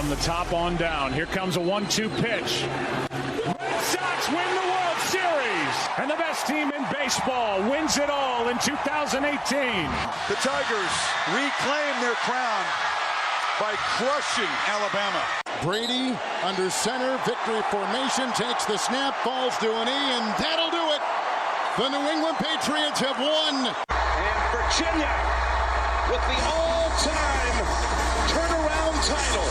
from the top on down. Here comes a 1-2 pitch. Red Sox win the World Series, and the best team in baseball wins it all in 2018. The Tigers reclaim their crown by crushing Alabama. Brady under center, victory formation, takes the snap, falls to a knee, and that'll do it. The New England Patriots have won. And Virginia with the all-time turnaround title.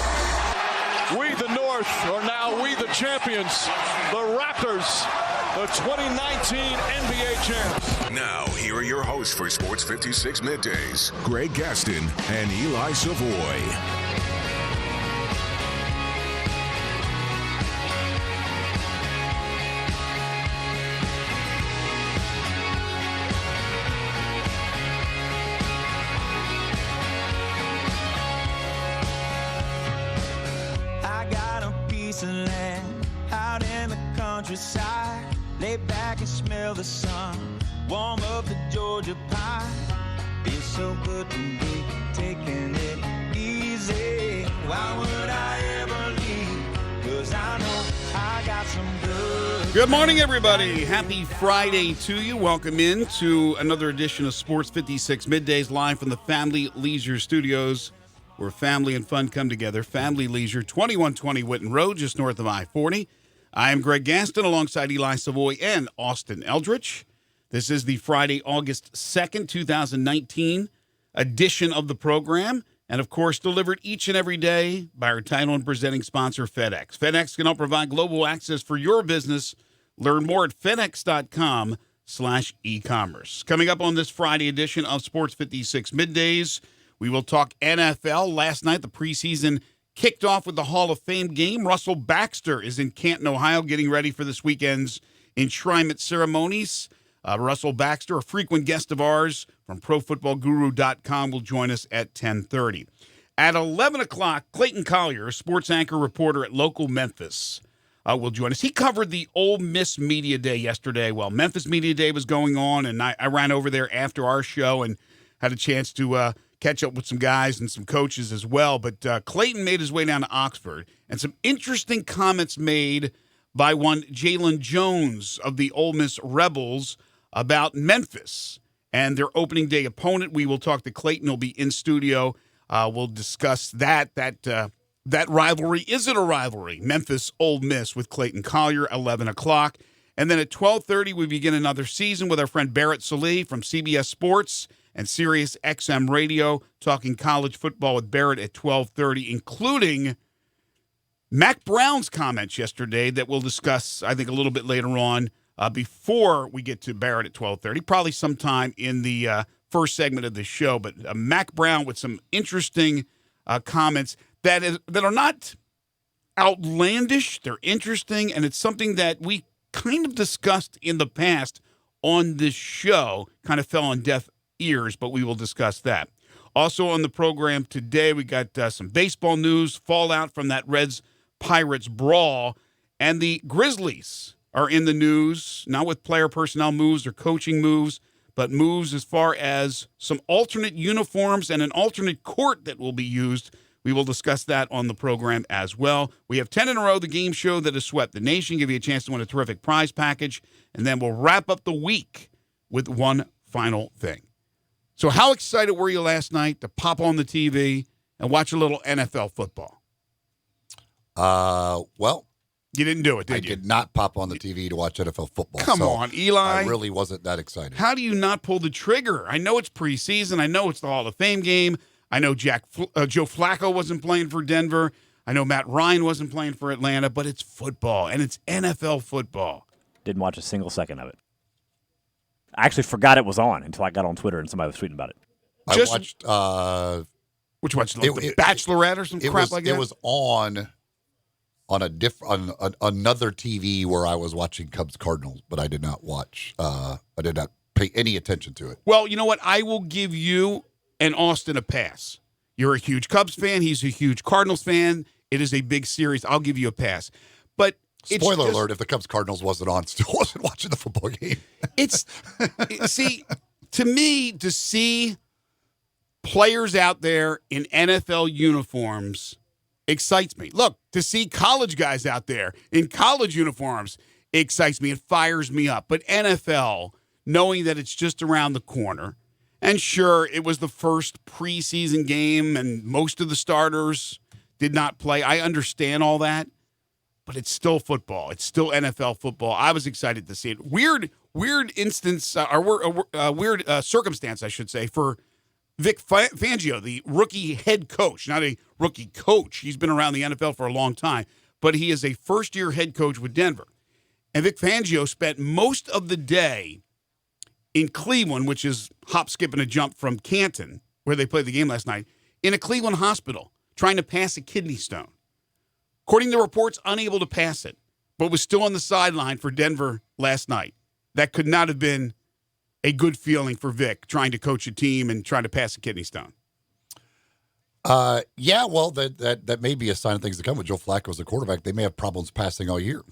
We, the North, are now we, the champions. The Raptors, the 2019 NBA champs. Now, here are your hosts for Sports 56 Middays, Greg Gaston and Eli Savoy. Countryside, lay back and smell the sun, warm up the Georgia pie. Feels so good to be taking it easy. Why would I ever leave? 'Cause I know I got some good. Good morning, everybody. Happy Friday to you. Welcome in to another edition of Sports 56 Middays, live from the Family Leisure Studios, where family and fun come together. Family Leisure, 2120 Whitten Road, just north of I-40. I am Greg Gaston alongside Eli Savoy and Austin Eldridge. This is the Friday, August 2nd, 2019 edition of the program, and of course delivered each and every day by our title and presenting sponsor, FedEx. FedEx can help provide global access for your business. Learn more at fedex.com/e-commerce. Coming up on this Friday edition of Sports 56 Middays, we will talk NFL. Last night, the preseason kicked off with the Hall of Fame game. Russell Baxter is in Canton, Ohio, getting ready for this weekend's enshrinement ceremonies. Russell Baxter, a frequent guest of ours from ProFootballGuru.com, will join us at 10:30. At 11 o'clock, Clayton Collier, a sports anchor reporter at local Memphis, will join us. He covered the Ole Miss Media Day yesterday. Well, Memphis Media Day was going on, and I ran over there after our show and had a chance to catch up with some guys and some coaches as well. But Clayton made his way down to Oxford, and some interesting comments made by one Jalen Jones of the Ole Miss Rebels about Memphis and their opening day opponent. We will talk to Clayton. He'll be in studio. We'll discuss that rivalry. Is it a rivalry? Memphis Ole Miss with Clayton Collier, 11 o'clock. And then at 12:30, we begin another season with our friend Barrett Sallee from CBS Sports and Sirius XM Radio, talking college football with Barrett at 12:30, including Mac Brown's comments yesterday that we'll discuss, I think, a little bit later on before we get to Barrett at 12:30, probably sometime in the first segment of the show. But Mac Brown with some interesting comments that are not outlandish. They're interesting, and it's something that we kind of discussed in the past on this show, kind of fell on deaf ears, but we will discuss that. Also on the program today, we got some baseball news, fallout from that Reds-Pirates brawl, and the Grizzlies are in the news, not with player personnel moves or coaching moves, but moves as far as some alternate uniforms and an alternate court that will be used. We will discuss that on the program as well. We have 10 in a row, the game show that has swept the nation, give you a chance to win a terrific prize package, and then we'll wrap up the week with one final thing. So how excited were you last night to pop on the TV and watch a little NFL football? Well, you didn't do it, did you? I did not pop on the TV to watch NFL football. Come on, Eli. I really wasn't that excited. How do you not pull the trigger? I know it's preseason. I know it's the Hall of Fame game. I know Joe Flacco wasn't playing for Denver. I know Matt Ryan wasn't playing for Atlanta, but it's football, and it's NFL football. Didn't watch a single second of it. I actually forgot it was on until I got on Twitter and somebody was tweeting about it. I watched which one? The Bachelorette or some crap like that? It was on another TV where I was watching Cubs Cardinals, but I did not watch. I did not pay any attention to it. Well, you know what? I will give you and Austin a pass. You're a huge Cubs fan. He's a huge Cardinals fan. It is a big series. I'll give you a pass. But spoiler alert, if the Cubs Cardinals wasn't on, still wasn't watching the football game. To me, to see players out there in NFL uniforms excites me. Look, to see college guys out there in college uniforms excites me. It fires me up. But NFL, knowing that it's just around the corner, and sure, it was the first preseason game and most of the starters did not play. I understand all that, but it's still football. It's still NFL football. I was excited to see it. Weird instance, weird circumstance, I should say, for Vic Fangio, the rookie head coach, not a rookie coach. He's been around the NFL for a long time, but he is a first-year head coach with Denver. And Vic Fangio spent most of the day in Cleveland, which is hop, skip, and a jump from Canton, where they played the game last night, in a Cleveland hospital trying to pass a kidney stone. According to reports, unable to pass it, but was still on the sideline for Denver last night. That could not have been a good feeling for Vic, trying to coach a team and trying to pass a kidney stone. Yeah, well, that may be a sign of things to come with Joe Flacco as the quarterback. They may have problems passing all year.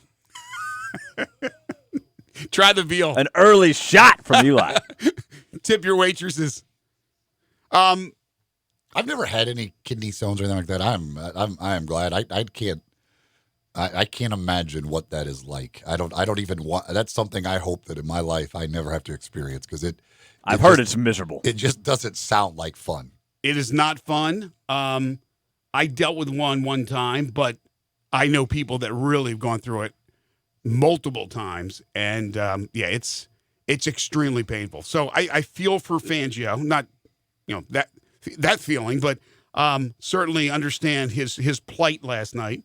Try the veal. An early shot from Eli. Tip your waitresses. I've never had any kidney stones or anything like that. I am glad. I can't imagine what that is like. I don't even want. That's something I hope that in my life I never have to experience because I've heard it's miserable. It just doesn't sound like fun. It is not fun. I dealt with one time, but I know people that really have gone through it multiple times, and it's extremely painful. So I feel for Fangio, not that feeling, but certainly understand his plight last night.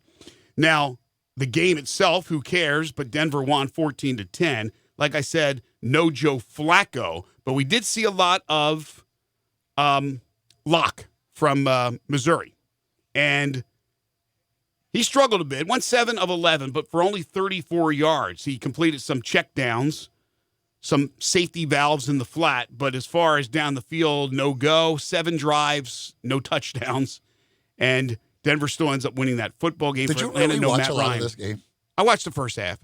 Now the game itself, who cares? But Denver won 14-10. Like I said, no Joe Flacco, but we did see a lot of Locke from Missouri, and he struggled a bit. Went 7 of 11, but for only 34 yards. He completed some checkdowns, some safety valves in the flat, but as far as down the field, no go. 7 drives, no touchdowns, and Denver still ends up winning that football game. Did for you Atlanta. really No watch Matt a lot Ryan. of this game? I watched the first half.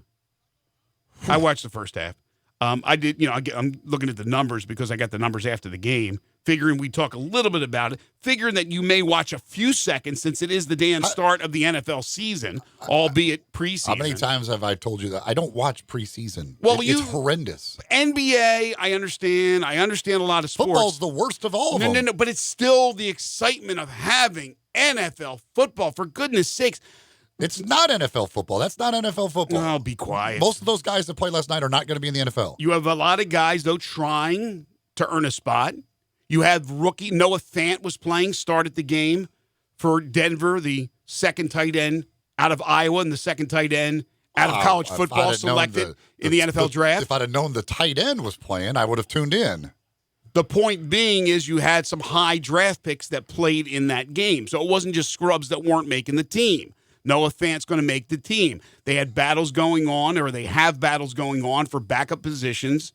I did, I'm looking at the numbers because I got the numbers after the game, figuring we'd talk a little bit about it, figuring that you may watch a few seconds since it is the damn start of the NFL season, albeit preseason. How many times have I told you that? I don't watch preseason. Well, it's horrendous. NBA, I understand. I understand a lot of sports. Football's the worst of all of them. No, but it's still the excitement of having NFL football, for goodness sakes. It's not NFL football. That's not NFL football. Oh, be quiet. Most of those guys that played last night are not going to be in the NFL. You have a lot of guys, though, trying to earn a spot. You have rookie Noah Fant was playing, started the game for Denver, the second tight end out of Iowa and the second tight end out of college football selected in the NFL draft. If I'd have known the tight end was playing, I would have tuned in. The point being is you had some high draft picks that played in that game. So it wasn't just scrubs that weren't making the team. Noah Fant's going to make the team. They had battles going on, or they have battles going on for backup positions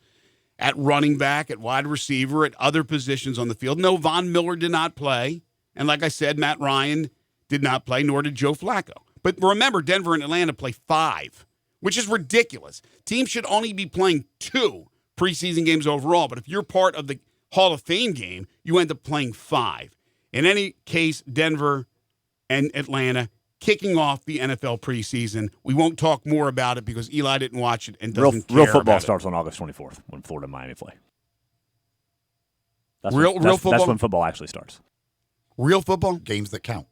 at running back, at wide receiver, at other positions on the field. No, Von Miller did not play. And like I said, Matt Ryan did not play, nor did Joe Flacco. But remember, Denver and Atlanta play 5, which is ridiculous. Teams should only be playing 2 preseason games overall. But if you're part of the Hall of Fame game, you end up playing 5. In any case, Denver and Atlanta kicking off the NFL preseason. We won't talk more about it because Eli didn't watch it and doesn't care. Real football about starts on August 24th when Florida and Miami play. Real football? That's when football actually starts. Real football? Games that count.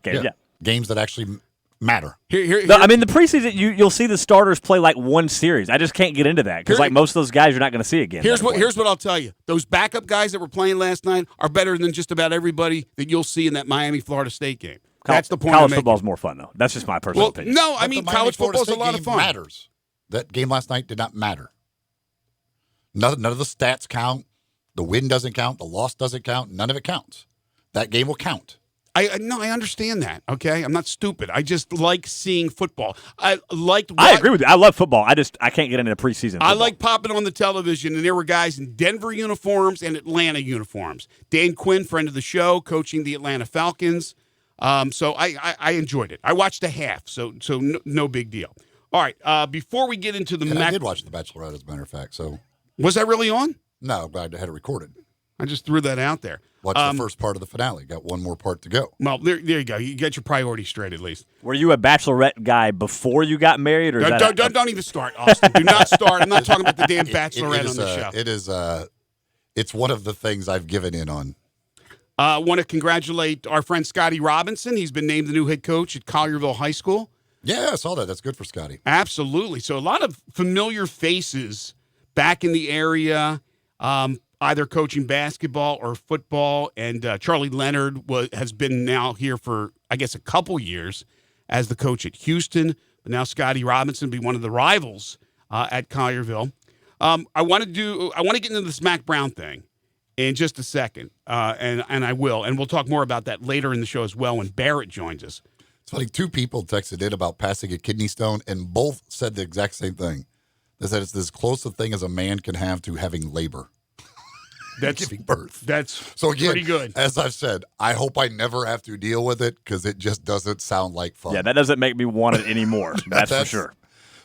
Yeah. Games that actually matter. No, I mean, the preseason, you'll see the starters play like one series. I just can't get into that because like most of those guys you're not going to see again. Here's what I'll tell you. Those backup guys that were playing last night are better than just about everybody that you'll see in that Miami-Florida State game. That's the point. College football is more fun, though. That's just my personal opinion. No, I mean, college football is a lot of fun. Matters. That game last night did not matter. None of the stats count. The win doesn't count. The loss doesn't count. None of it counts. That game will count. I understand that, okay? I'm not stupid. I just like seeing football. I agree with you. I love football. I can't get into preseason football. I like popping on the television, and there were guys in Denver uniforms and Atlanta uniforms. Dan Quinn, friend of the show, coaching the Atlanta Falcons. So I enjoyed it. I watched a half, so no big deal. All right, before we get into the I did watch The Bachelorette, as a matter of fact. So was that really on? No, but I had it recorded. I just threw that out there. Watch the first part of the finale. Got one more part to go. Well, there you go. You get your priorities straight at least. Were you a bachelorette guy before you got married, or don't even start, Austin. Do not start. I'm not talking about the damn bachelorette on the show. It's one of the things I've given in on. I want to congratulate our friend Scotty Robinson. He's been named the new head coach at Collierville High School. Yeah, I saw that. That's good for Scotty. Absolutely. So a lot of familiar faces back in the area, either coaching basketball or football. And Charlie Leonard has been now here for, I guess, a couple years as the coach at Houston. But now Scotty Robinson will be one of the rivals at Collierville. I want to get into this Mac Brown thing in just a second, and I will. And we'll talk more about that later in the show as well when Barrett joins us. It's funny, 2 people texted in about passing a kidney stone, and both said the exact same thing. They said it's as close a thing as a man can have to having labor. That's giving birth. That's so again, pretty good. As I've said, I hope I never have to deal with it because it just doesn't sound like fun. Yeah, that doesn't make me want it anymore. That's for sure.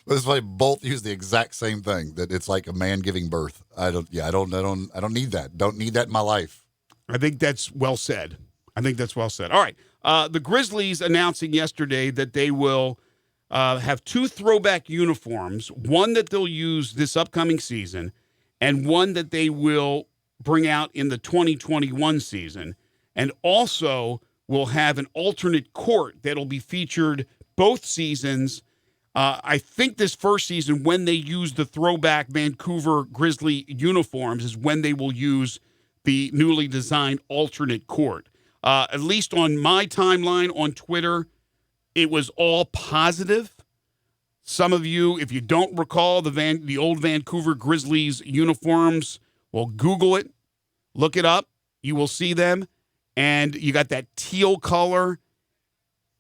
But it's like both use the exact same thing, that it's like a man giving birth. I don't need that. Don't need that in my life. I think that's well said. All right. The Grizzlies announcing yesterday that they will have 2 throwback uniforms, one that they'll use this upcoming season and one that they will bring out in the 2021 season. And also will have an alternate court that'll be featured both seasons. I think this first season, when they use the throwback Vancouver Grizzly uniforms, is when they will use the newly designed alternate court. At least on my timeline on Twitter, it was all positive. Some of you, if you don't recall the old Vancouver Grizzlies uniforms, well, Google it, look it up. You will see them. And you got that teal color.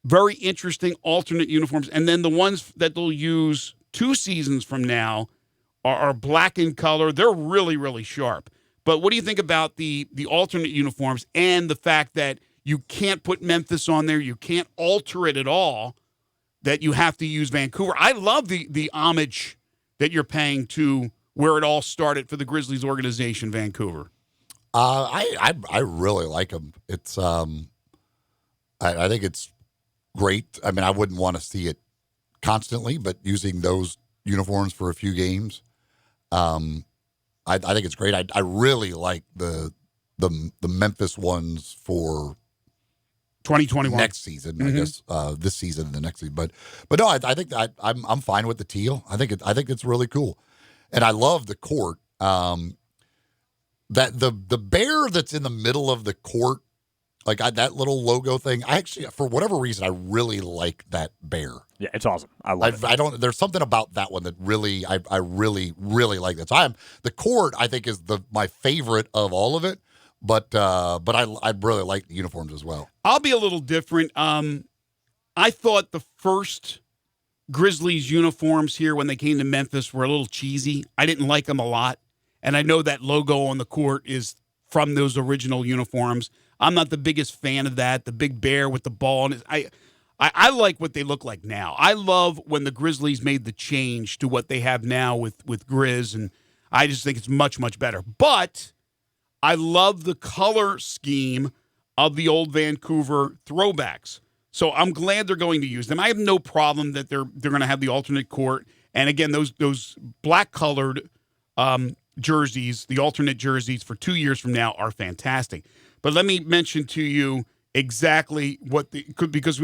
Very interesting alternate uniforms. And then the ones that they'll use 2 seasons from now are black in color. They're really, really sharp. But what do you think about the alternate uniforms and the fact that you can't put Memphis on there, you can't alter it at all, that you have to use Vancouver? I love the homage that you're paying to where it all started for the Grizzlies organization, Vancouver. I really like them. It's I think it's great. I mean, I wouldn't want to see it constantly, but using those uniforms for a few games, I think it's great. I really like the Memphis ones for 2021 next season. I guess this season and the next season. But no, I think I'm fine with the teal. I think it's really cool, and I love the court. That the bear that's in the middle of the court, like that little logo thing. I actually, for whatever reason, I really like that bear. Yeah, it's awesome. I love it. There's something about that one that really, I really, really like that. So the court, I think, is my favorite of all of it. But I really like the uniforms as well. I'll be a little different. I thought the first Grizzlies uniforms here when they came to Memphis were a little cheesy. I didn't like them a lot. And I know that logo on the court is from those original uniforms. I'm not the biggest fan of that, the big bear with the ball. And I like what they look like now. I love when the Grizzlies made the change to what they have now with Grizz, and I just think it's much, much better. But I love the color scheme of the old Vancouver throwbacks. So I'm glad they're going to use them. I have no problem that they're going to have the alternate court. And again, those black-colored jerseys, the alternate jerseys for 2 years from now are fantastic. But let me mention to you exactly what because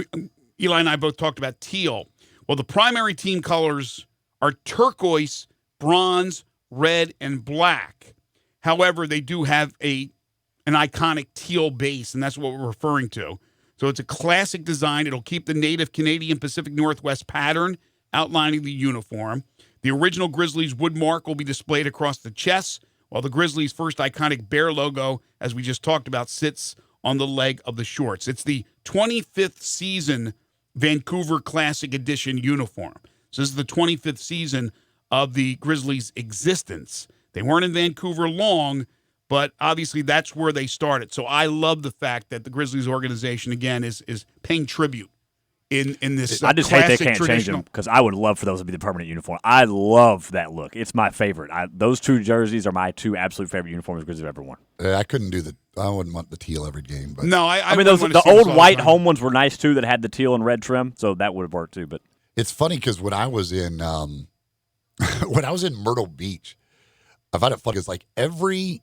Eli and I both talked about teal. Well, the primary team colors are turquoise, bronze, red, and black. However, they do have an iconic teal base, and that's what we're referring to. So it's a classic design. It'll keep the native Canadian Pacific Northwest pattern outlining the uniform. The original Grizzlies wood mark will be displayed across the chest, while the Grizzlies' first iconic bear logo, as we just talked about, sits on the leg of the shorts. It's the 25th season Vancouver Classic Edition uniform. So this is the 25th season of the Grizzlies' existence. They weren't in Vancouver long, but obviously that's where they started. So I love the fact that the Grizzlies organization, again, is paying tribute in this. I just hate they classic can't change traditional. them because I would love for those to be the permanent uniform. I love that look. It's my favorite. Those two jerseys are my two absolute favorite uniforms Grizzlies have ever worn. I couldn't do I wouldn't want the teal every game. But No, I mean the old white home ones were nice too that had the teal and red trim, so that would have worked too. But it's funny because when I was in Myrtle Beach, I found it funny because like every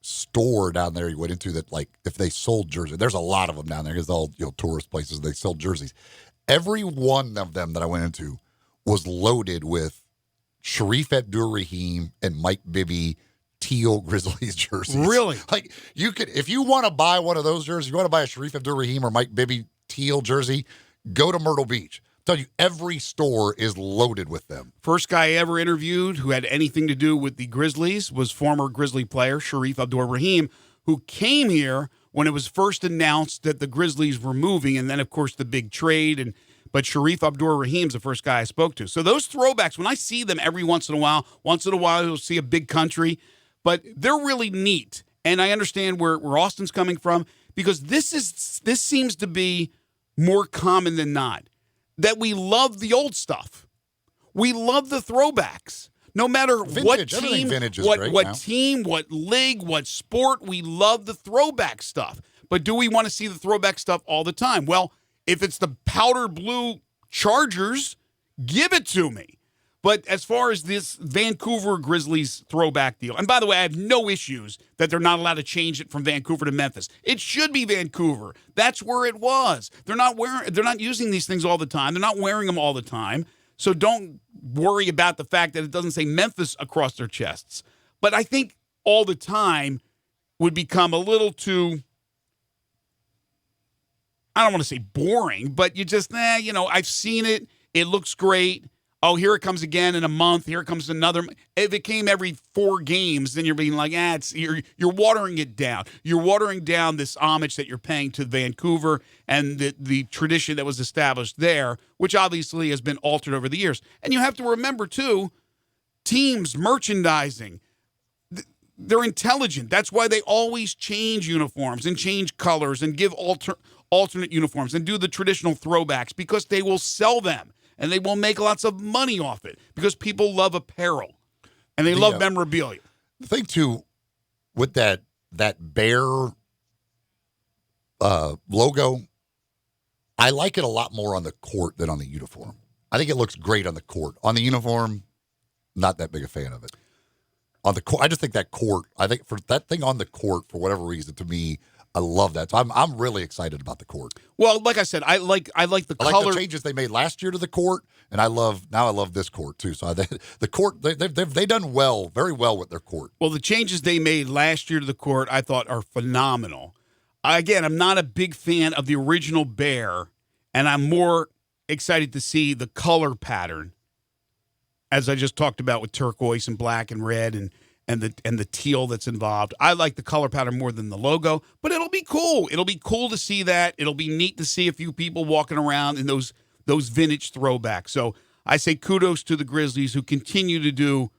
store down there you went into that, like if they sold jerseys, there's a lot of them down there because all tourist places, they sell jerseys. Every one of them that I went into was loaded with Sharif Abdur-Rahim and Mike Bibby teal Grizzlies jerseys. Really? Like you could, if you want to buy one of those jerseys, you want to buy a Sharif Abdur-Rahim or Mike Bibby teal jersey, go to Myrtle Beach. Tell you, every store is loaded with them. First guy I ever interviewed who had anything to do with the Grizzlies was former Grizzly player Sharif Abdur-Rahim, who came here when it was first announced that the Grizzlies were moving, and then, of course, the big trade. But Sharif Abdur-Rahim's the first guy I spoke to. So those throwbacks, when I see them every once in a while you'll see a big country, but they're really neat. And I understand where Austin's coming from because this seems to be more common than not. That we love the old stuff. We love the throwbacks. No matter vintage, what team, what league, what sport, we love the throwback stuff. But do we want to see the throwback stuff all the time? Well, if it's the powder blue Chargers, give it to me. But as far as this Vancouver Grizzlies throwback deal, and by the way, I have no issues that they're not allowed to change it from Vancouver to Memphis. It should be Vancouver. That's where it was. They're not using these things all the time. They're not wearing them all the time. So don't worry about the fact that it doesn't say Memphis across their chests. But I think all the time would become a little too, I don't want to say boring, but you just, I've seen it. It looks great. Oh, here it comes again in a month. Here it comes another. If it came every 4 games, then you're being like, you're watering it down. You're watering down this homage that you're paying to Vancouver and the tradition that was established there, which obviously has been altered over the years. And you have to remember, too, teams, merchandising, they're intelligent. That's why they always change uniforms and change colors and give alternate uniforms and do the traditional throwbacks because they will sell them. And they will make lots of money off it because people love apparel and they love memorabilia. The thing, too, with that bear logo, I like it a lot more on the court than on the uniform. I think it looks great on the court. On the uniform, not that big a fan of it. On the court, I just think that court, I think for that thing on the court, for whatever reason, to me, I love that. So I'm really excited about the court. Well, like I said, I like the color. I like the changes they made last year to the court, and I love this court too. So the court they've done well, very well with their court. Well, the changes they made last year to the court I thought are phenomenal. Again, I'm not a big fan of the original bear, and I'm more excited to see the color pattern, as I just talked about with turquoise and black and red and the teal that's involved. I like the color pattern more than the logo, but it'll be cool. It'll be cool to see that. It'll be neat to see a few people walking around in those vintage throwbacks. So I say kudos to the Grizzlies who continue to do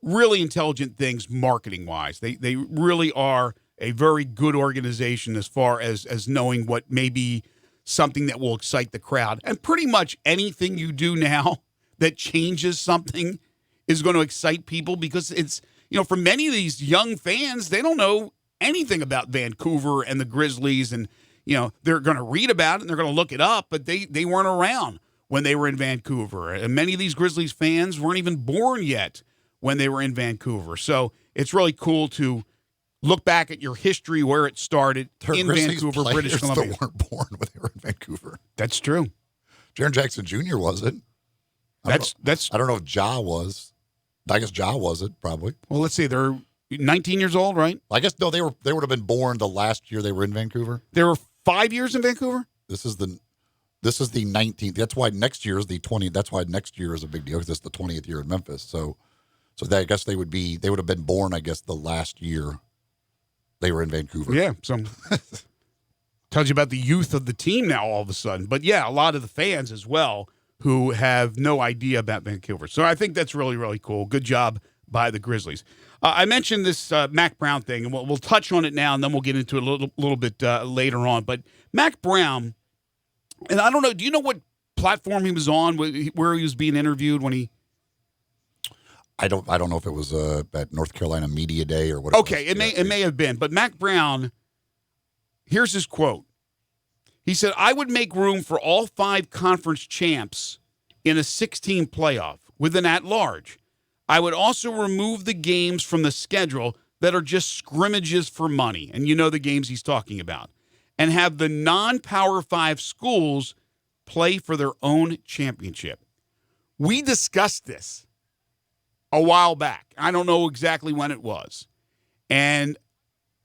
really intelligent things marketing-wise. They really are a very good organization as far as knowing what may be something that will excite the crowd. And pretty much anything you do now that changes something is going to excite people because it's, for many of these young fans, they don't know anything about Vancouver and the Grizzlies, and they're going to read about it and they're going to look it up, but they weren't around when they were in Vancouver, and many of these Grizzlies fans weren't even born yet when they were in Vancouver. So it's really cool to look back at your history where it started in Vancouver, British Columbia. Still weren't born when they were in Vancouver. That's true. Jaren Jackson Jr. wasn't. I don't know if Ja was. I guess Ja wasn't, probably. Well, let's see. They're 19 years old, right? I guess, no, they would have been born the last year they were in Vancouver. They were 5 years in Vancouver? This is the 19th. That's why next year is the 20th. That's why next year is a big deal because it's the 20th year in Memphis. So I guess they would have been born, I guess, the last year they were in Vancouver. Yeah. So tells you about the youth of the team now all of a sudden. But yeah, a lot of the fans as well who have no idea about Vancouver. So I think that's really, really cool. Good job by the Grizzlies. I mentioned this Mac Brown thing, and we'll touch on it now, and then we'll get into it a little bit later on. But Mac Brown, and I don't know, do you know what platform he was on, where he was being interviewed when he? I don't know if it was at North Carolina Media Day or what. Okay, it may have been, but Mack Brown. Here's his quote. He said, "I would make room for all 5 conference champs in a 16 playoff with an at-large. I would also remove the games from the schedule that are just scrimmages for money," and you know the games he's talking about, "and have the non-Power 5 schools play for their own championship." We discussed this a while back. I don't know exactly when it was. And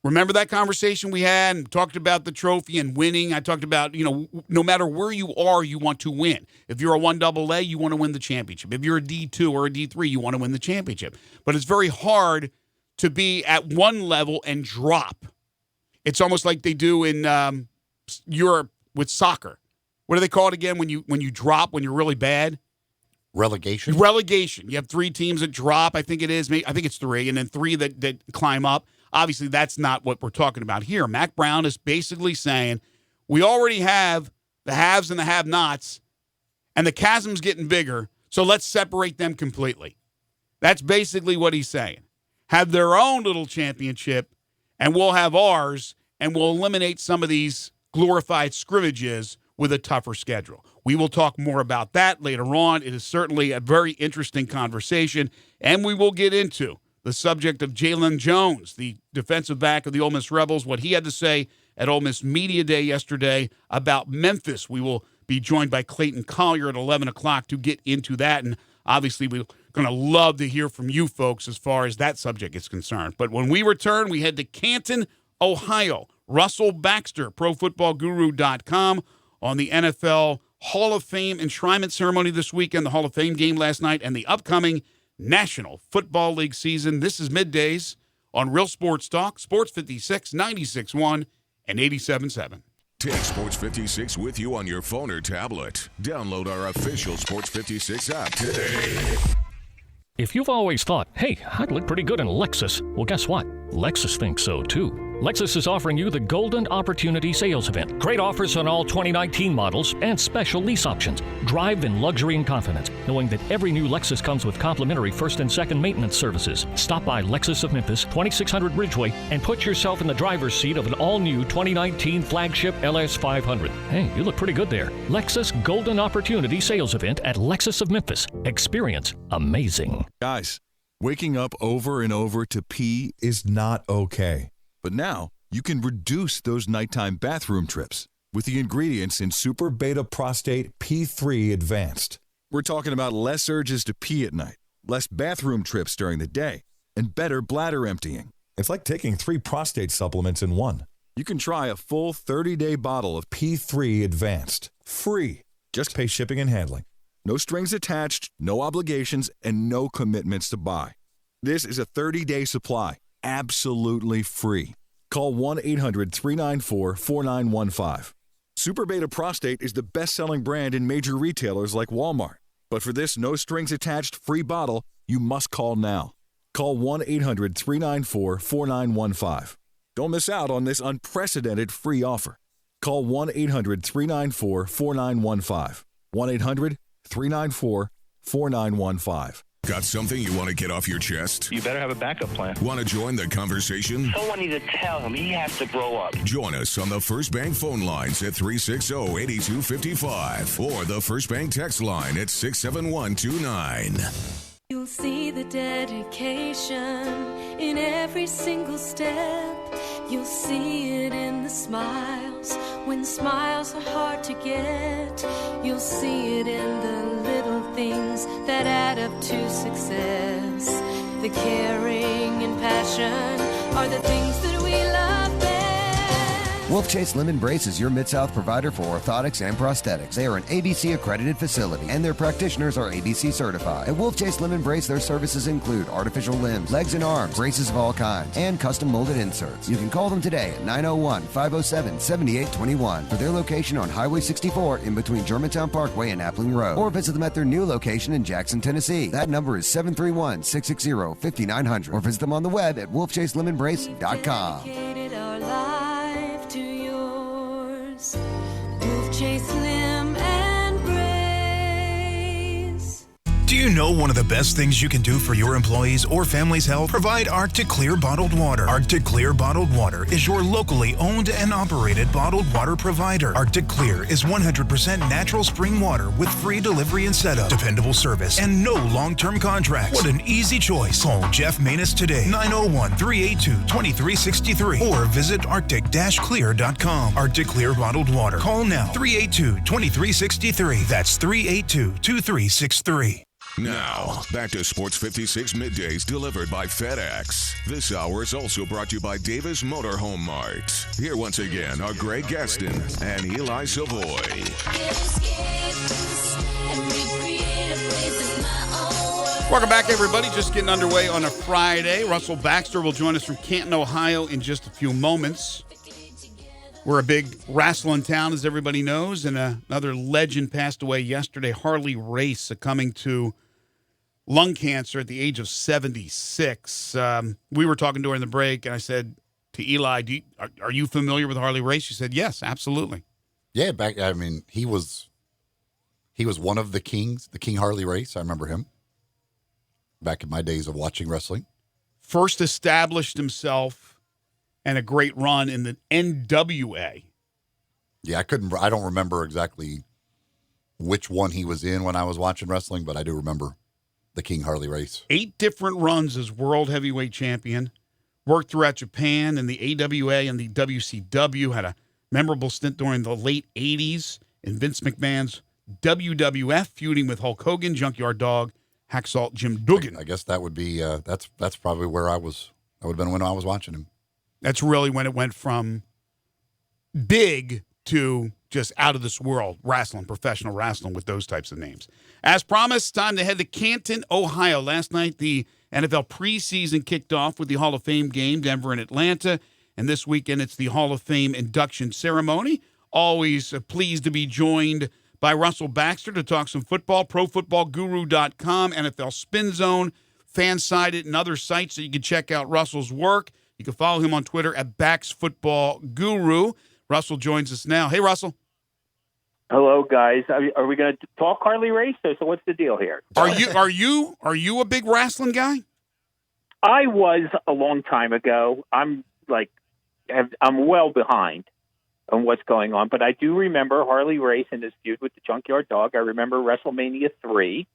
remember that conversation we had and talked about the trophy and winning? I talked about, no matter where you are, you want to win. If you're a 1AA, you want to win the championship. If you're a D2 or a D3, you want to win the championship. But it's very hard to be at one level and drop. It's almost like they do in Europe with soccer. What do they call it again when you drop, when you're really bad? Relegation. You have 3 teams that drop, I think it is. I think it's 3, and then 3 that climb up. Obviously, that's not what we're talking about here. Mack Brown is basically saying we already have the haves and the have-nots, and the chasm's getting bigger, so let's separate them completely. That's basically what he's saying. Have their own little championship, and we'll have ours, and we'll eliminate some of these glorified scrimmages with a tougher schedule. We will talk more about that later on. It is certainly a very interesting conversation, and we will get into the subject of Jalen Jones, the defensive back of the Ole Miss Rebels, what he had to say at Ole Miss Media Day yesterday about Memphis. We will be joined by Clayton Collier at 11 o'clock to get into that, and obviously we're going to love to hear from you folks as far as that subject is concerned. But when we return, we head to Canton, Ohio. Russell Baxter, ProFootballGuru.com, on the NFL Hall of Fame enshrinement ceremony this weekend, the Hall of Fame game last night, and the upcoming National Football League season. This is Middays on Real Sports Talk, Sports 56, 96.1, and 87.7. Take Sports 56 with you on your phone or tablet. Download our official Sports 56 app today. If you've always thought, hey, I'd look pretty good in a Lexus, well, guess what? Lexus thinks so, too. Lexus is offering you the Golden Opportunity Sales Event. Great offers on all 2019 models and special lease options. Drive in luxury and confidence, knowing that every new Lexus comes with complimentary first and second maintenance services. Stop by Lexus of Memphis, 2600 Ridgeway, and put yourself in the driver's seat of an all-new 2019 flagship LS500. Hey, you look pretty good there. Lexus Golden Opportunity Sales Event at Lexus of Memphis. Experience amazing. Guys, waking up over and over to pee is not okay. But now, you can reduce those nighttime bathroom trips with the ingredients in Super Beta Prostate P3 Advanced. We're talking about less urges to pee at night, less bathroom trips during the day, and better bladder emptying. It's like taking 3 prostate supplements in one. You can try a full 30-day bottle of P3 Advanced, free. Just pay shipping and handling. No strings attached, no obligations, and no commitments to buy. This is a 30-day supply, absolutely free. Call 1-800-394-4915. Super Beta Prostate is the best-selling brand in major retailers like Walmart. But for this no-strings-attached free bottle, you must call now. Call 1-800-394-4915. Don't miss out on this unprecedented free offer. Call 1-800-394-4915. 1-800-394-4915. Got something you want to get off your chest? You better have a backup plan. Want to join the conversation? Someone needs to tell him he has to grow up. Join us on the First Bank phone lines at 360-8255 or the First Bank text line at 67129. You'll see the dedication in every single step. You'll see it in the smiles when smiles are hard to get. You'll see it in the little things that add up to success. The caring and passion are the things that we love best. Wolf Chase Limb Brace is your Mid-South provider for orthotics and prosthetics. They are an ABC-accredited facility, and their practitioners are ABC certified. At Wolf Chase Limb Brace, their services include artificial limbs, legs and arms, braces of all kinds, and custom molded inserts. You can call them today at 901-507-7821 for their location on Highway 64 in between Germantown Parkway and Appling Road, or visit them at their new location in Jackson, Tennessee. That number is 731-660-5900, or visit them on the web at wolfchaselimbandbrace.com. Wolf Chase Limb and Brace. Do you know one of the best things you can do for your employees or family's health? Provide Arctic Clear bottled water. Arctic Clear bottled water is your locally owned and operated bottled water provider. Arctic Clear is 100% natural spring water with free delivery and setup, dependable service, and no long-term contracts. What an easy choice. Call Jeff Manus today, 901-382-2363, or visit arctic-clear.com. Arctic Clear bottled water. Call now, 382-2363. That's 382-2363. Now, back to Sports 56 Middays delivered by FedEx. This hour is also brought to you by Davis Motor Home Mart. Here once again are Greg Gaston and Eli Savoy. Welcome back, everybody. Just getting underway on a Friday. Russell Baxter will join us from Canton, Ohio in just a few moments. We're a big wrestling town, as everybody knows, and another legend passed away yesterday, Harley Race, succumbing to lung cancer at the age of 76. We were talking during the break, and I said to Eli, are you familiar with Harley Race? She said, yes, absolutely. Yeah, he was one of the kings, the King Harley Race. I remember him back in my days of watching wrestling. First established himself and a great run in the NWA. Yeah, I don't remember exactly which one he was in when I was watching wrestling, but I do remember the King Harley Race. 8 different runs as world heavyweight champion. Worked throughout Japan and the AWA and the WCW. Had a memorable stint during the late 80s in Vince McMahon's WWF, feuding with Hulk Hogan, Junkyard Dog, Hacksaw Jim Duggan. I guess that would be that's probably where I was. That would have been when I was watching him. That's really when it went from big to just out of this world wrestling, professional wrestling with those types of names. As promised, time to head to Canton, Ohio. Last night, the NFL preseason kicked off with the Hall of Fame game, Denver and Atlanta. And this weekend, it's the Hall of Fame induction ceremony. Always pleased to be joined by Russell Baxter to talk some football, ProFootballGuru.com, NFL Spin Zone, Fansided, and other sites so you can check out Russell's work. You can follow him on Twitter at BaxFootballGuru. Russell joins us now. Hey, Russell. Hello, guys. Are we going to talk Harley Race? So what's the deal here? Are you a big wrestling guy? I was a long time ago. I'm well behind on what's going on, but I do remember Harley Race and his feud with the Junkyard Dog. I remember WrestleMania 3,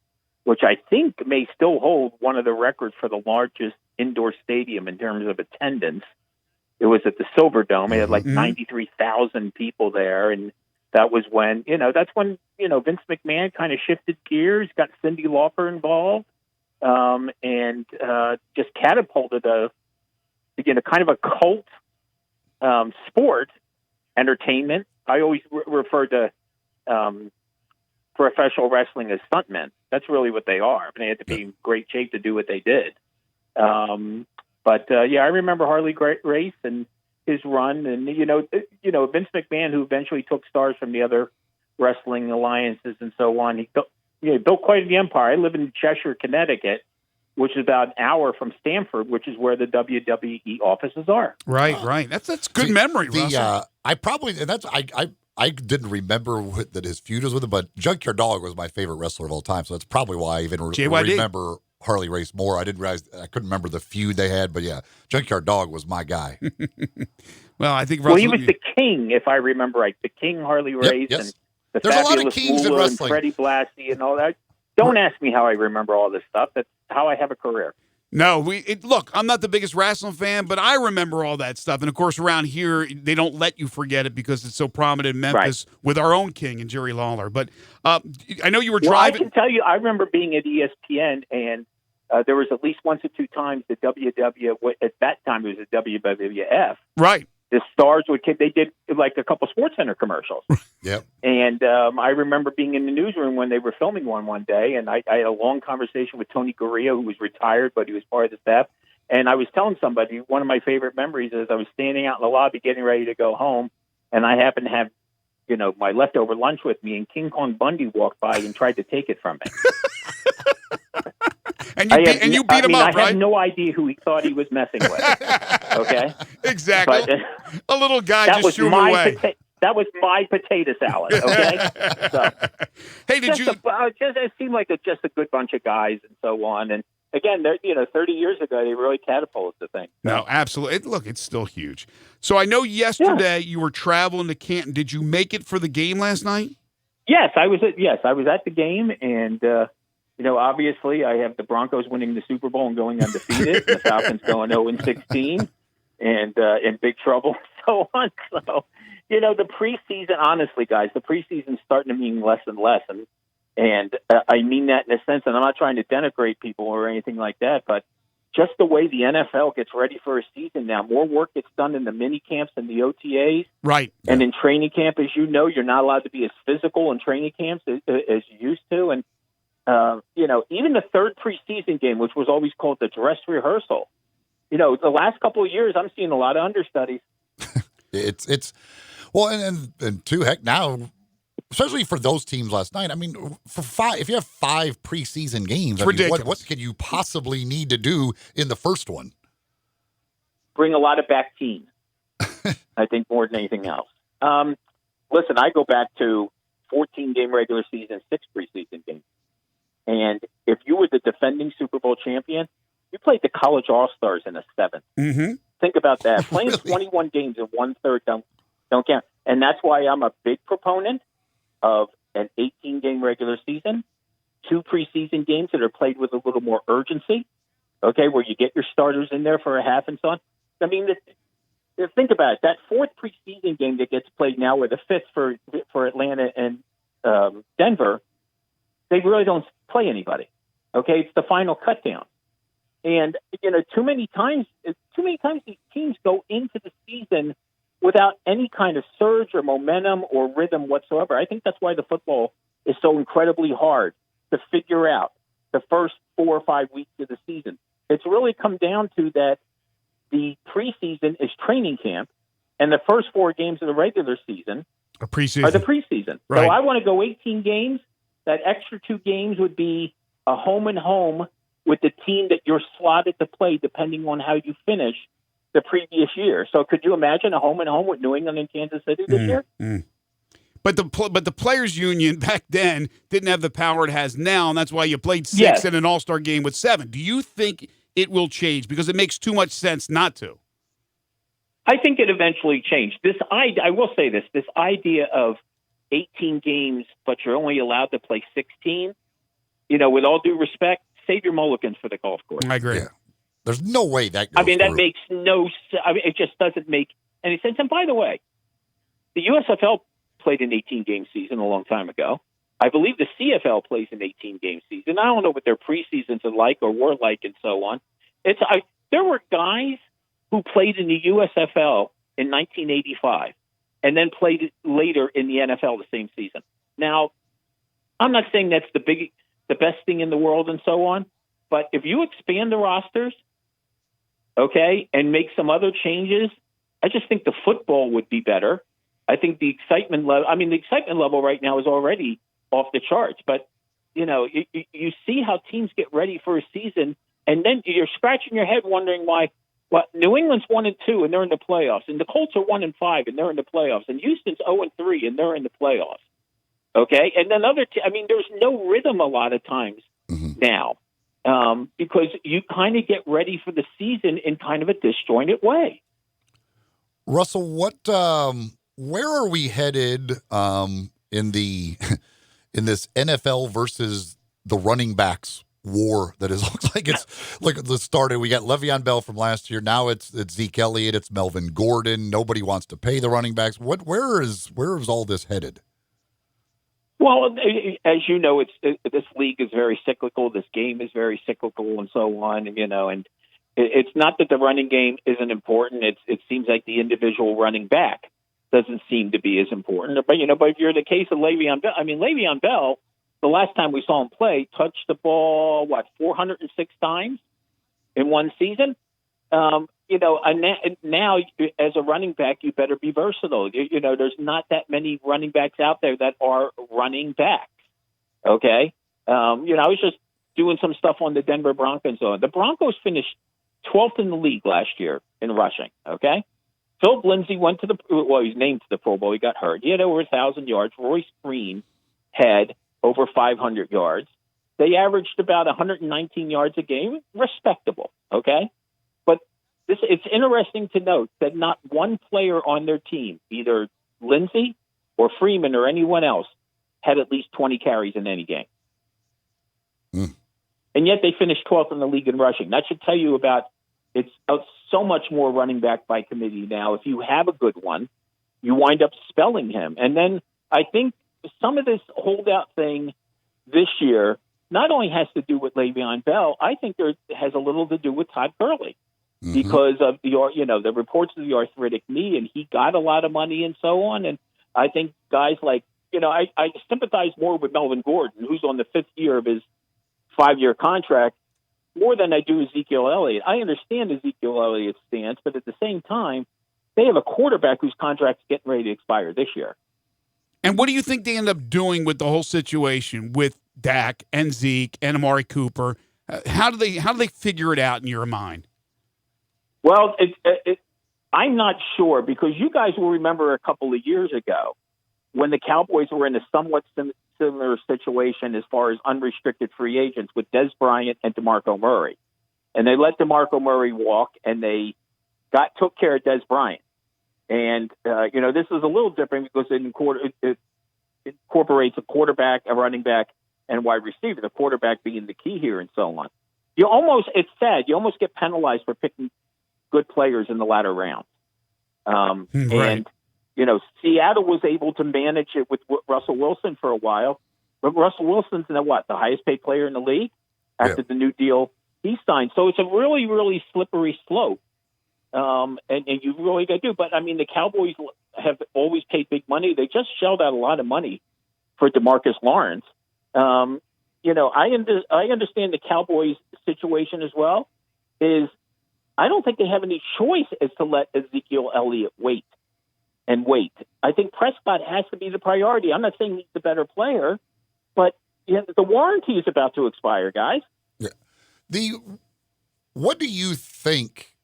which I think may still hold one of the records for the largest indoor stadium in terms of attendance. It was at the Silverdome. It had like 93,000 people there, and that was when, that's when, Vince McMahon kind of shifted gears, got Cyndi Lauper involved, and just catapulted kind of a cult sport entertainment. I always refer to professional wrestling as stuntmen. That's really what they are. They had to be in great shape to do what they did. I remember Harley Race and his run, and Vince McMahon, who eventually took stars from the other wrestling alliances and so on. He built quite the empire. I live in Cheshire, Connecticut, which is about an hour from Stamford, which is where the WWE offices are. Right. That's good memory, Russell. I didn't remember that his feud was with him, but Junkyard Dog was my favorite wrestler of all time, so that's probably why I even remember Harley Race more. I didn't realize I couldn't remember the feud they had, but yeah, Junkyard Dog was my guy. Well, I think Russell, he was the king, if I remember right, the King Harley Race, and the There's fabulous a lot of kings in wrestling. and Freddie Blassie and all that. Don't ask me how I remember all this stuff. That's how I have a career. No, look, I'm not the biggest wrestling fan, but I remember all that stuff. And, of course, around here, they don't let you forget it because it's so prominent in Memphis with our own king and Jerry Lawler. But I know you were driving. I can tell you, I remember being at ESPN, and there was at least once or two times the at that time it was the WWF. Right. The stars they did like a couple SportsCenter commercials. Yep. And I remember being in the newsroom when they were filming one day, and I had a long conversation with Tony Gurria, who was retired, but he was part of the staff. And I was telling somebody, one of my favorite memories is I was standing out in the lobby getting ready to go home, and I happened to have, my leftover lunch with me, and King Kong Bundy walked by and tried to take it from me. And you beat him up, right? I have no idea who he thought he was messing with. Okay? Exactly. But, a little guy just shoo him away. That was my potato salad. Okay. So, hey, did you? It seemed like just a good bunch of guys and so on. And again, 30 years ago, they really catapulted the thing. No, absolutely. Look, it's still huge. So I know yesterday you were traveling to Canton. Did you make it for the game last night? Yes, I was at the game, and obviously, I have the Broncos winning the Super Bowl and going undefeated, and the Falcons going 0-16, and in big trouble, and so on. So, the preseason, honestly, guys, the preseason's starting to mean less and less, and I mean that in a sense, and I'm not trying to denigrate people or anything like that, but just the way the NFL gets ready for a season now, more work gets done in the mini camps and the OTAs. Right. And in training camp, as you know, you're not allowed to be as physical in training camps as you used to. And, even the third preseason game, which was always called the dress rehearsal, the last couple of years, I'm seeing a lot of understudies. And too, heck, now, especially for those teams last night, I mean, if you have 5 preseason games, what could you possibly need to do in the first one? Bring a lot of back teams, I think, more than anything else. Listen, I go back to 14-game regular season, 6 preseason games. And if you were the defending Super Bowl champion, you played the college all-stars in a 7th. Mm-hmm. Think about that. Playing 21 games in 1/3 don't count. And that's why I'm a big proponent of an 18-game regular season, 2 preseason games that are played with a little more urgency, okay, where you get your starters in there for a half and so on. I mean, think about it. That 4th preseason game that gets played now, or the 5th for Atlanta and Denver, they really don't play anybody, okay? It's the final cut down. And, too many times these teams go into the season without any kind of surge or momentum or rhythm whatsoever. I think that's why the football is so incredibly hard to figure out the first 4 or 5 weeks of the season. It's really come down to that the preseason is training camp, and the first 4 games of the regular season are the preseason. Right. So I want to go 18 games. That extra 2 games would be a home and home with the team that you're slotted to play, depending on how you finish the previous year. So could you imagine a home and home with New England and Kansas City this year? Mm. But the players' union back then didn't have the power it has now, and that's why you played 6 in an all-star game with 7. Do you think it will change? Because it makes too much sense not to. I think it eventually changed. I will say this idea of 18 games, but you're only allowed to play 16, with all due respect, save your mulligans for the golf course. I agree. Yeah. There's no way that goes that makes no sense. It just doesn't make any sense. And by the way, the USFL played an 18-game season a long time ago. I believe the CFL plays an 18-game season. I don't know what their preseasons are like or were like and so on. There were guys who played in the USFL in 1985 and then played later in the NFL the same season. Now, I'm not saying that's the best thing in the world and so on, but if you expand the rosters, okay, and make some other changes, I just think the football would be better. I think the excitement level right now is already off the charts, but you see how teams get ready for a season, and then you're scratching your head wondering why. Well, New England's 1-2 and they're in the playoffs, and the Colts are 1-5 and they're in the playoffs, and Houston's 0-3 and they're in the playoffs. Okay, and then there's no rhythm a lot of times now because you kind of get ready for the season in kind of a disjointed way. Russell, where are we headed in this NFL versus the running backs war that looks like it's like the started. We got Le'Veon Bell from last year. Now it's Zeke Elliott. It's Melvin Gordon. Nobody wants to pay the running backs. Where is all this headed? Well, as you know, this league is very cyclical. This game is very cyclical, and so on. And it's not that the running game isn't important. It seems like the individual running back doesn't seem to be as important. But if you're the case of Le'Veon Bell, Le'Veon Bell, the last time we saw him play, touched the ball 406 times in one season. And now as a running back, you better be versatile. There's not that many running backs out there that are running backs. Okay. I was just doing some stuff on the Denver Broncos. The Broncos finished 12th in the league last year in rushing. Okay. Philip Lindsay went to he's named to the Pro Bowl. He got hurt. He had over 1,000 yards. Royce Frean had over 500 yards. They averaged about 119 yards a game. Respectable, okay? But it's interesting to note that not one player on their team, either Lindsay or Freeman or anyone else, had at least 20 carries in any game. And yet they finished 12th in the league in rushing. That should tell you about it's so much more running back by committee now. If you have a good one, you wind up spelling him. And then I think some of this holdout thing this year not only has to do with Le'Veon Bell, I think there has a little to do with Todd Gurley because of the reports of the arthritic knee, and he got a lot of money and so on. And I think guys like, I sympathize more with Melvin Gordon, who's on the 5th year of his 5-year contract, more than I do Ezekiel Elliott. I understand Ezekiel Elliott's stance, but at the same time, they have a quarterback whose contract's getting ready to expire this year. And what do you think they end up doing with the whole situation with Dak and Zeke and Amari Cooper? How do they figure it out in your mind? Well, I'm not sure, because you guys will remember a couple of years ago when the Cowboys were in a somewhat similar situation as far as unrestricted free agents with Des Bryant and DeMarco Murray. And they let DeMarco Murray walk, and they took care of Des Bryant. And, this is a little different because it incorporates a quarterback, a running back, and wide receiver, the quarterback being the key here and so on. It's sad, you almost get penalized for picking good players in the latter rounds. Right. And, Seattle was able to manage it with Russell Wilson for a while. But Russell Wilson's the highest paid player in the league after the new deal he signed. So it's a really, really slippery slope. And you really got to do. But, the Cowboys have always paid big money. They just shelled out a lot of money for DeMarcus Lawrence. I understand the Cowboys' situation as well. I don't think they have any choice as to let Ezekiel Elliott wait. I think Prescott has to be the priority. I'm not saying he's the better player, but the warranty is about to expire, guys. Yeah. What do you think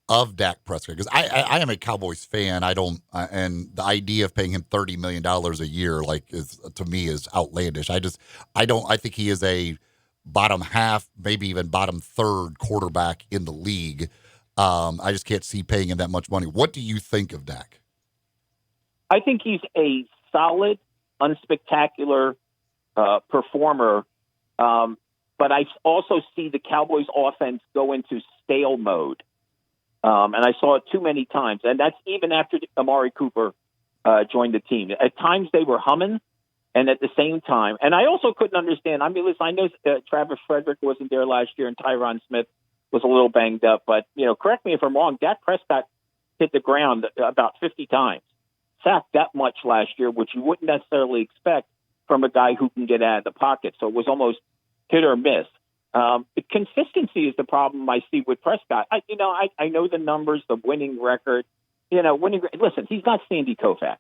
of Dak Prescott? Because I am a Cowboys fan. And the idea of paying him $30 million a year, to me is outlandish. I think he is a bottom half, maybe even bottom third quarterback in the league. I just can't see paying him that much money. What do you think of Dak? I think he's a solid, unspectacular performer, but I also see the Cowboys' offense go into stale mode, and I saw it too many times, and that's even after Amari Cooper joined the team. At times they were humming, and at the same time, and I also couldn't understand. Listen, I know Travis Frederick wasn't there last year, and Tyron Smith was a little banged up, but correct me if I'm wrong. Dak Prescott hit the ground about 50 times. Sacked that much last year, which you wouldn't necessarily expect from a guy who can get out of the pocket. So it was almost hit or miss. The consistency is the problem I see with Prescott. I know the numbers, the winning record. Listen, he's not Sandy Koufax.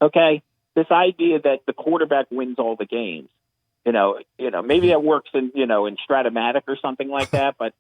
Okay, this idea that the quarterback wins all the games. Maybe that works in Stratomatic or something like that. But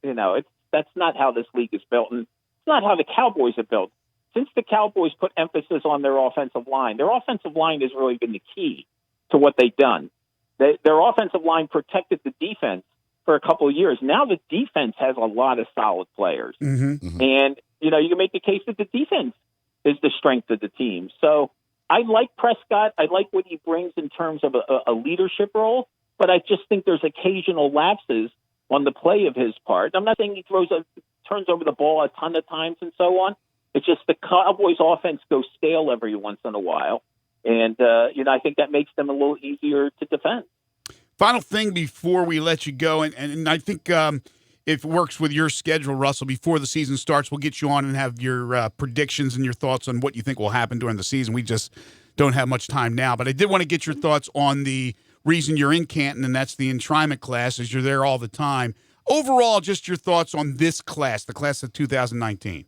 that's not how this league is built, and it's not how the Cowboys are built. Since the Cowboys put emphasis on their offensive line has really been the key to what they've done. Their offensive line protected the defense for a couple of years. Now the defense has a lot of solid players. Mm-hmm. And, you can make the case that the defense is the strength of the team. So I like Prescott. I like what he brings in terms of a leadership role, but I just think there's occasional lapses on the play of his part. I'm not saying he turns over the ball a ton of times and so on. It's just the Cowboys' offense goes stale every once in a while. And, I think that makes them a little easier to defend. Final thing before we let you go, and I think if it works with your schedule, Russell, before the season starts, we'll get you on and have your predictions and your thoughts on what you think will happen during the season. We just don't have much time now. But I did want to get your thoughts on the reason you're in Canton, and that's the enshrinement class, as you're there all the time. Overall, just your thoughts on this class, the class of 2019.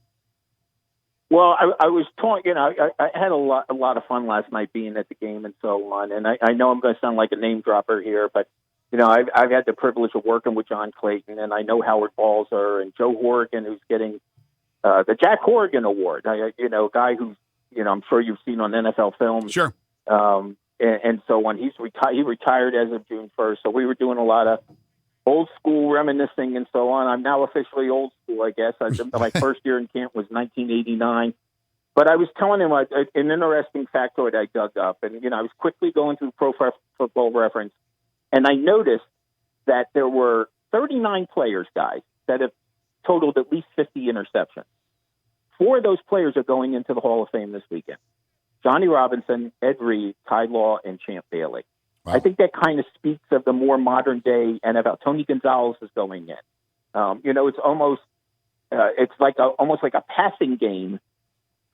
Well, I was talking. I had a lot of fun last night being at the game and so on. And I know I'm going to sound like a name dropper here, but I've had the privilege of working with John Clayton, and I know Howard Balzer and Joe Horrigan, who's getting the Jack Horrigan Award. A guy who's, I'm sure you've seen on NFL Films. Sure. And so on. He retired as of June 1st. So we were doing a lot of old school reminiscing and so on. I'm now officially old school, I guess. My first year in camp was 1989. But I was telling him an interesting factoid I dug up. And, I was quickly going through Pro Football Reference. And I noticed that there were 39 players, guys, that have totaled at least 50 interceptions. 4 of those players are going into the Hall of Fame this weekend. Johnny Robinson, Ed Reed, Ty Law, and Champ Bailey. Wow. I think that kind of speaks of the more modern day NFL. Tony Gonzalez is going in. It's almost almost like a passing game,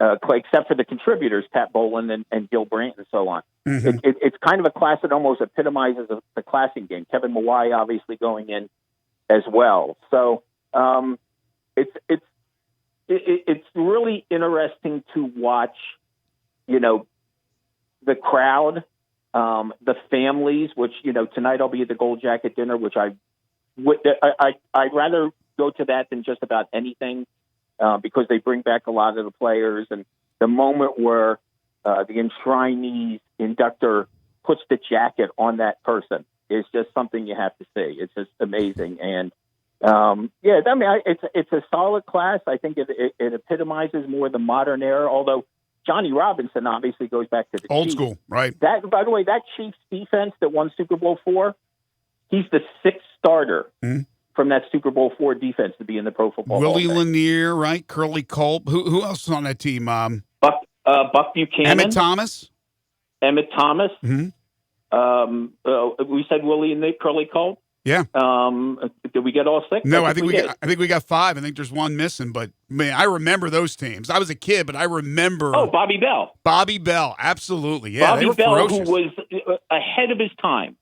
except for the contributors, Pat Boland and Gil Brandt and so on. Mm-hmm. It's kind of a class that almost epitomizes the classing game. Kevin Mawai obviously going in as well. So it's really interesting to watch. The crowd, the families, which, tonight I'll be at the Gold Jacket dinner, which I'd rather go to that than just about anything, because they bring back a lot of the players, and the moment where the enshrinees inductor puts the jacket on that person is just something you have to see. It's just amazing. And it's a solid class. I think it epitomizes more the modern era, although Johnny Robinson obviously goes back to the old Chiefs. School, right? That, by the way, that Chiefs defense that won Super Bowl IV, he's the 6th starter from that Super Bowl IV defense to be in the Pro Football Hall of Fame. Willie Lanier, right? Curly Culp. Who else is on that team? Buck Buchanan. Emmett Thomas. Mm-hmm. We said Willie and Nick, Curly Culp. Yeah. Did we get all 6? No, I think we got 5. I think there's one missing, but man, I remember those teams. I was a kid, but I remember. Oh, Bobby Bell. Bobby Bell, absolutely. Yeah, Bobby Bell, ferocious. Who was ahead of his time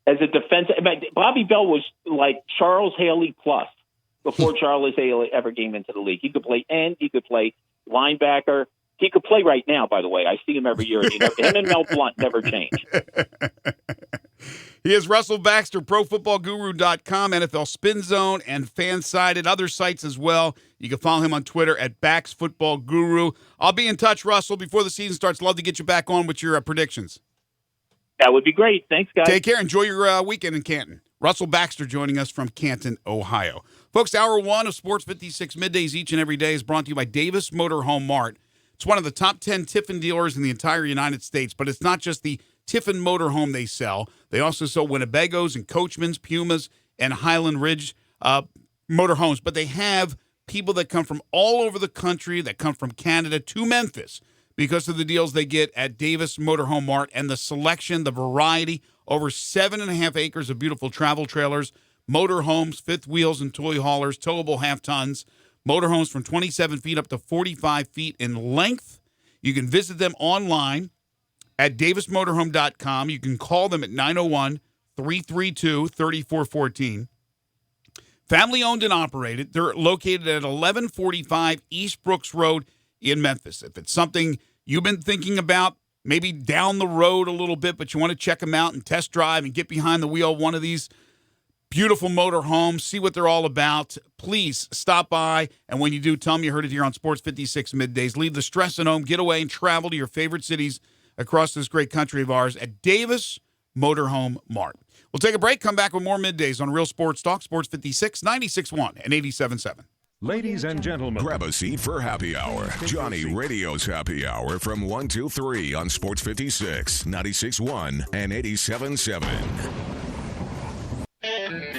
as a defense. Bobby Bell was like Charles Haley plus before Charles Haley ever came into the league. He could play end. He could play linebacker. He could play right now, by the way. I see him every year. Him and Mel Blount never change. He is Russell Baxter, ProFootballGuru.com, NFL Spin Zone, and FanSided, other sites as well. You can follow him on Twitter at BaxFootballGuru. I'll be in touch, Russell, before the season starts. Love to get you back on with your predictions. That would be great. Thanks, guys. Take care. Enjoy your weekend in Canton. Russell Baxter joining us from Canton, Ohio. Folks, Hour 1 of Sports 56 Middays each and every day is brought to you by Davis Motor Home Mart. It's one of the top 10 Tiffin dealers in the entire United States, but it's not just the Tiffin motorhome they sell. They also sell Winnebagos and Coachmans, Pumas, and Highland Ridge motorhomes. But they have people that come from all over the country, that come from Canada to Memphis because of the deals they get at Davis Motorhome Mart and the selection, the variety, over 7.5 acres of beautiful travel trailers, motorhomes, fifth wheels and toy haulers, towable half tons, motorhomes from 27 feet up to 45 feet in length. You can visit them online at davismotorhome.com. You can call them at 901-332-3414. Family owned and operated. They're located at 1145 East Brooks Road in Memphis. If it's something you've been thinking about, maybe down the road a little bit, but you want to check them out and test drive and get behind the wheel of one of these beautiful motorhomes, see what they're all about, please stop by. And when you do, tell them you heard it here on Sports 56 Middays. Leave the stress at home, get away and travel to your favorite cities across this great country of ours at Davis Motorhome Mart. We'll take a break, come back with more Middays on Real Sports Talk, Sports 56, 96.1 and 87.7. Ladies and gentlemen, grab a seat for Happy Hour. Johnny Radio's Happy Hour from 1 to 3 on Sports 56, 96.1 and 87.7.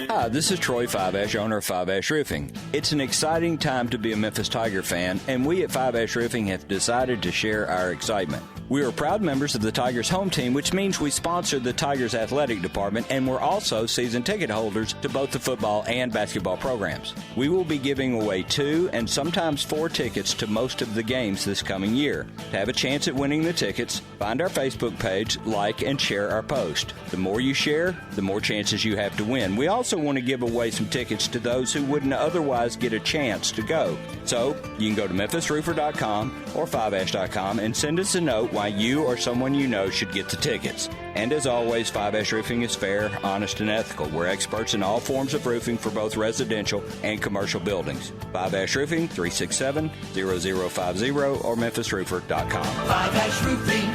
Hi, this is Troy Five Ash, owner of Five Ash Roofing. It's an exciting time to be a Memphis Tiger fan, and we at Five Ash Roofing have decided to share our excitement. We are proud members of the Tigers home team, which means we sponsor the Tigers athletic department, and we're also season ticket holders to both the football and basketball programs. We will be giving away 2 and sometimes 4 tickets to most of the games this coming year. To have a chance at winning the tickets, find our Facebook page, like, and share our post. The more you share, the more chances you have to win. We also want to give away some tickets to those who wouldn't otherwise get a chance to go. So, you can go to memphisroofer.com or 5ash.com and send us a note why you or someone you know should get the tickets. And as always, 5S Roofing is fair, honest, and ethical. We're experts in all forms of roofing for both residential and commercial buildings. 5S Roofing, 367-0050 or memphisroofer.com. 5S Roofing,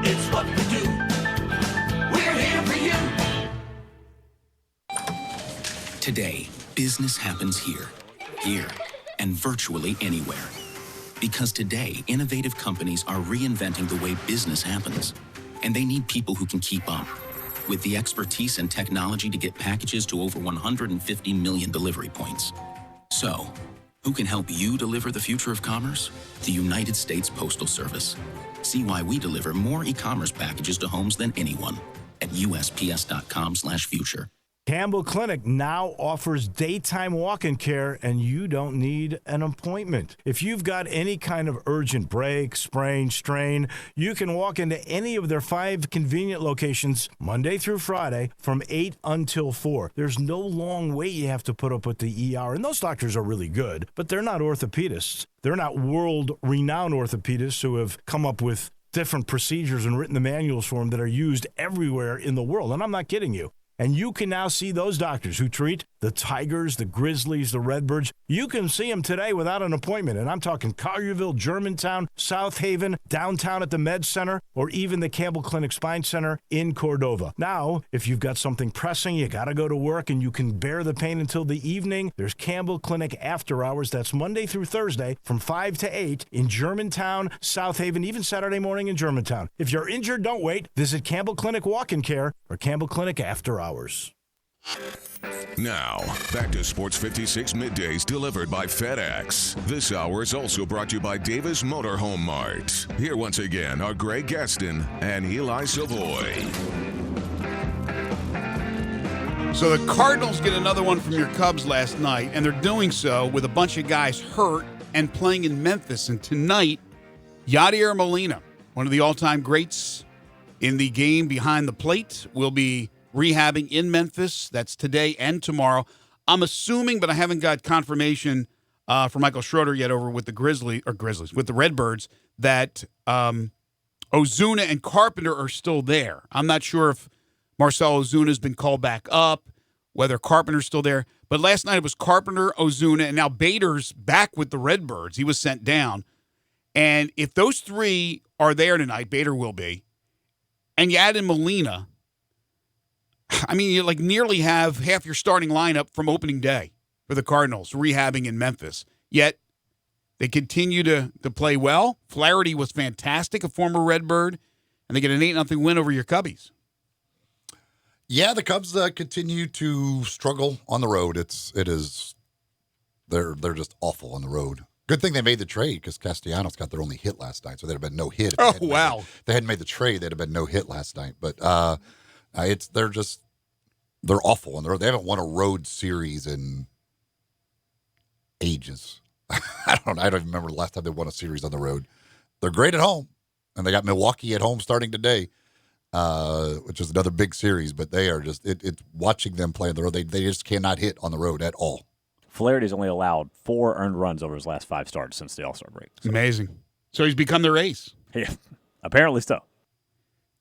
it's what we do. We're here for you. Today, business happens here, and virtually anywhere. Because today, innovative companies are reinventing the way business happens. And they need people who can keep up with the expertise and technology to get packages to over 150 million delivery points. So, who can help you deliver the future of commerce? The United States Postal Service. See why we deliver more e-commerce packages to homes than anyone at USPS.com/future. Campbell Clinic now offers daytime walk-in care, and you don't need an appointment. If you've got any kind of urgent break, sprain, strain, you can walk into any of their 5 convenient locations Monday through Friday from 8 until 4. There's no long wait you have to put up with the ER, and those doctors are really good, but they're not orthopedists. They're not world-renowned orthopedists who have come up with different procedures and written the manuals for them that are used everywhere in the world, and I'm not kidding you. And you can now see those doctors who treat the Tigers, the Grizzlies, the Redbirds. You can see them today without an appointment. And I'm talking Collierville, Germantown, South Haven, downtown at the Med Center, or even the Campbell Clinic Spine Center in Cordova. Now, if you've got something pressing, you got to go to work, and you can bear the pain until the evening, there's Campbell Clinic After Hours. That's Monday through Thursday from 5 to 8 in Germantown, South Haven, even Saturday morning in Germantown. If you're injured, don't wait. Visit Campbell Clinic Walk-In Care or Campbell Clinic After Hours. Now, back to Sports 56 Middays delivered by FedEx. This hour is also brought to you by Davis Motor Home Mart. Here once again are Greg Gaston and Eli Savoy. So the Cardinals get another one from your Cubs last night, and they're doing so with a bunch of guys hurt and playing in Memphis. And tonight, Yadier Molina, one of the all-time greats in the game behind the plate, will be rehabbing in Memphis. That's today and tomorrow. I'm assuming, but I haven't got confirmation from Michael Schroeder yet over with the Grizzlies, with the Redbirds, that Ozuna and Carpenter are still there. I'm not sure if Marcell Ozuna has been called back up, whether Carpenter's still there. But last night it was Carpenter, Ozuna, and now Bader's back with the Redbirds. He was sent down. And if those three are there tonight, Bader will be, and you add in Molina, I mean, you nearly have half your starting lineup from opening day for the Cardinals rehabbing in Memphis. Yet they continue to play well. Flaherty was fantastic, a former Redbird, and they get an 8-0 win over your Cubbies. Yeah, the Cubs continue to struggle on the road. They're just awful on the road. Good thing they made the trade because Castellanos got their only hit last night, so there'd have been no hit. Oh, wow. If they hadn't made the trade, there'd have been no hit last night. But they're awful on the road. They haven't won a road series in ages. I don't even remember the last time they won a series on the road. They're great at home, and they got Milwaukee at home starting today, which is another big series. But they are just it's watching them play on the road. They just cannot hit on the road at all. Flaherty's only allowed 4 earned runs over his last 5 starts since the All-Star break. So. Amazing. So he's become their ace. Yeah, apparently so.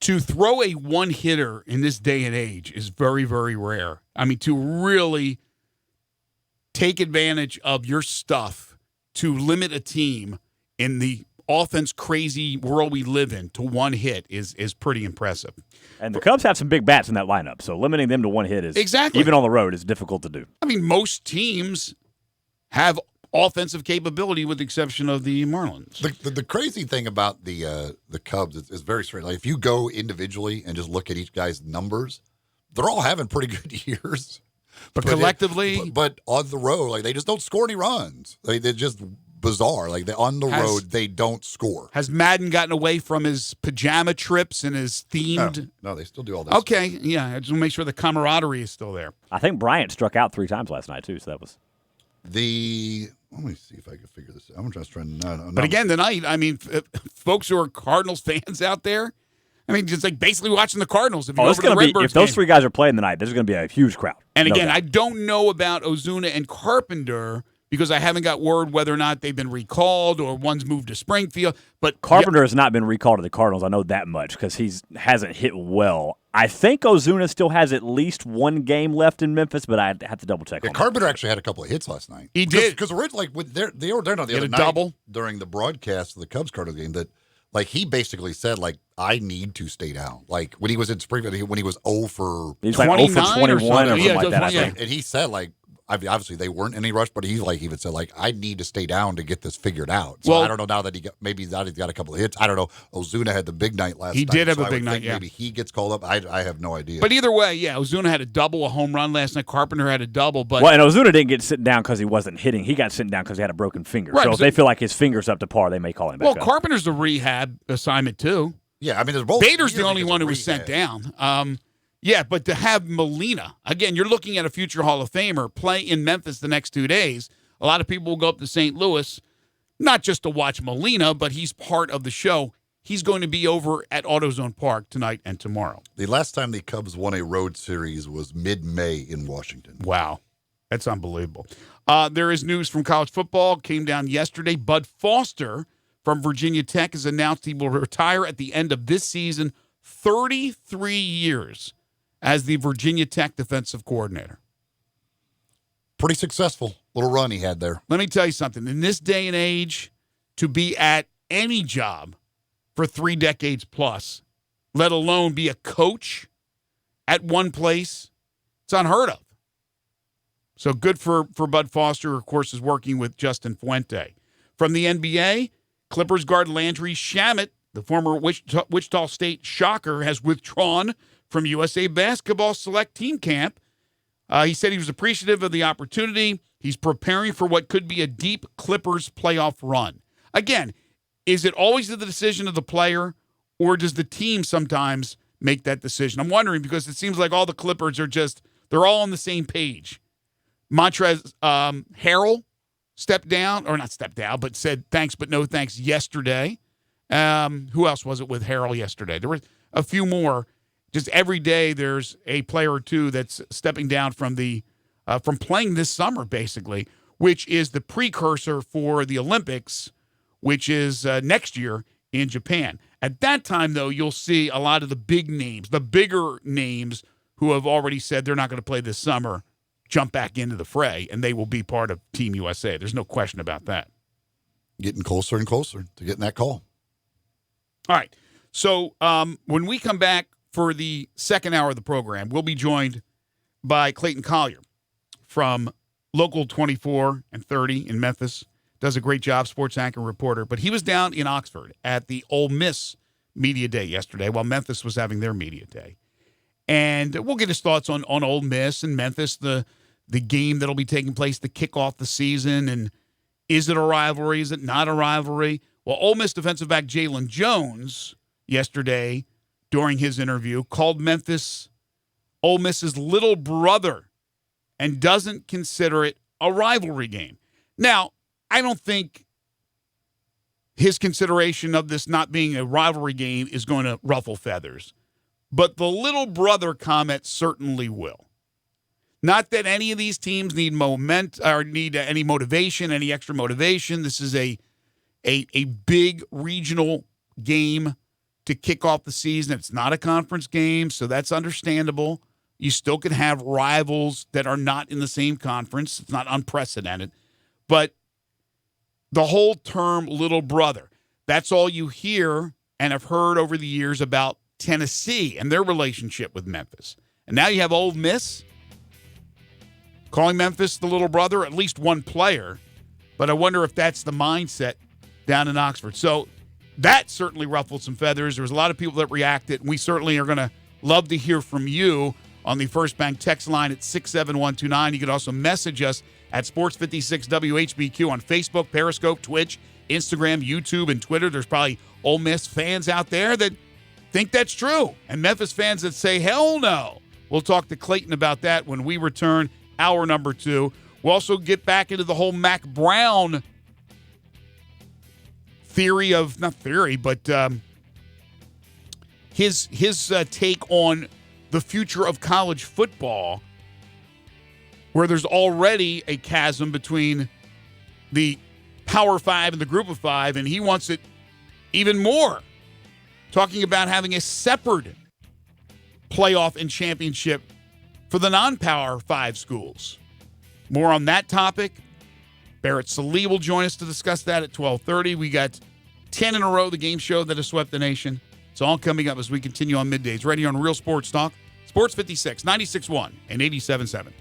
To throw a one-hitter in this day and age is very, very rare. I mean, to really take advantage of your stuff to limit a team in the offense-crazy world we live in to one hit is pretty impressive. And the Cubs have some big bats in that lineup, so limiting them to one hit is, exactly, even on the road, is difficult to do. I mean, most teams have offensive capability with the exception of the Marlins. The crazy thing about the Cubs is very strange. Like if you go individually and just look at each guy's numbers, they're all having pretty good years. But collectively, but on the road, like they just don't score any runs. They're just bizarre. Like on the road, they don't score. Has Madden gotten away from his pajama trips and his themed? No, they still do all that. Okay, stuff. Yeah, I just want to make sure the camaraderie is still there. I think Bryant struck out 3 times last night too, so that was. Let me see if I can figure this out. I'm just trying to. No. But again, tonight, I mean, folks who are Cardinals fans out there, I mean, just like basically watching the Cardinals. If if those 3 guys are playing tonight, there's going to be a huge crowd. And again, I don't know about Ozuna and Carpenter because I haven't got word whether or not they've been recalled or one's moved to Springfield. But Carpenter has not been recalled to the Cardinals. I know that much because he hasn't hit well. I think Ozuna still has at least one game left in Memphis, but I have to double check. Yeah, Carpenter actually had a couple of hits last night. He did, because originally, like they were there on the other night double during the broadcast of the Cubs Cardinals game. That like he basically said like I need to stay down. Like when he was in Springfield, when he was 0 for he's like 0 for 21 or something like that. I think. And he said like. Obviously, they weren't in any rush, but he like even said like I need to stay down to get this figured out. So I don't know now that he's got a couple of hits. I don't know. Ozuna had the big night last night. He did have so a big night. Yeah, maybe he gets called up. I have no idea. But either way, yeah, Ozuna had a double, a home run last night. Carpenter had a double. But and Ozuna didn't get sitting down because he wasn't hitting. He got sitting down because he had a broken finger. Right, so if they feel like his finger's up to par, they may call him back up. Carpenter's a rehab assignment too. Yeah, I mean, they're both. Bader's the only one who was sent down. Yeah, but to have Molina, again, you're looking at a future Hall of Famer play in Memphis the next 2 days. A lot of people will go up to St. Louis, not just to watch Molina, but he's part of the show. He's going to be over at AutoZone Park tonight and tomorrow. The last time the Cubs won a road series was mid-May in Washington. Wow. That's unbelievable. There is news from college football. Came down yesterday. Bud Foster from Virginia Tech has announced he will retire at the end of this season, 33 years. As the Virginia Tech defensive coordinator. Pretty successful little run he had there. Let me tell you something. In this day and age, to be at any job for 3 decades plus, let alone be a coach at one place, it's unheard of. So good for Bud Foster, who, of course, is working with Justin Fuente. From the NBA, Clippers guard Landry Shamet, the former Wichita State Shocker, has withdrawn from USA Basketball Select Team Camp. He said he was appreciative of the opportunity. He's preparing for what could be a deep Clippers playoff run. Again, is it always the decision of the player, or does the team sometimes make that decision? I'm wondering because it seems like all the Clippers are they're all on the same page. Montrezl Harrell but said thanks but no thanks yesterday. Who else was it with Harrell yesterday? There were a few more. Just every day there's a player or two that's stepping down from playing this summer, basically, which is the precursor for the Olympics, which is next year in Japan. At that time, though, you'll see a lot of the big names, the bigger names who have already said they're not going to play this summer, jump back into the fray, and they will be part of Team USA. There's no question about that. Getting closer and closer to getting that call. All right. So when we come back, for the second hour of the program, we'll be joined by Clayton Collier from Local 24 and 30 in Memphis. Does a great job, sports anchor reporter. But he was down in Oxford at the Ole Miss Media Day yesterday while Memphis was having their Media Day. And we'll get his thoughts on Ole Miss and Memphis, the game that'll be taking place to kick off the season. And is it a rivalry? Is it not a rivalry? Well, Ole Miss defensive back Jalen Jones yesterday during his interview, called Memphis Ole Miss's little brother and doesn't consider it a rivalry game. Now, I don't think his consideration of this not being a rivalry game is going to ruffle feathers, but the little brother comment certainly will. Not that any of these teams need any motivation, any extra motivation. This is a big regional game to kick off the season. It's not a conference game, so that's understandable. You still can have rivals that are not in the same conference. It's not unprecedented. But the whole term little brother, that's all you hear and have heard over the years about Tennessee and their relationship with Memphis. And now you have Ole Miss calling Memphis the little brother, at least one player. But I wonder if that's the mindset down in Oxford. So that certainly ruffled some feathers. There was a lot of people that reacted, and we certainly are going to love to hear from you on the First Bank text line at 67129. You can also message us at Sports56WHBQ on Facebook, Periscope, Twitch, Instagram, YouTube, and Twitter. There's probably Ole Miss fans out there that think that's true, and Memphis fans that say, hell no. We'll talk to Clayton about that when we return, hour number 2. We'll also get back into the whole Mac Brown his take on the future of college football, where there's already a chasm between the Power Five and the Group of Five, and he wants it even more. Talking about having a separate playoff and championship for the non-Power 5 schools. More on that topic. Barrett Salee will join us to discuss that at 12:30. We got 10 in a row, the game show that has swept the nation. It's all coming up as we continue on Middays, right here on Real Sports Talk, Sports 56, 96.1 and 87.7.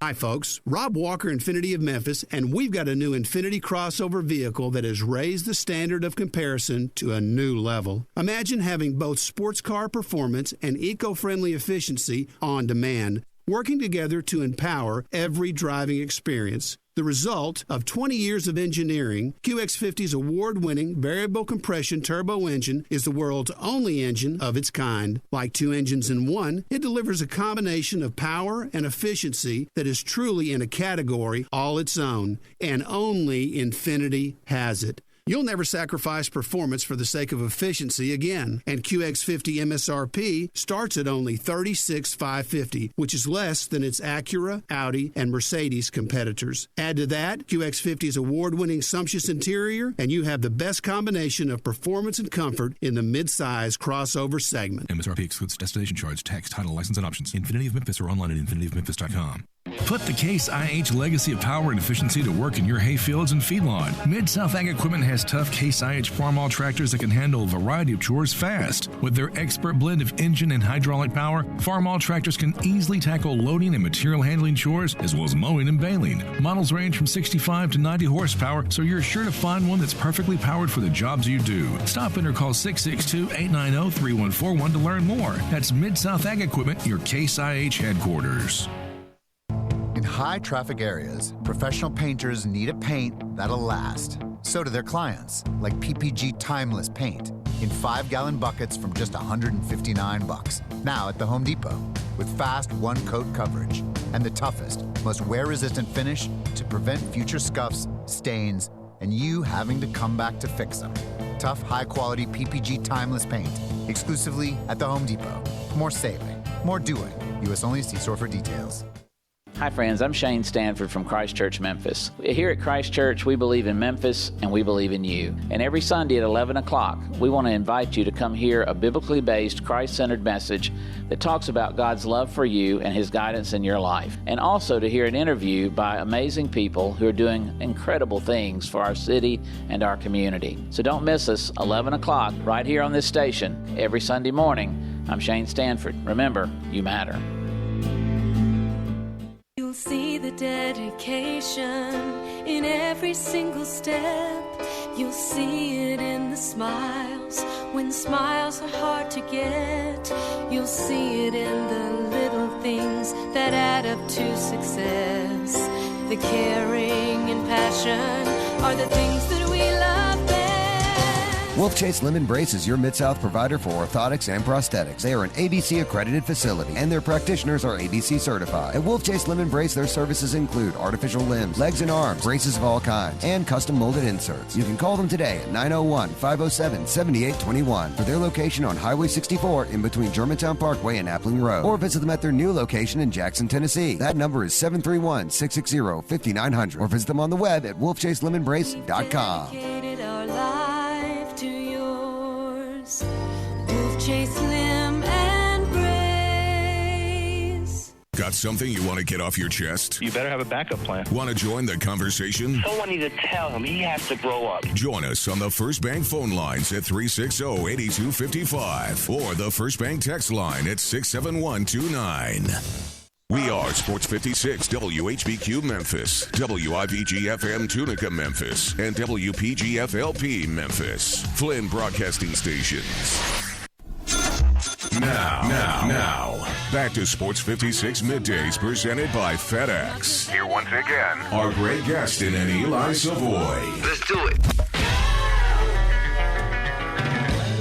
Hi, folks. Rob Walker, Infinity of Memphis, and we've got a new Infinity crossover vehicle that has raised the standard of comparison to a new level. Imagine having both sports car performance and eco-friendly efficiency on demand, working together to empower every driving experience. The result of 20 years of engineering, QX50's award-winning variable compression turbo engine is the world's only engine of its kind. Like two engines in one, it delivers a combination of power and efficiency that is truly in a category all its own, and only Infinity has it. You'll never sacrifice performance for the sake of efficiency again. And QX50 MSRP starts at only $36,550, which is less than its Acura, Audi, and Mercedes competitors. Add to that QX50's award-winning sumptuous interior, and you have the best combination of performance and comfort in the mid-size crossover segment. MSRP excludes destination charge, tax, title, license, and options. Infinity of Memphis or online at infinityofmemphis.com. Put the Case IH legacy of power and efficiency to work in your hay fields and feedlot. Mid-South Ag Equipment has tough Case IH farm-all tractors that can handle a variety of chores fast. With their expert blend of engine and hydraulic power, farm-all tractors can easily tackle loading and material handling chores, as well as mowing and baling. Models range from 65 to 90 horsepower, so you're sure to find one that's perfectly powered for the jobs you do. Stop in or call 662-890-3141 to learn more. That's Mid-South Ag Equipment, your Case IH headquarters. In high-traffic areas, professional painters need a paint that'll last. So do their clients, like PPG Timeless Paint in 5-gallon buckets from just $159. Now at the Home Depot, with fast one-coat coverage and the toughest, most wear-resistant finish to prevent future scuffs, stains, and you having to come back to fix them. Tough, high-quality PPG Timeless Paint, exclusively at the Home Depot. More saving, more doing. U.S. only. See store for details. Hi friends, I'm Shane Stanford from Christ Church, Memphis. Here at Christ Church, we believe in Memphis and we believe in you. And every Sunday at 11 o'clock, we want to invite you to come hear a biblically based, Christ-centered message that talks about God's love for you and His guidance in your life. And also to hear an interview by amazing people who are doing incredible things for our city and our community. So don't miss us, 11 o'clock, right here on this station, every Sunday morning. I'm Shane Stanford. Remember, you matter. You'll see the dedication in every single step. You'll see it in the smiles when smiles are hard to get. You'll see it in the little things that add up to success. The caring and passion are the things that we love best. Wolf Chase Lemon Brace is your Mid-South provider for orthotics and prosthetics. They are an ABC-accredited facility, and their practitioners are ABC certified. At Wolf Chase Lemon Brace, their services include artificial limbs, legs and arms, braces of all kinds, and custom molded inserts. You can call them today at 901-507-7821 for their location on Highway 64 in between Germantown Parkway and Appling Road, or visit them at their new location in Jackson, Tennessee. That number is 731-660-5900, or visit them on the web at wolfchaselemonbrace.com. Dedicated our life to yours. Wolf Chase Limb and Brace. Got something you want to get off your chest? You better have a backup plan. Want to join the conversation? Someone needs to tell him he has to grow up. Join us on the First Bank phone lines at 360-8255 or the First Bank text line at 67129. We are Sports 56 WHBQ Memphis, WIVG-FM Tunica Memphis, and WPG-FLP Memphis. Flynn Broadcasting Stations. Now, back to Sports 56 Middays presented by FedEx. Here once again are Greg Gaston and Eli Savoy. Let's do it.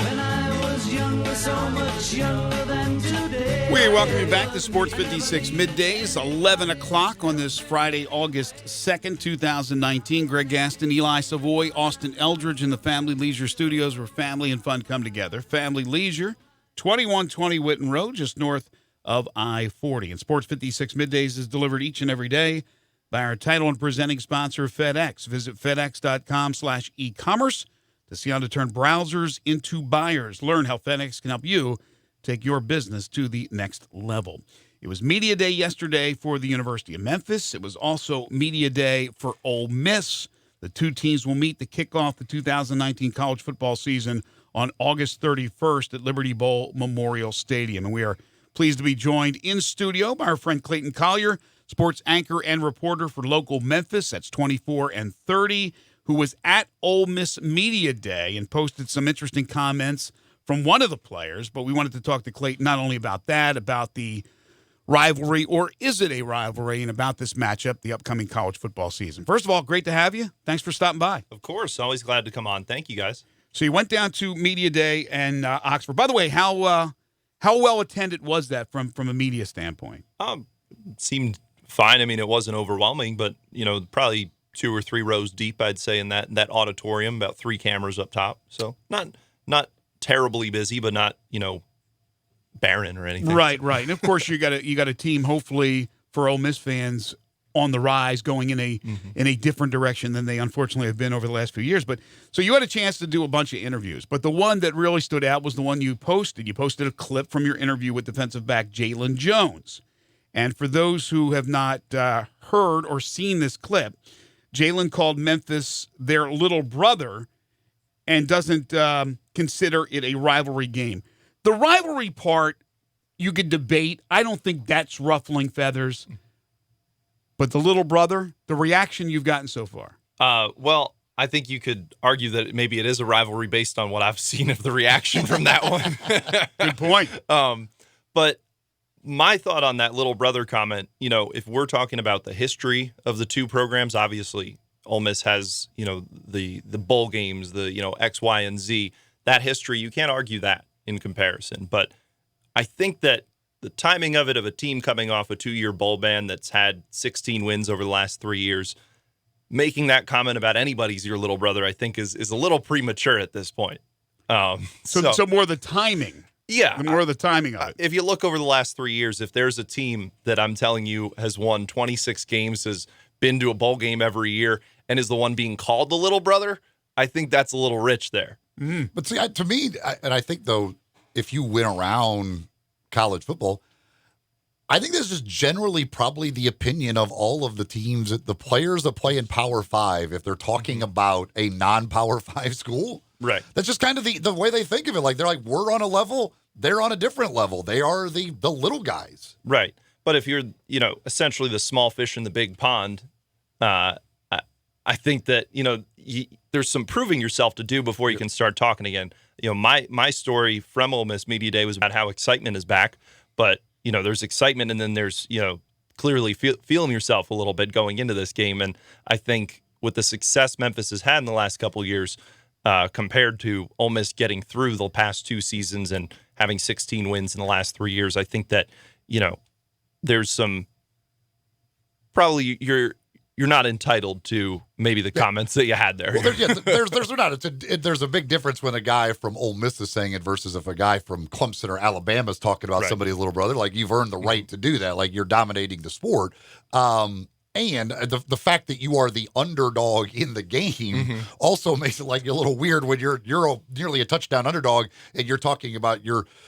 When I was younger, so much younger than today. We welcome you back to Sports 56 Middays, 11 o'clock on this Friday, August 2nd, 2019. Greg Gaston, Eli Savoy, Austin Eldridge in the Family Leisure Studios, where family and fun come together. Family Leisure, 2120 Whitten Road, just north of I-40. And Sports 56 Middays is delivered each and every day by our title and presenting sponsor, FedEx. Visit FedEx.com/e-commerce to see how to turn browsers into buyers. Learn how FedEx can help you take your business to the next level. It was Media Day yesterday for the University of Memphis. It was also Media Day for Ole Miss. The two teams will meet to kick off the 2019 college football season on August 31st at Liberty Bowl Memorial Stadium. And we are pleased to be joined in studio by our friend Clayton Collier, sports anchor and reporter for local Memphis. That's 24 and 30, who was at Ole Miss Media Day and posted some interesting comments from one of the players. But we wanted to talk to Clayton not only about that, about the rivalry, or is it a rivalry, and about this matchup, the upcoming college football season. First of all, great to have you. Thanks for stopping by. Of course. Always glad to come on. Thank you, guys. So you went down to Media Day and Oxford. By the way, how well attended was that from a media standpoint? Seemed fine. I mean, it wasn't overwhelming, but, probably 2 or 3 rows deep, I'd say, in that auditorium, about 3 cameras up top. So not terribly busy, but not, barren or anything. Right. And of course, you got a team, hopefully, for Ole Miss fans on the rise, going in a different direction than they unfortunately have been over the last few years. But so you had a chance to do a bunch of interviews, but the one that really stood out was the one you posted. You posted a clip from your interview with defensive back Jalen Jones. And for those who have not heard or seen this clip, Jalen called Memphis their little brother and doesn't consider it a rivalry game. The rivalry part, you could debate. I don't think that's ruffling feathers. But the little brother, the reaction you've gotten so far? Well, I think you could argue that maybe it is a rivalry based on what I've seen of the reaction from that one. Good point. But my thought on that little brother comment, if we're talking about the history of the two programs, obviously Ole Miss has, the bowl games, the, X, Y, and Z. That history, you can't argue that in comparison. But I think that the timing of it, of a team coming off a 2-year bowl ban that's had 16 wins over the last 3 years, making that comment about anybody's your little brother, I think is a little premature at this point. So more the timing. Yeah. More of the timing of it. If you look over the last 3 years, if there's a team that I'm telling you has won 26 games, has been to a bowl game every year, and is the one being called the little brother, I think that's a little rich there. Mm-hmm. But see, to me, and I think, though, if you went around college football, I think this is generally probably the opinion of all of the teams, the players that play in Power 5, if they're talking about a non-Power 5 school. Right. That's just kind of the way they think of it. Like, they're like, we're on a level, they're on a different level. They are the little guys. Right. But if you're, essentially the small fish in the big pond, I think that, there's some proving yourself to do before you can start talking again. My story from Ole Miss Media Day was about how excitement is back, but, there's excitement, and then there's, clearly feeling yourself a little bit going into this game. And I think with the success Memphis has had in the last couple of years, compared to Ole Miss getting through the past 2 seasons and having 16 wins in the last 3 years, I think that, there's some probably you're not entitled to maybe the comments that you had there. Well, there's a big difference when a guy from Ole Miss is saying it versus if a guy from Clemson or Alabama is talking about somebody's little brother. Like, you've earned the right to do that. Like, you're dominating the sport. And the fact that you are the underdog in the game also makes it like a little weird when you're nearly a touchdown underdog and you're talking about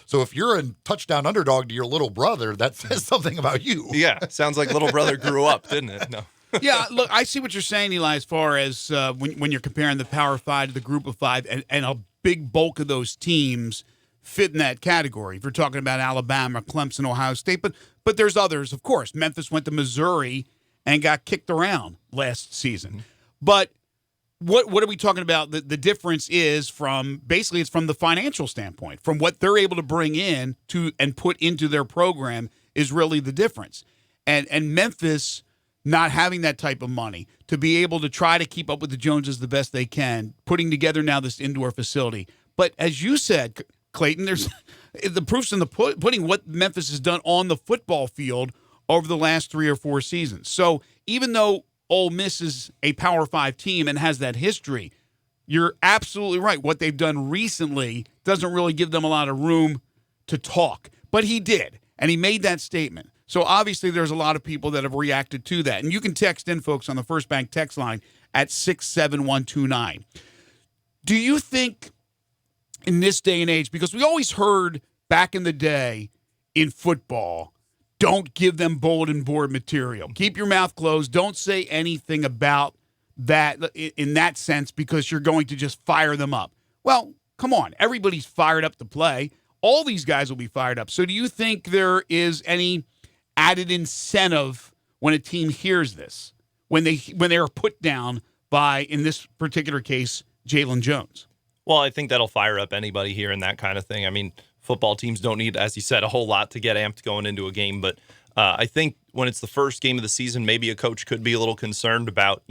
so if you're a touchdown underdog to your little brother, that says something about you. Yeah, sounds like little brother grew up, didn't it? No. Yeah, look, I see what you're saying, Eli, as far as when you're comparing the Power 5 to the Group of 5, and a big bulk of those teams fit in that category. If you're talking about Alabama, Clemson, Ohio State, but there's others, of course. Memphis went to Missouri and got kicked around last season. But what are we talking about? The difference is it's from the financial standpoint, from what they're able to bring in to and put into their program is really the difference. And Memphis not having that type of money to be able to try to keep up with the Joneses the best they can, putting together now this indoor facility. But as you said, Clayton, there's the proof's in the pudding what Memphis has done on the football field over the last 3 or 4 seasons. So even though Ole Miss is a Power 5 team and has that history, you're absolutely right. What they've done recently doesn't really give them a lot of room to talk. But he did. And he made that statement. So obviously there's a lot of people that have reacted to that. And you can text in, folks, on the First Bank text line at 67129. Do you think in this day and age, because we always heard back in the day in football, don't give them bulletin board material. Keep your mouth closed. Don't say anything about that in that sense because you're going to just fire them up. Well, come on. Everybody's fired up to play. All these guys will be fired up. So do you think there is any added incentive when a team hears this, when they are put down by, in this particular case, Jalen Jones? Well, I think that'll fire up anybody here and that kind of thing. I mean, football teams don't need, as you said, a whole lot to get amped going into a game. But I think when it's the first game of the season, maybe a coach could be a little concerned about,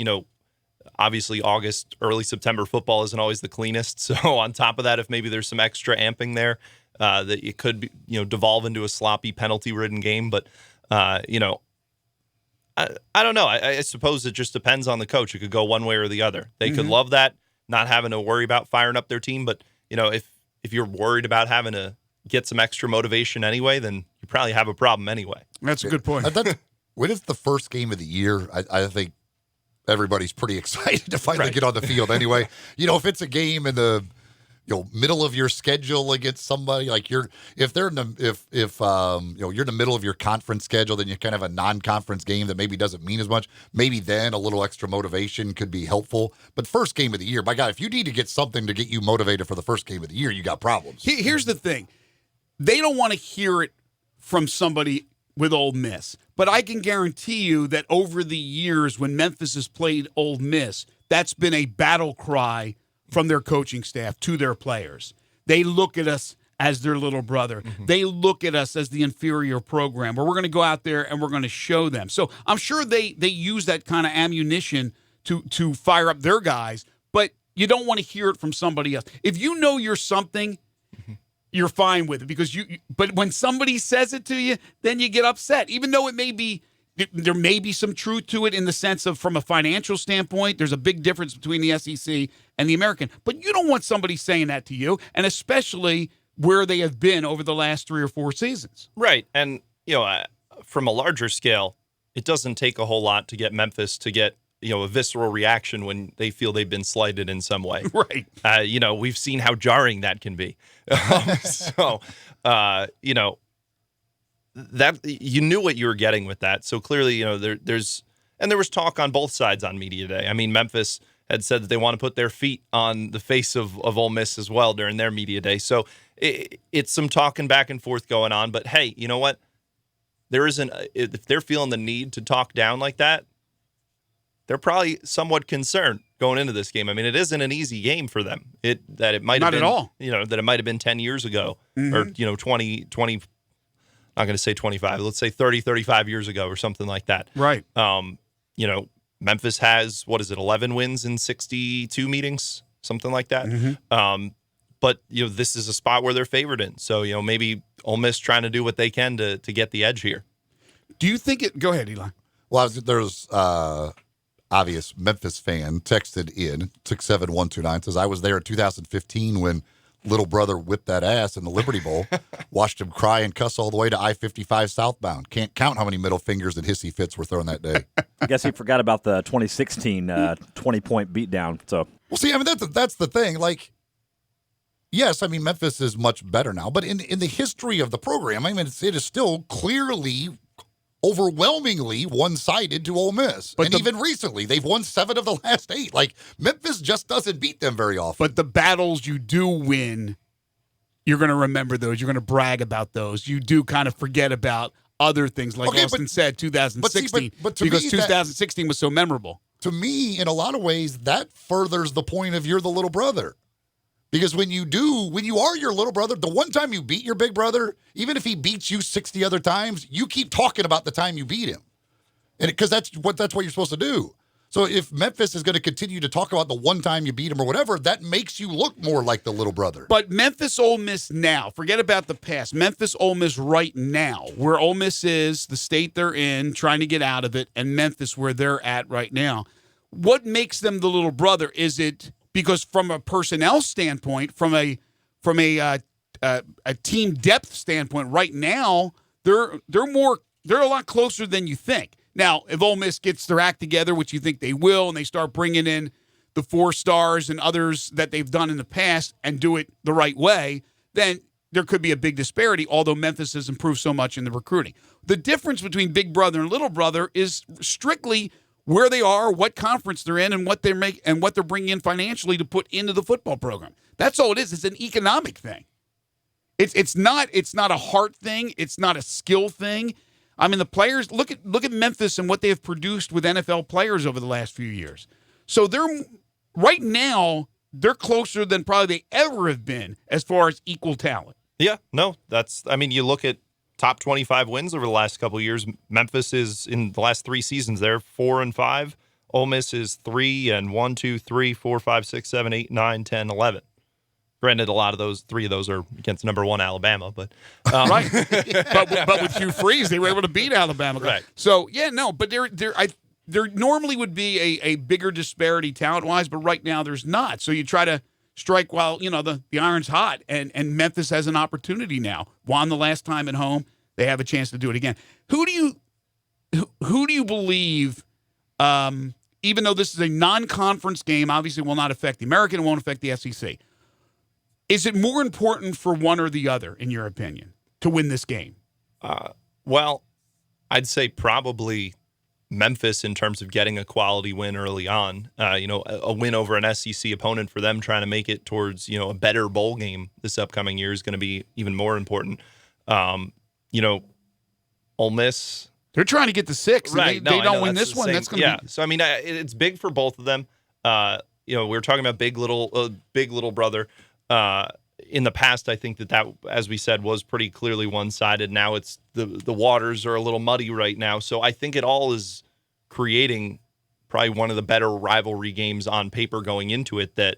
obviously August, early September football isn't always the cleanest. So on top of that, if maybe there's some extra amping there, that it could be, devolve into a sloppy penalty-ridden game. But, I don't know. I suppose it just depends on the coach. It could go one way or the other. They could love that, not having to worry about firing up their team. But, if you're worried about having to get some extra motivation anyway, then you probably have a problem anyway. That's a good point. When it's the first game of the year, I think everybody's pretty excited to finally get on the field anyway. If it's a game in the middle of your schedule against somebody, like if they're in the you're in the middle of your conference schedule, then you're kind of a non-conference game that maybe doesn't mean as much. Maybe then a little extra motivation could be helpful. But first game of the year, my God, if you need to get something to get you motivated for the first game of the year, you got problems. Here's the thing. They don't want to hear it from somebody with Ole Miss. But I can guarantee you that over the years when Memphis has played Ole Miss, that's been a battle cry from their coaching staff to their players. They look at us as their little brother. They look at us as the inferior program where we're going to go out there and we're going to show them. So I'm sure they use that kind of ammunition to fire up their guys, but you don't want to hear it from somebody else. If you know you're something, you're fine with it but when somebody says it to you, then you get upset, even though there may be some truth to it in the sense of from a financial standpoint, there's a big difference between the SEC and the American. But you don't want somebody saying that to you, and especially where they have been over the last 3 or 4 seasons. Right. And, from a larger scale, it doesn't take a whole lot to get Memphis to get, a visceral reaction when they feel they've been slighted in some way. Right. We've seen how jarring that can be. That you knew what you were getting with that. So clearly, there was talk on both sides on media day. I mean, Memphis had said that they want to put their feet on the face of Ole Miss as well during their media day. So it's some talking back and forth going on. But hey, you know what? If they're feeling the need to talk down like that, they're probably somewhat concerned going into this game. I mean, it isn't an easy game for them. It might have been, not at all. That it might have been 10 years ago or 20. Not going to say 25. Let's say 30, 35 years ago or something like that. Right. Memphis has, 11 wins in 62 meetings, something like that. But, this is a spot where they're favored in. So, maybe Ole Miss trying to do what they can to get the edge here. Do you think it – go ahead, Eli. Well, there's obvious Memphis fan texted in, 67129, says, I was there in 2015 when – little brother whipped that ass in the Liberty Bowl. Watched him cry and cuss all the way to I-55 southbound. Can't count how many middle fingers and hissy fits were thrown that day. I guess he forgot about the 2016 20-point beatdown. So, well, see, I mean that's the thing. Like, yes, I mean Memphis is much better now, but in the history of the program, I mean it is still clearly, overwhelmingly one-sided to Ole Miss. But even recently, they've won 7 of the last 8. Like, Memphis just doesn't beat them very often. But the battles you do win, you're going to remember those. You're going to brag about those. You do kind of forget about other things, like Austin said, 2016, because 2016 was so memorable. To me, in a lot of ways, that furthers the point of you're the little brother. Because when you are your little brother, the one time you beat your big brother, even if he beats you 60 other times, you keep talking about the time you beat him. And because that's what you're supposed to do. So if Memphis is going to continue to talk about the one time you beat him or whatever, that makes you look more like the little brother. But Memphis Ole Miss now, forget about the past. Memphis Ole Miss right now, where Ole Miss is, the state they're in, trying to get out of it, and Memphis where they're at right now. What makes them the little brother? Is it because from a personnel standpoint, from a team depth standpoint, right now they're a lot closer than you think. Now, if Ole Miss gets their act together, which you think they will, and they start bringing in the 4 stars and others that they've done in the past and do it the right way, then there could be a big disparity, although Memphis has improved so much in the recruiting. The difference between Big Brother and Little Brother is strictly where they are, what conference they're in, and what they're bringing in financially to put into the football program. That's all it is. It's an economic thing. It's not a heart thing. It's not a skill thing. I mean, the players look at Memphis and what they have produced with NFL players over the last few years. So right now they're closer than probably they ever have been as far as equal talent. Yeah, no, you look at top 25 wins over the last couple of years. Memphis is, in the last 3 seasons, they're 4-5. Ole Miss is 3 and 1, 2, 3, 4, 5, 6, 7, 8, 9, 10, 11. Granted, a lot of those, 3 of those are against number 1 Alabama, but right. but with Hugh Freeze, they were able to beat Alabama. Right. So but there normally would be a bigger disparity talent-wise, but right now there's not. So you try to strike while the iron's hot, and Memphis has an opportunity now. Won the last time at home, they have a chance to do it again. Who do you believe? Even though this is a non-conference game, obviously will not affect the American, it won't affect the SEC. Is it more important for one or the other, in your opinion, to win this game? Well, I'd say probably Memphis in terms of getting a quality win early on. A win over an SEC opponent for them trying to make it towards, a better bowl game this upcoming year is going to be even more important. Ole Miss. They're trying to get to 6. Right. They don't win this one. That's going to be. So, it's big for both of them. We were talking about big little brother. In the past, I think that, as we said, was pretty clearly one-sided. Now it's the waters are a little muddy right now. So I think it all is creating probably one of the better rivalry games on paper going into it that,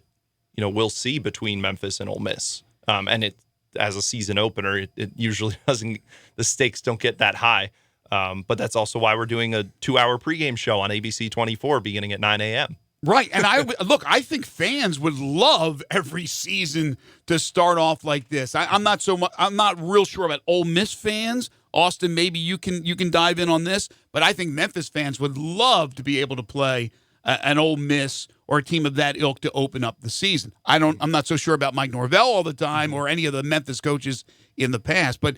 we'll see between Memphis and Ole Miss. And it, as a season opener, it usually doesn't, the stakes don't get that high. But that's also why we're doing a 2-hour pregame show on ABC 24 beginning at 9 a.m. Right, and I think fans would love every season to start off like this. I'm not real sure about Ole Miss fans. Austin, maybe you can dive in on this, but I think Memphis fans would love to be able to play an Ole Miss or a team of that ilk to open up the season. I'm not so sure about Mike Norvell all the time or any of the Memphis coaches in the past, but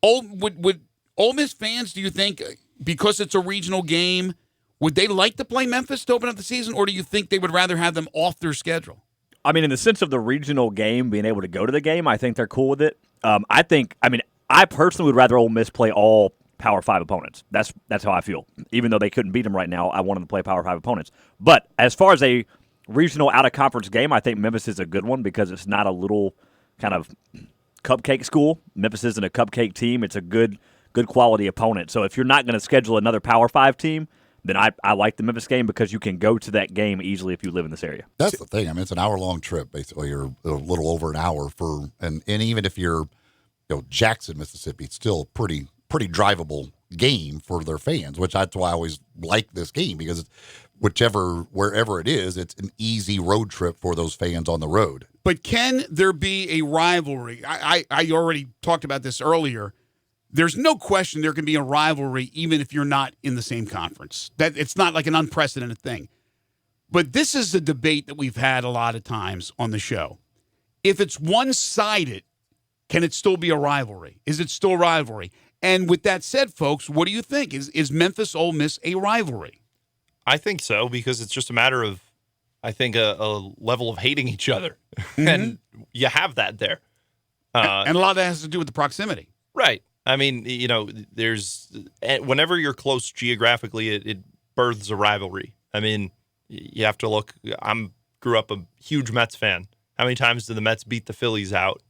would Ole Miss fans, do you think, because it's a regional game, would they like to play Memphis to open up the season, or do you think they would rather have them off their schedule? In the sense of the regional game, being able to go to the game, I think they're cool with it. I personally would rather Ole Miss play all Power 5 opponents. That's how I feel. Even though they couldn't beat them right now, I want them to play Power 5 opponents. But as far as a regional out-of-conference game, I think Memphis is a good one because it's not a little kind of cupcake school. Memphis isn't a cupcake team. It's a good quality opponent. So if you're not going to schedule another Power 5 team, then I like the Memphis game because you can go to that game easily if you live in this area. That's the thing. It's an hour-long trip, basically. You're a little over an hour and even if you're, Jackson, Mississippi, it's still a pretty drivable game for their fans, which that's why I always like this game because wherever it is, it's an easy road trip for those fans on the road. But can there be a rivalry? I already talked about this earlier. There's no question there can be a rivalry even if you're not in the same conference. That it's not like an unprecedented thing. But this is a debate that we've had a lot of times on the show. If it's one-sided, can it still be a rivalry? Is it still a rivalry? And with that said, folks, what do you think? Is Memphis Ole Miss a rivalry? I think so because it's just a matter of, I think, a level of hating each other. Mm-hmm. And you have that there. And a lot of that has to do with the proximity. Right. There's whenever you're close geographically, it births a rivalry. You have to look. Grew up a huge Mets fan. How many times did the Mets beat the Phillies out?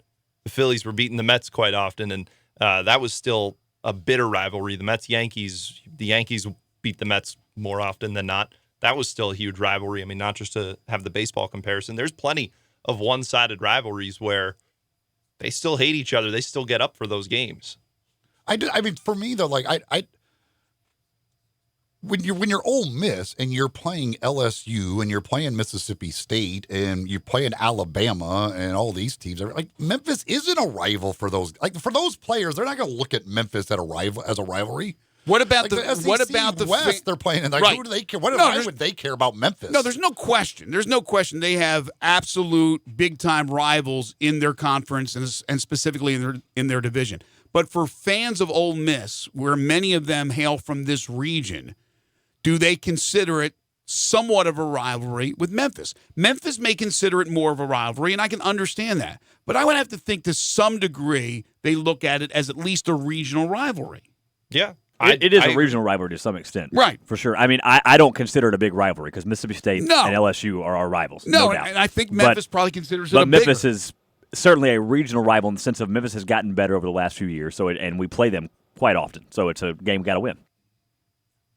The Phillies were beating the Mets quite often, and that was still a bitter rivalry. The Yankees beat the Mets more often than not. That was still a huge rivalry. Not just to have the baseball comparison. There's plenty of one-sided rivalries where they still hate each other. They still get up for those games. For me though, when you're Ole Miss and you're playing LSU and you're playing Mississippi State and you're playing Alabama and all these teams, like Memphis isn't a rival for those. Like for those players, they're not going to look at Memphis as a rivalry. What about like the SEC what about the West? They're playing, and like, right. who do they care? Why would they care about Memphis? No, there's no question. There's no question. They have absolute big time rivals in their conference and specifically in their division. But for fans of Ole Miss, where many of them hail from this region, do they consider it somewhat of a rivalry with Memphis? Memphis may consider it more of a rivalry, and I can understand that. But I would have to think to some degree they look at it as at least a regional rivalry. Yeah. It is a regional rivalry to some extent. Right. For sure. I mean, I don't consider it a big rivalry because Mississippi State and LSU are our rivals. No doubt. And I think Memphis probably considers it but a Memphis bigger. is certainly a regional rival in the sense of Memphis has gotten better over the last few years, and we play them quite often. So it's a game we got to win.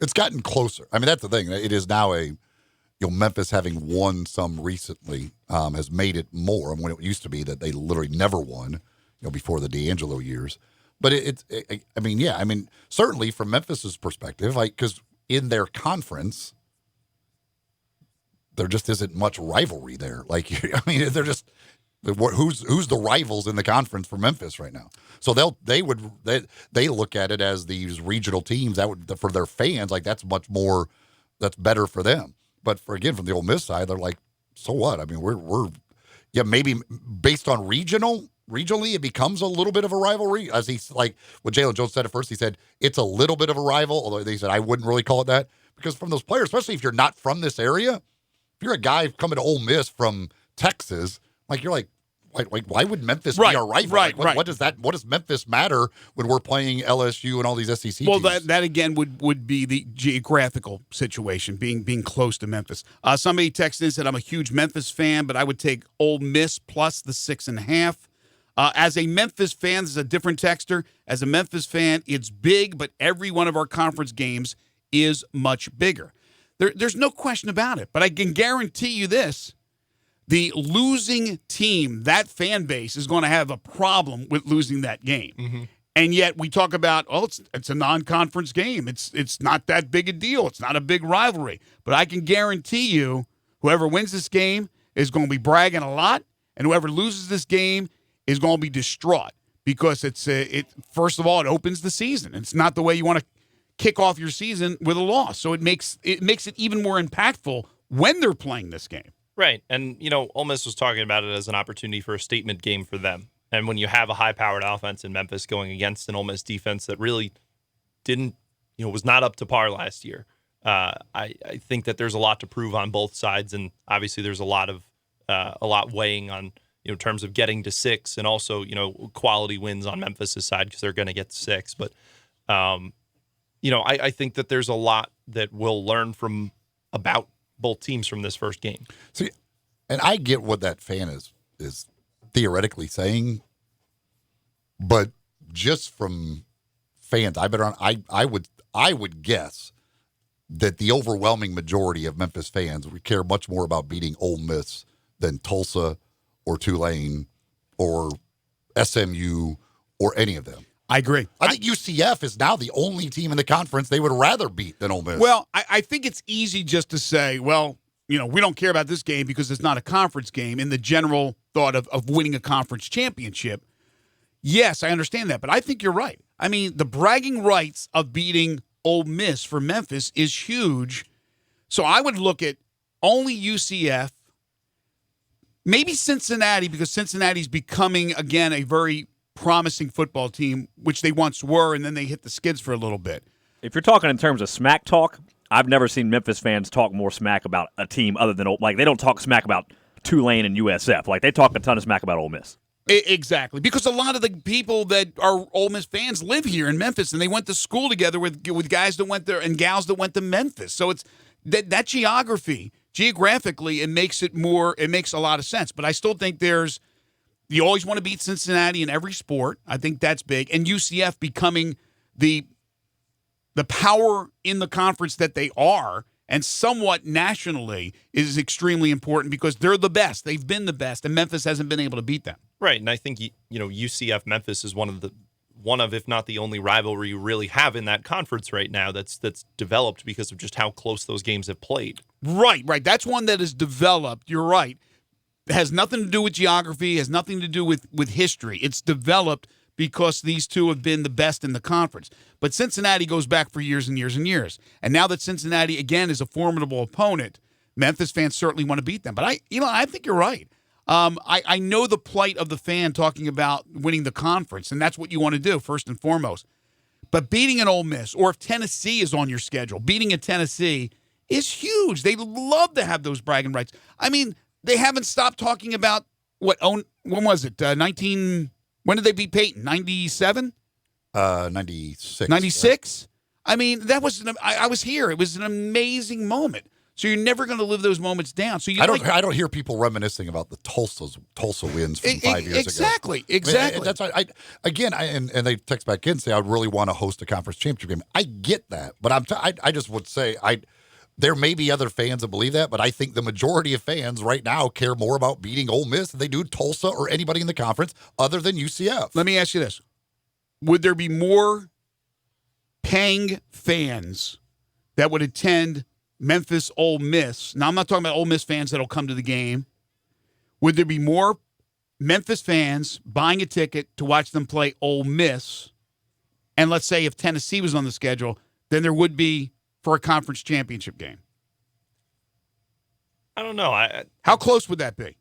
It's gotten closer. I mean, that's the thing. It is now Memphis having won some recently has made it more. When it used to be that they literally never won, before the D'Angelo years. But certainly from Memphis's perspective, because in their conference, there just isn't much rivalry there. They're just who's the rivals in the conference for Memphis right now. So they look at it as these regional teams for their fans, that's much more, that's better for them. But from the Ole Miss side, they're like, so what? I mean, we're maybe based on regionally, it becomes a little bit of a rivalry. As he's like what Jalen Jones said at first, he said it's a little bit of a rival, although they said I wouldn't really call it that, because from those players, especially if you're not from this area, if you're a guy coming to Ole Miss from Texas, you're like, why would Memphis be our rival? Right. What does Memphis matter when we're playing LSU and all these SEC teams? Well, that again would be the geographical situation, being close to Memphis. Somebody texted and said, I'm a huge Memphis fan, but I would take Ole Miss plus the 6.5. As a Memphis fan, this is a different texter. As a Memphis fan, it's big, but every one of our conference games is much bigger. There's no question about it. But I can guarantee you this. The losing team, that fan base, is going to have a problem with losing that game. Mm-hmm. And yet we talk about, it's a non-conference game. It's not that big a deal. It's not a big rivalry. But I can guarantee you whoever wins this game is going to be bragging a lot, and whoever loses this game is going to be distraught because first of all, it opens the season. It's not the way you want to kick off your season with a loss. So it makes it even more impactful when they're playing this game. Right. And, Ole Miss was talking about it as an opportunity for a statement game for them. And when you have a high-powered offense in Memphis going against an Ole Miss defense that really was not up to par last year, I think that there's a lot to prove on both sides. And obviously there's a lot weighing on, in terms of getting to 6 and also, quality wins on Memphis' side because they're going to get to 6. But, I think that there's a lot that we'll learn about both teams from this first game. See, and I get what that fan is theoretically saying, but just from fans I've been around, I would guess that the overwhelming majority of Memphis fans would care much more about beating Ole Miss than Tulsa or Tulane or SMU or any of them. I agree. I think UCF is now the only team in the conference they would rather beat than Ole Miss. Well, I think it's easy just to say, well, we don't care about this game because it's not a conference game in the general thought of winning a conference championship. Yes, I understand that, but I think you're right. I mean, the bragging rights of beating Ole Miss for Memphis is huge. So I would look at only UCF, maybe Cincinnati, because Cincinnati's becoming, again, a very promising football team, which they once were, and then they hit the skids for a little bit. If you're talking in terms of smack talk, I've never seen Memphis fans talk more smack about a team other than, they don't talk smack about Tulane and USF. They talk a ton of smack about Ole Miss. Exactly, because a lot of the people that are Ole Miss fans live here in Memphis, and they went to school together with guys that went there and gals that went to Memphis. So it's that geographically, it makes a lot of sense. But I still think you always want to beat Cincinnati in every sport. I think that's big. And UCF becoming the power in the conference that they are, and somewhat nationally, is extremely important because they're the best. They've been the best, and Memphis hasn't been able to beat them. Right, and I think UCF Memphis is one of the one of, if not the only rivalry you really have in that conference right now that's developed because of just how close those games have played. Right. That's one that is developed. You're right. It has nothing to do with geography, has nothing to do with history. It's developed because these two have been the best in the conference. But Cincinnati goes back for years and years and years. And now that Cincinnati, again, is a formidable opponent, Memphis fans certainly want to beat them. But I think you're right. I know the plight of the fan talking about winning the conference, and that's what you want to do first and foremost. But beating an Ole Miss, or if Tennessee is on your schedule, beating a Tennessee is huge. They love to have those bragging rights. I mean, they haven't stopped talking about when was it? When did they beat Peyton? 97? 96. 96? I mean, that was I was here. It was an amazing moment. So you're never going to live those moments down. So I don't hear people reminiscing about the Tulsa wins from 5 years ago. Exactly. I mean, that's and they text back in and say I really want to host a conference championship game. I get that, but I just would say there may be other fans that believe that, but I think the majority of fans right now care more about beating Ole Miss than they do Tulsa or anybody in the conference other than UCF. Let me ask you this: would there be more paying fans that would attend Memphis Ole Miss? Now, I'm not talking about Ole Miss fans that'll come to the game. Would there be more Memphis fans buying a ticket to watch them play Ole Miss, and let's say if Tennessee was on the schedule, than there would be for a conference championship game? I don't know. How close would that be?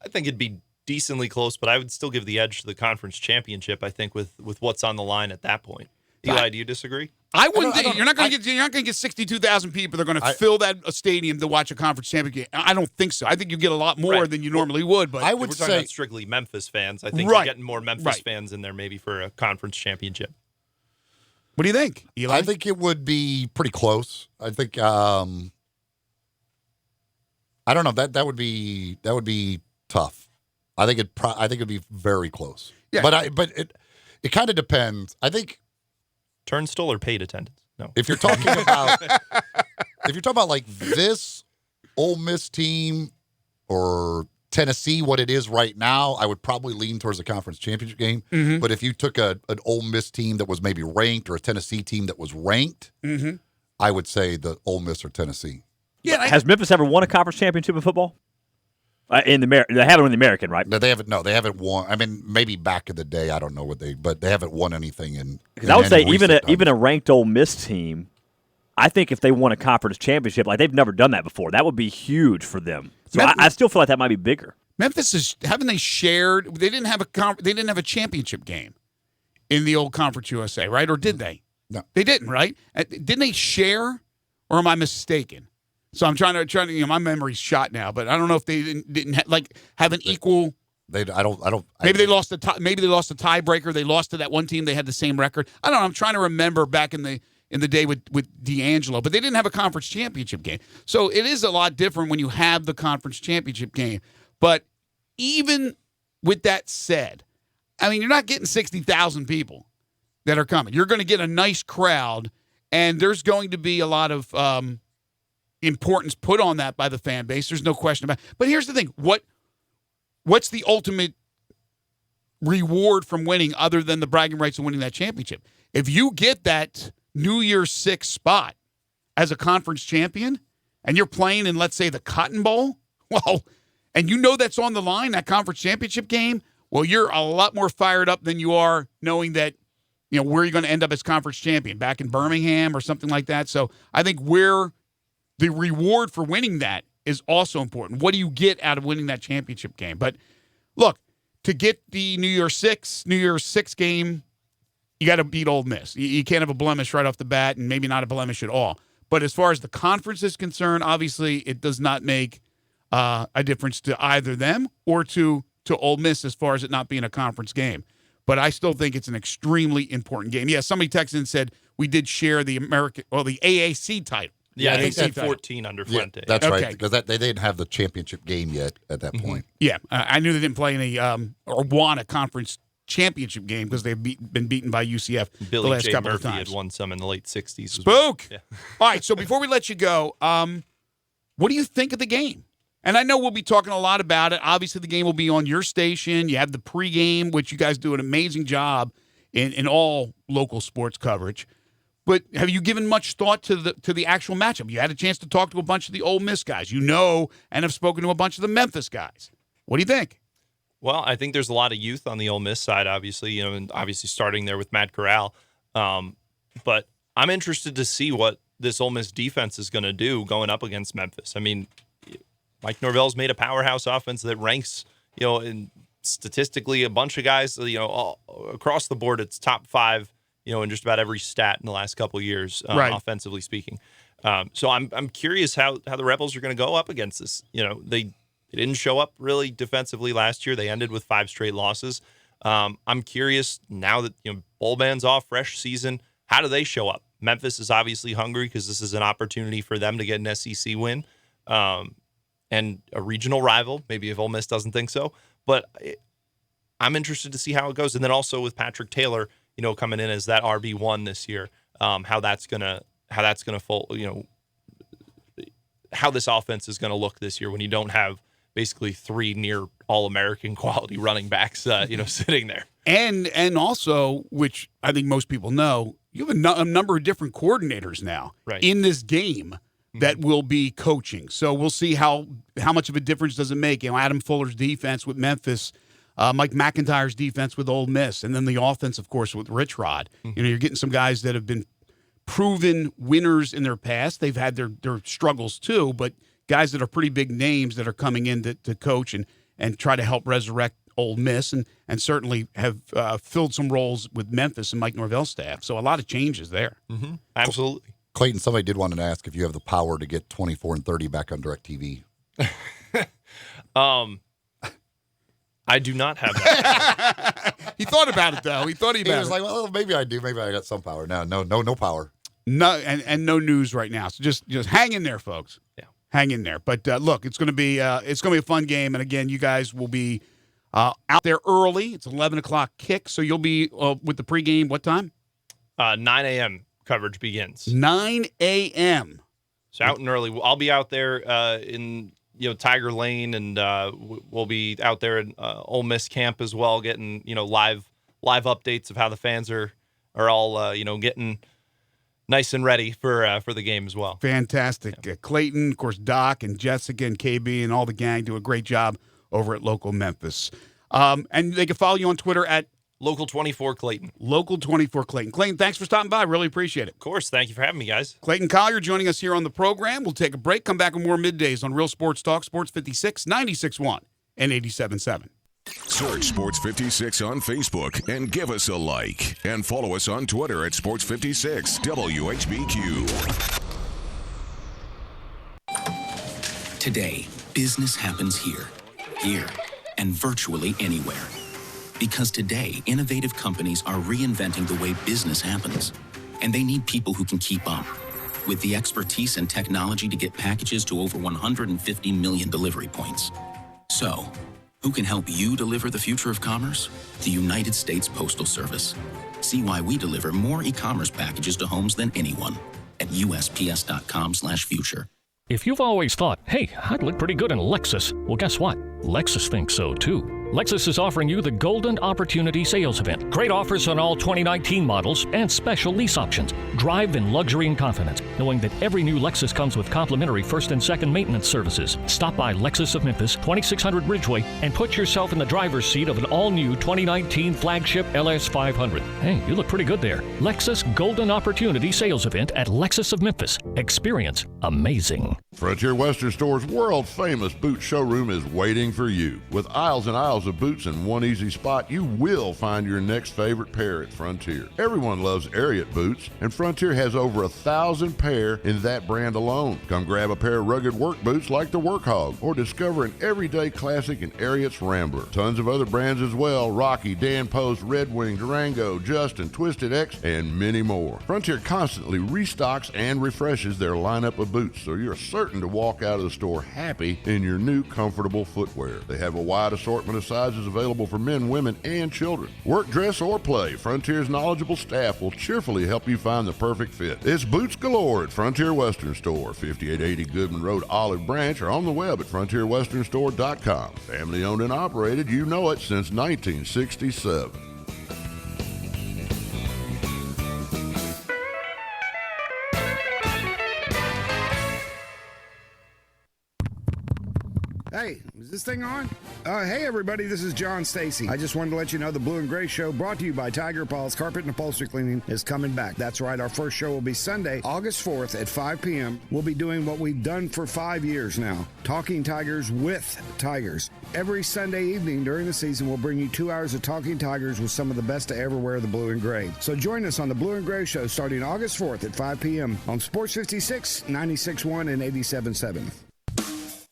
I think it'd be decently close, but I would still give the edge to the conference championship, I think, with what's on the line at that point. Eli, do you disagree? I wouldn't. You're not going to get 62,000 people. They're going to fill that stadium to watch a conference championship game. I don't think so. I think you get a lot more than you normally would. But I would we're talking about strictly Memphis fans. I think you're getting more Memphis fans in there maybe for a conference championship. What do you think, Eli? I think it would be pretty close. I think I don't know. That would be tough. I think it'd be very close. Yeah. But it kind of depends. I think turnstile or paid attendance. No. If you're talking about like this Ole Miss team or Tennessee, what it is right now, I would probably lean towards the conference championship game. Mm-hmm. But if you took an Ole Miss team that was maybe ranked or a Tennessee team that was ranked, I would say the Ole Miss or Tennessee. Yeah. Has Memphis ever won a conference championship in football? They haven't won the American, right? No, they haven't won. I mean, maybe back in the day, I don't know but they haven't won anything in. I would say even a ranked Ole Miss team, I think if they won a conference championship, like they've never done that before, that would be huge for them. So I still feel like that might be bigger. Memphis haven't they shared? They didn't have a championship game in the old Conference USA, right? Or did they? No, they didn't. Right? Didn't they share? Or am I mistaken? So I'm trying to. My memory's shot now, but I don't know if they didn't have an equal. Maybe they lost a tiebreaker. They lost to that one team. They had the same record. I don't know. I'm trying to remember back in the day with D'Angelo, but they didn't have a conference championship game. So it is a lot different when you have the conference championship game. But even with that said, I mean, you're not getting 60,000 people that are coming. You're going to get a nice crowd, and there's going to be a lot of importance put on that by the fan base. There's no question about it. But here's the thing. What's the ultimate reward from winning other than the bragging rights of winning that championship? If you get that New Year's 6 spot as a conference champion and you're playing in, let's say, the Cotton Bowl, well, and you know that's on the line, that conference championship game, well, you're a lot more fired up than you are knowing that, where you're going to end up as conference champion, back in Birmingham or something like that. So I think the reward for winning that is also important. What do you get out of winning that championship game? But look, to get the New Year's 6 game, you got to beat Ole Miss. You can't have a blemish right off the bat, and maybe not a blemish at all. But as far as the conference is concerned, obviously it does not make a difference to either them or to Ole Miss as far as it not being a conference game. But I still think it's an extremely important game. Yeah, somebody texted and said we did share the AAC title. Yeah, I think they had 14 under Fuente. Yeah, that's right, because they didn't have the championship game yet at that point. Yeah, I knew they didn't play any or won a conference championship game because they've been beaten by UCF Billy the last J. couple Murphy of times. had won some in the late 60s. Spook! Yeah. All right, so before we let you go, what do you think of the game? And I know we'll be talking a lot about it. Obviously, the game will be on your station. You have the pregame, which you guys do an amazing job in all local sports coverage. But have you given much thought to the actual matchup? You had a chance to talk to a bunch of the Ole Miss guys, and have spoken to a bunch of the Memphis guys. What do you think? Well, I think there's a lot of youth on the Ole Miss side, obviously, and obviously starting there with Matt Corral. But I'm interested to see what this Ole Miss defense is going to do going up against Memphis. I mean, Mike Norvell's made a powerhouse offense that ranks, in statistically a bunch of guys, all, across the board, it's top 5, in just about every stat in the last couple of years, offensively speaking. So I'm curious how the Rebels are going to go up against this. They didn't show up really defensively last year. They ended with 5 straight losses. I'm curious now that bowl ban's off, fresh season. How do they show up? Memphis is obviously hungry because this is an opportunity for them to get an SEC win and a regional rival. Maybe if Ole Miss doesn't think so, but I'm interested to see how it goes. And then also with Patrick Taylor, coming in as that RB1 this year, how that's gonna fold. How this offense is gonna look this year when you don't have basically 3 near All-American quality running backs, sitting there. And also, which I think most people know, you have a number of different coordinators now in this game that will be coaching. So we'll see how much of a difference does it make. Adam Fuller's defense with Memphis, Mike McIntyre's defense with Ole Miss, and then the offense, of course, with Rich Rod. You're getting some guys that have been proven winners in their past. They've had their struggles too, but guys that are pretty big names that are coming in to coach and try to help resurrect Ole Miss and certainly have filled some roles with Memphis and Mike Norvell's staff. So a lot of changes there. Mm-hmm. Absolutely. Clayton, somebody did want to ask if you have the power to get 24 and 30 back on DirecTV. I do not have that. He thought about it, though. He was like, well, maybe I do. Maybe I got some power. No power. No, and no news right now. So just hang in there, folks. Yeah. Hang in there. But look, it's going to be a fun game. And again, you guys will be out there early. It's 11 o'clock kick. So you'll be with the pregame. What time? 9 a.m. coverage begins. 9 a.m. So out and early. I'll be out there in Tiger Lane, and we'll be out there in Ole Miss camp as well, getting live updates of how the fans are all getting nice and ready for the game as well. Fantastic. Yeah. Clayton, of course, Doc and Jessica and KB and all the gang do a great job over at Local Memphis. And they can follow you on Twitter at Local24 Clayton. Local24 Clayton. Clayton, thanks for stopping by. Really appreciate it. Of course. Thank you for having me, guys. Clayton Collier joining us here on the program. We'll take a break, come back with more Middays on Real Sports Talk, Sports 56, 96.1 and 87.7. Search Sports 56 on Facebook and give us a like. And follow us on Twitter at Sports 56 WHBQ. Today, business happens here, and virtually anywhere. Because today, innovative companies are reinventing the way business happens. And they need people who can keep up. With the expertise and technology to get packages to over 150 million delivery points. So, who can help you deliver the future of commerce? The United States Postal Service. See why we deliver more e-commerce packages to homes than anyone at USPS.com/future. If you've always thought, hey, I'd look pretty good in Lexus, well, guess what? Lexus thinks so, too. Lexus is offering you the Golden Opportunity Sales Event. Great offers on all 2019 models and special lease options. Drive in luxury and confidence, knowing that every new Lexus comes with complimentary first and second maintenance services. Stop by Lexus of Memphis, 2600 Ridgeway, and put yourself in the driver's seat of an all-new 2019 flagship LS500. Hey, you look pretty good there. Lexus Golden Opportunity Sales Event at Lexus of Memphis. Experience amazing. Frontier Western Store's world-famous boot showroom is waiting for you. With aisles and aisles of boots in one easy spot, you will find your next favorite pair at Frontier. Everyone loves Ariat boots, and Frontier has over 1,000 pair in that brand alone. Come grab a pair of rugged work boots like the Workhog, or discover an everyday classic in Ariat's Rambler. Tons of other brands as well: Rocky, Dan Post, Red Wing, Durango, Justin, Twisted X, and many more. Frontier constantly restocks and refreshes their lineup of boots, so you're certain to walk out of the store happy in your new comfortable footwear. They have a wide assortment of sizes available for men, women, and children. Work, dress, or play, Frontier's knowledgeable staff will cheerfully help you find the perfect fit. It's boots galore at Frontier Western Store, 5880 Goodman Road, Olive Branch, or on the web at frontierwesternstore.com. Family owned and operated, you know it, since 1967. Hey, is this thing on? Hey, everybody, this is John Stacy. I just wanted to let you know the Blue and Gray Show, brought to you by Tiger Paws Carpet and Upholstery Cleaning, is coming back. That's right, our first show will be Sunday, August 4th at 5 p.m. We'll be doing what we've done for 5 years now, Talking Tigers with Tigers. Every Sunday evening during the season, we'll bring you 2 hours of Talking Tigers with some of the best to ever wear the blue and gray. So join us on the Blue and Gray Show starting August 4th at 5 p.m. on Sports 56, 96.1, and 87.7.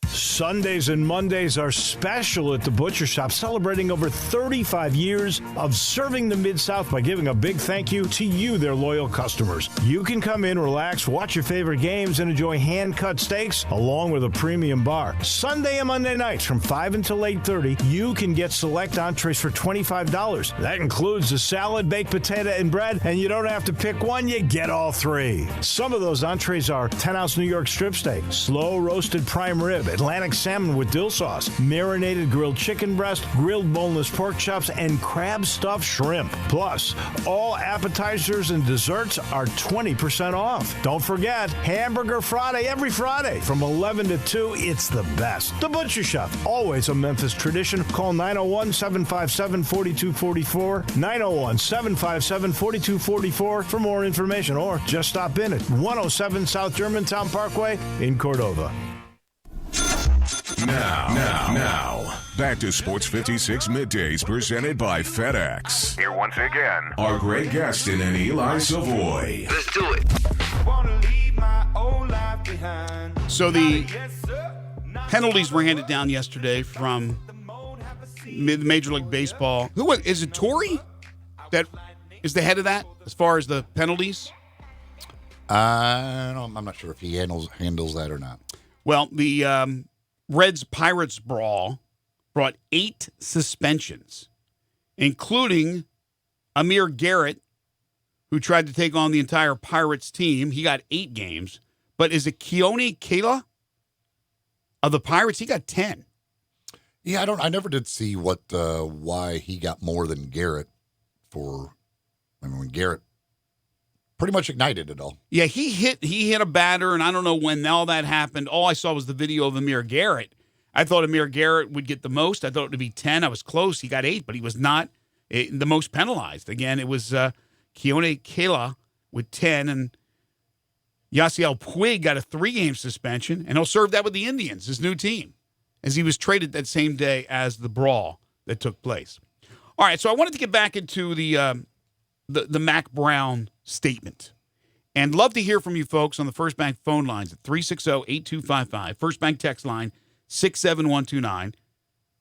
Sundays and Mondays are special at the Butcher Shop, celebrating over 35 years of serving the Mid-South by giving a big thank you to you, their loyal customers. You can come in, relax, watch your favorite games, and enjoy hand-cut steaks along with a premium bar. Sunday and Monday nights from 5 until 8:30, you can get select entrees for $25. That includes a salad, baked potato, and bread, and you don't have to pick one, you get all three. Some of those entrees are 10-ounce New York strip steak, slow-roasted prime rib, Atlantic salmon with dill sauce, marinated grilled chicken breast, grilled boneless pork chops, and crab stuffed shrimp. Plus, all appetizers and desserts are 20% off. Don't forget, Hamburger Friday every Friday from 11 to 2. It's the best. The Butcher Shop, always a Memphis tradition. Call 901-757-4244, 901-757-4244 for more information, or just stop in at 107 South Germantown Parkway in Cordova. Now, back to Sports 56 Middays presented by FedEx. Here once again are Greg Gaston and Eli Savoy. Let's do it. So the penalties were handed down yesterday from Major League Baseball. Who is it? Torrey that is the head of that as far as the penalties? I'm not sure if he handles that or not. Well, the Reds-Pirates brawl brought 8 suspensions, including Amir Garrett, who tried to take on the entire Pirates team. He got 8 games. But is it Keone Kela of the Pirates? He got 10. Yeah, I never did see why he got more than Garrett when Garrett pretty much ignited it all. Yeah, he hit a batter, and I don't know when all that happened. All I saw was the video of Amir Garrett. I thought Amir Garrett would get the most. I thought it would be 10. I was close. He got 8, but he was not the most penalized. Again, it was Keone Kela with 10, and Yasiel Puig got a 3-game suspension, and he'll serve that with the Indians, his new team, as he was traded that same day as the brawl that took place. All right, so I wanted to get back into the Mac Brown statement. And love to hear from you folks on the First Bank phone lines at 360-8255. First Bank text line 67129.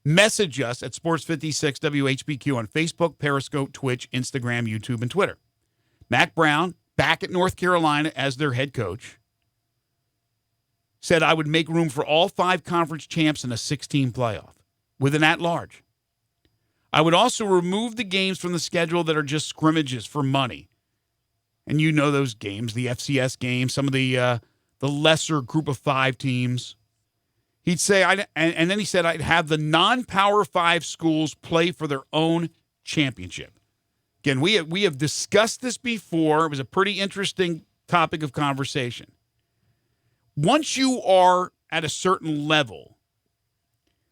Message us at Sports56 WHBQ on Facebook, Periscope, Twitch, Instagram, YouTube, and Twitter. Mac Brown, back at North Carolina as their head coach, said I would make room for all 5 conference champs in a 16 playoff with an at-large. I would also remove the games from the schedule that are just scrimmages for money. And you know those games, the FCS games, some of the lesser group of 5 teams. He'd say, and then he said, I'd have the non-Power 5 schools play for their own championship. Again, we have discussed this before. It was a pretty interesting topic of conversation. Once you are at a certain level,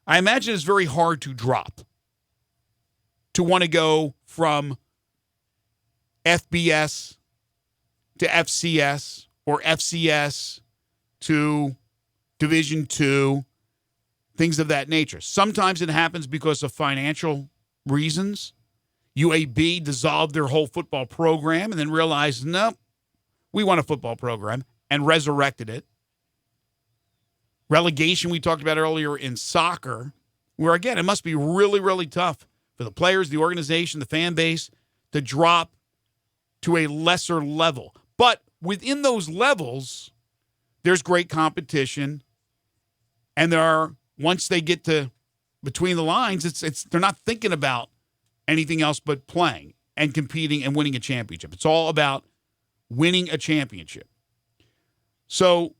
I imagine it's very hard to drop, to want to go from FBS to FCS or FCS to Division II, things of that nature. Sometimes it happens because of financial reasons. UAB dissolved their whole football program and then realized, nope, we want a football program, and resurrected it. Relegation we talked about earlier in soccer, where, again, it must be really, really tough for the players, the organization, the fan base to drop to a lesser level. But within those levels, there's great competition, and once they get to between the lines, they're not thinking about anything else but playing and competing and winning a championship. It's all about winning a championship. So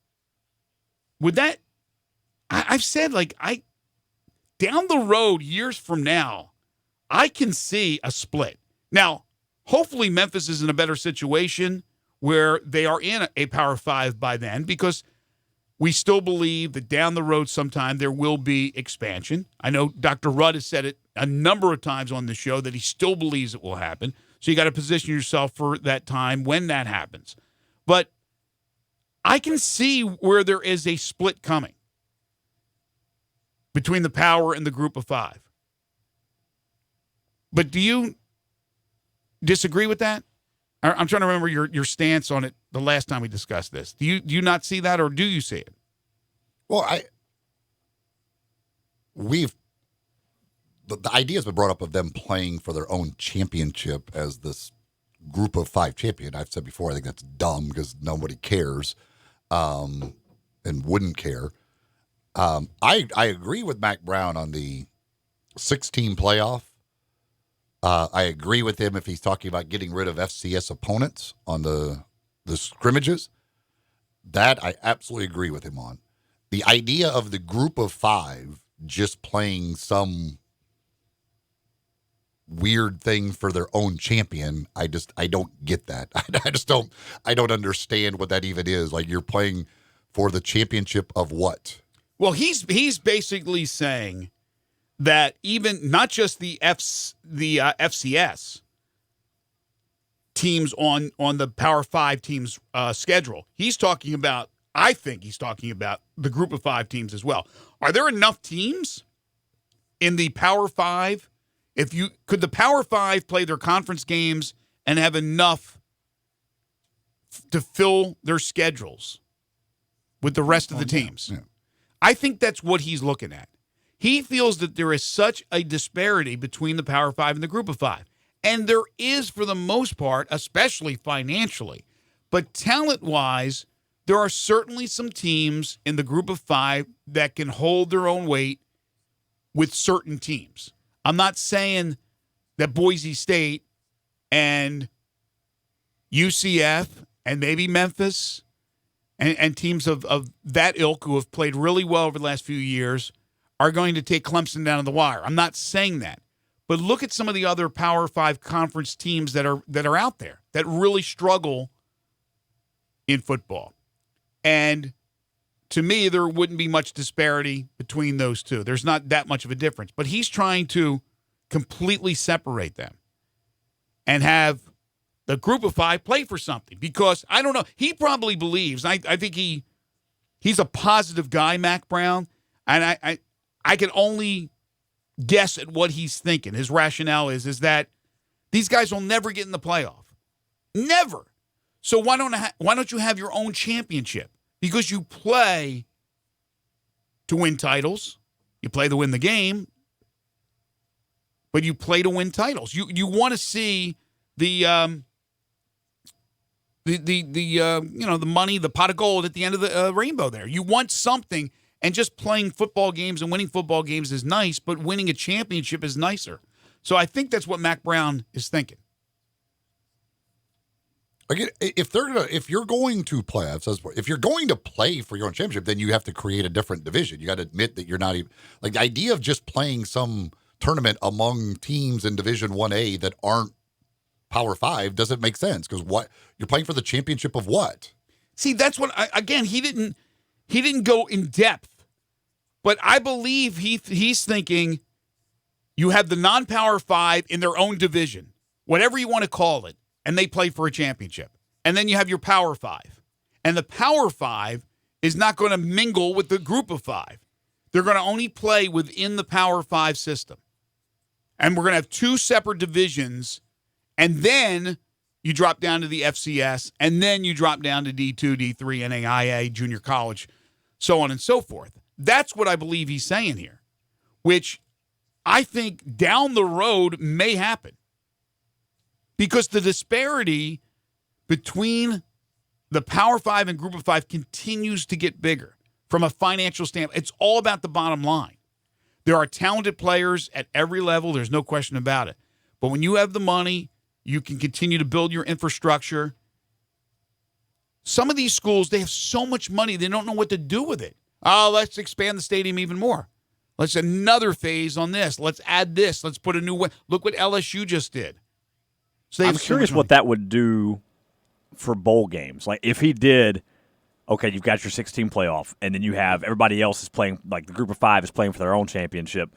with that, I've said, down the road, years from now, I can see a split. Now, hopefully Memphis is in a better situation where they are in a Power 5 by then, because we still believe that down the road sometime there will be expansion. I know Dr. Rudd has said it a number of times on the show that he still believes it will happen. So you got to position yourself for that time when that happens. But I can see where there is a split coming between the Power and the Group of Five. But do you disagree with that? I'm trying to remember your stance on it the last time we discussed this. Do you not see that, or do you see it? Well, the idea has been brought up of them playing for their own championship as this Group of Five champion. I've said before, I think that's dumb because nobody cares and wouldn't care. I agree with Mac Brown on the 6-team playoff. I agree with him if he's talking about getting rid of FCS opponents on the scrimmages. That I absolutely agree with him on. The idea of the Group of Five just playing some weird thing for their own champion, I don't get that. I don't understand what that even is. Like, you're playing for the championship of what? Well, he's basically saying that even not just the FCS teams on the Power 5 teams schedule. I think he's talking about the Group of 5 teams as well. Are there enough teams in the Power 5? Could the Power 5 play their conference games and have enough to fill their schedules with the rest of the teams? Yeah. I think that's what he's looking at. He feels that there is such a disparity between the Power 5 and the Group of 5. And there is for the most part, especially financially. But talent-wise, there are certainly some teams in the Group of 5 that can hold their own weight with certain teams. I'm not saying that Boise State and UCF and maybe Memphis and teams of that ilk who have played really well over the last few years are going to take Clemson down to the wire. I'm not saying that. But look at some of the other Power 5 conference teams that are out there that really struggle in football. And to me, there wouldn't be much disparity between those two. There's not that much of a difference. But he's trying to completely separate them and have the Group of 5 play for something. Because, I don't know, he probably believes, I think he's a positive guy, Mac Brown, and I can only guess at what he's thinking. His rationale is that these guys will never get in the playoff. Never. So why don't you have your own championship? Because you play to win titles. You play to win the game, but you play to win titles. You want to see the money, the pot of gold at the end of the rainbow there. You want something, and just playing football games and winning football games is nice, but winning a championship is nicer. So I think that's what Mac Brown is thinking. Again, if you're going to playoffs, if you're going to play for your own championship, then you have to create a different division. You got to admit that you're not even like the idea of just playing some tournament among teams in Division 1A that aren't Power 5 doesn't make sense, because what you're playing for the championship of what? See, that's what he didn't go in depth, but I believe he's thinking you have the non-Power 5 in their own division, whatever you want to call it, and they play for a championship. And then you have your Power 5. And the Power 5 is not going to mingle with the Group of 5. They're going to only play within the Power 5 system. And we're going to have two separate divisions, and then you drop down to the FCS, and then you drop down to D2, D3, NAIA, junior college, so on and so forth. That's what I believe he's saying here, which I think down the road may happen. Because the disparity between the Power 5 and Group of 5 continues to get bigger from a financial standpoint. It's all about the bottom line. There are talented players at every level. There's no question about it. But when you have the money, you can continue to build your infrastructure. Some of these schools, they have so much money, they don't know what to do with it. Oh, let's expand the stadium even more. Let's another phase on this. Let's add this. Let's put a new way. Look what LSU just did. So I'm curious what that would do for bowl games. Like, if he did okay, you've got your 16 playoff, and then you have everybody else is playing, like the group of 5 is playing for their own championship.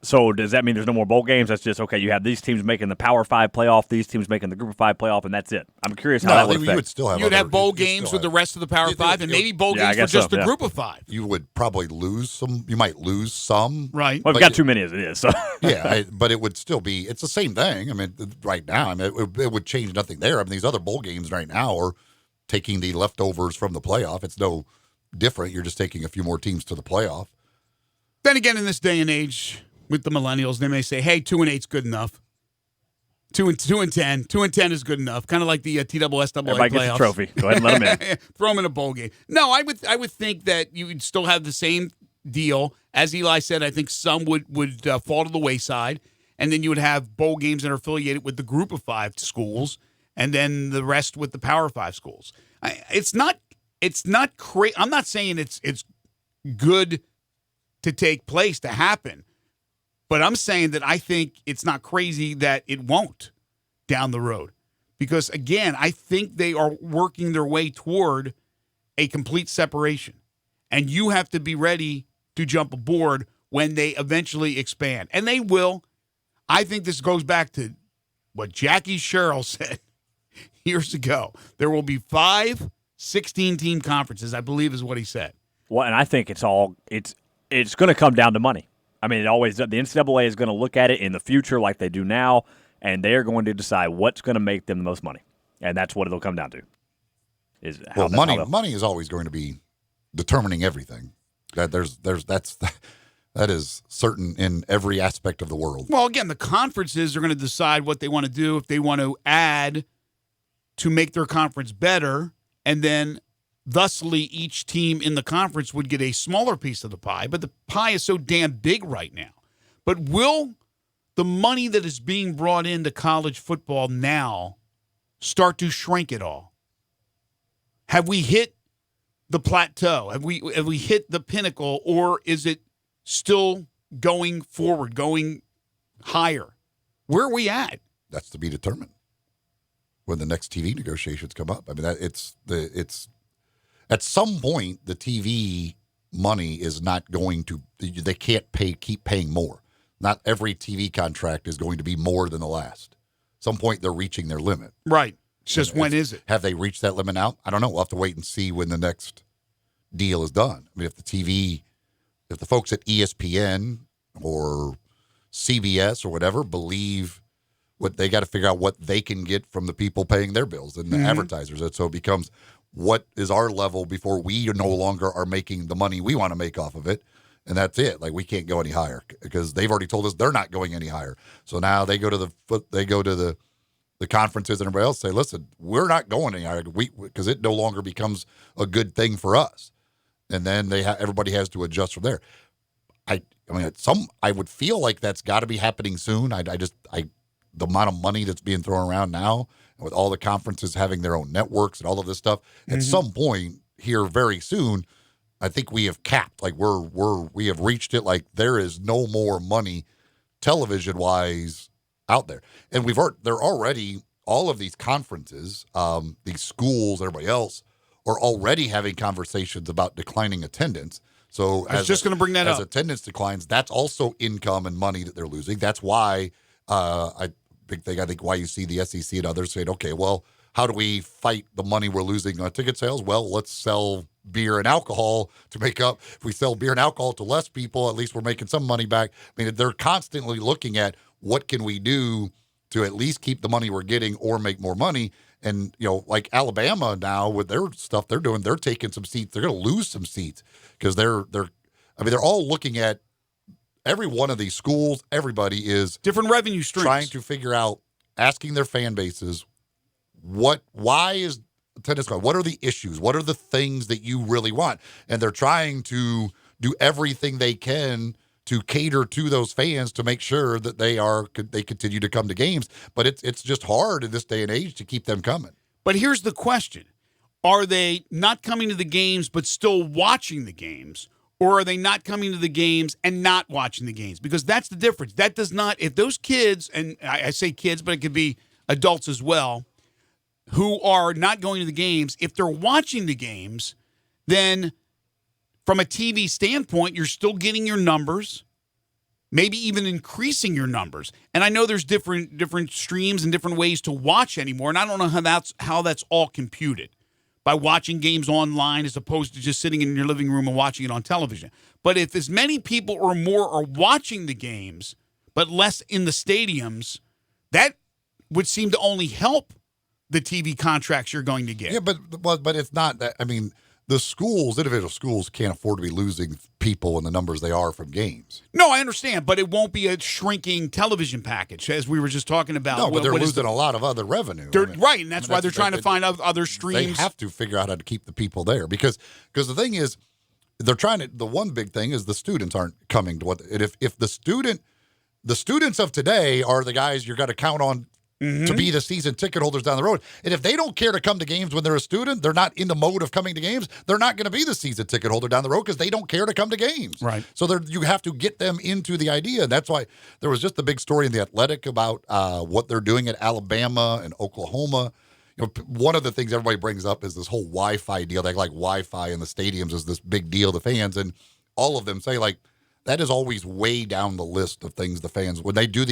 So does that mean there's no more bowl games? That's just, okay, you have these teams making the Power 5 playoff, these teams making the group of 5 playoff, and that's it. I'm curious how that would affect. You would still have You'd have bowl games with the rest of the Power 5 and maybe bowl games for just the group of 5. You would probably lose some. You might lose some. Right. Well, we've got too many as it is. So. But it would still be, it's the same thing. I mean, right now, it would change nothing there. I mean, these other bowl games right now are taking the leftovers from the playoff. It's no different. You're just taking a few more teams to the playoff. Then again, in this day and age, with the millennials, they may say, "Hey, 2-8 is good enough. 2-10, 2-10 is good enough." Kind of like the TSSAA Everybody playoffs. gets a trophy. Go ahead and let them in. Throw them in a bowl game. No, I would think that you would still have the same deal. As Eli said, I think some would fall to the wayside, and then you would have bowl games that are affiliated with the group of 5 schools, and then the rest with the Power 5 schools. It's not crazy. I'm not saying it's good to take place, to happen. But I'm saying that I think it's not crazy that it won't down the road. Because, again, I think they are working their way toward a complete separation. And you have to be ready to jump aboard when they eventually expand. And they will. I think this goes back to what Jackie Sherrill said years ago. There will be 5 16-team conferences, I believe is what he said. Well, and I think it's going to come down to money. I mean, the NCAA is going to look at it in the future like they do now, and they are going to decide what's going to make them the most money, and that's what it'll come down to. Money is always going to be determining everything. That is certain in every aspect of the world. Well, again, the conferences are going to decide what they want to do, if they want to add to make their conference better, and then thusly, each team in the conference would get a smaller piece of the pie, but the pie is so damn big right now. But will the money that is being brought into college football now start to shrink at all? Have we hit the plateau? Have we hit the pinnacle, or is it still going forward, going higher? Where are we at? That's to be determined when the next TV negotiations come up. I mean, it's at some point, the TV money is not going to, they can't keep paying more. Not every TV contract is going to be more than the last. At some point, they're reaching their limit. Right. It's just when is it? Have they reached that limit now? I don't know. We'll have to wait and see when the next deal is done. I mean, if the folks at ESPN or CBS or whatever believe what they got to figure out what they can get from the people paying their bills and the advertisers. And so it becomes, what is our level before we no longer are making the money we want to make off of it? And that's it. Like, we can't go any higher because they've already told us they're not going any higher. So now they go to the conferences and everybody else say, listen, we're not going any higher because it no longer becomes a good thing for us. And then everybody has to adjust from there. I mean, I would feel like that's got to be happening soon. The amount of money that's being thrown around now, with all the conferences having their own networks and all of this stuff, at some point here very soon, I think we have capped. Like we have reached it. Like, there is no more money television wise out there, and they're already, all of these conferences, these schools, everybody else are already having conversations about declining attendance. So I was just going to bring that up. As attendance declines, that's also income and money that they're losing. That's why big thing, I think, why you see the SEC and others saying, okay, well, how do we fight the money we're losing on ticket sales? Well, let's sell beer and alcohol to make up. If we sell beer and alcohol to less people, at least we're making some money back. I mean, they're constantly looking at what can we do to at least keep the money we're getting or make more money. And, like Alabama now with their stuff they're doing, they're taking some seats. They're going to lose some seats because they're all looking at every one of these schools. Everybody is different revenue streams, trying to figure out, asking their fan bases, why is attendance going? What are the issues? What are the things that you really want? And they're trying to do everything they can to cater to those fans to make sure that they continue to come to games. But it's just hard in this day and age to keep them coming. But here's the question. Are they not coming to the games but still watching the games? Or are they not coming to the games and not watching the games? Because that's the difference. That does not, if those kids, and I say kids, but it could be adults as well, who are not going to the games, if they're watching the games, then from a TV standpoint, you're still getting your numbers, maybe even increasing your numbers. And I know there's different streams and different ways to watch anymore, and I don't know how that's all computed by watching games online as opposed to just sitting in your living room and watching it on television. But if as many people or more are watching the games, but less in the stadiums, that would seem to only help the TV contracts you're going to get. Yeah, but it's not that. I mean, the schools, individual schools, can't afford to be losing people in the numbers they are from games. No, I understand, but it won't be a shrinking television package, as we were just talking about. No, but they're losing a lot of other revenue. Right, and that's why they're trying to find other streams. They have to figure out how to keep the people there because the thing is, they're trying to. The one big thing is the students aren't coming to what. If the students of today are the guys you're got to count on. To be the season ticket holders down the road. And if they don't care to come to games when they're a student, they're not in the mode of coming to games, they're not going to be the season ticket holder down the road because they don't care to come to games. Right. So you have to get them into the idea. And that's why there was just a big story in The Athletic about what they're doing at Alabama and Oklahoma. You know, one of the things everybody brings up is this whole Wi-Fi deal. They act like Wi-Fi in the stadiums is this big deal to fans. And all of them say, like, that is always way down the list of things the fans, when they do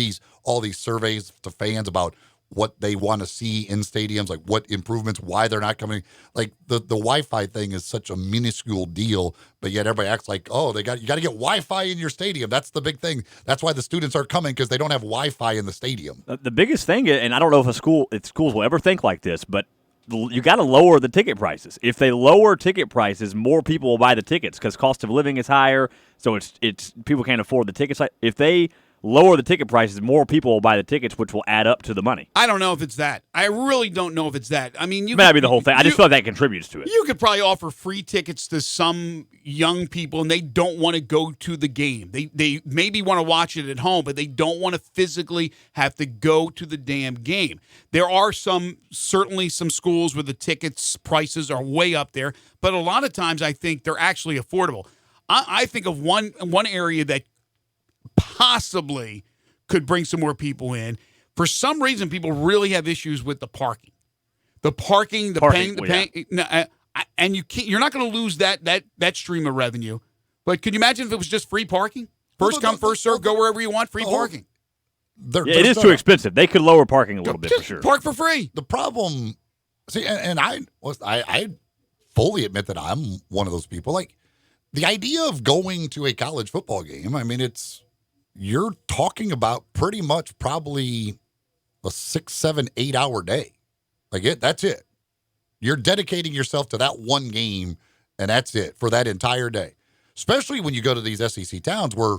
all these surveys to fans about what they want to see in stadiums, like what improvements, why they're not coming. Like the Wi-Fi thing is such a minuscule deal, but yet everybody acts like, oh, you got to get Wi-Fi in your stadium. That's the big thing. That's why the students are coming, because they don't have Wi-Fi in the stadium. The biggest thing, and I don't know if schools will ever think like this, but you got to lower the ticket prices. If they lower ticket prices, more people will buy the tickets because cost of living is higher. So it's people can't afford the tickets. If they lower the ticket prices, more people will buy the tickets, which will add up to the money. I don't know if it's that. I really don't know if it's that. I mean, it may not be the whole thing. I just feel like that contributes to it. You could probably offer free tickets to some young people, and they don't want to go to the game. They maybe want to watch it at home, but they don't want to physically have to go to the damn game. There are certainly some schools where the tickets prices are way up there, but a lot of times I think they're actually affordable. I think of one area that possibly could bring some more people in. For some reason, people really have issues with the parking. Paying. And you're not going to lose that stream of revenue. But could you imagine if it was just free parking? First come, first serve, go wherever you want, free parking. It is too expensive. They could lower parking a little bit for sure. Park for free. The problem, and I fully admit that I'm one of those people. Like, the idea of going to a college football game, I mean, you're talking about pretty much probably a 6, 7, 8 hour day. Like that's it. You're dedicating yourself to that one game, and that's it for that entire day. Especially when you go to these SEC towns where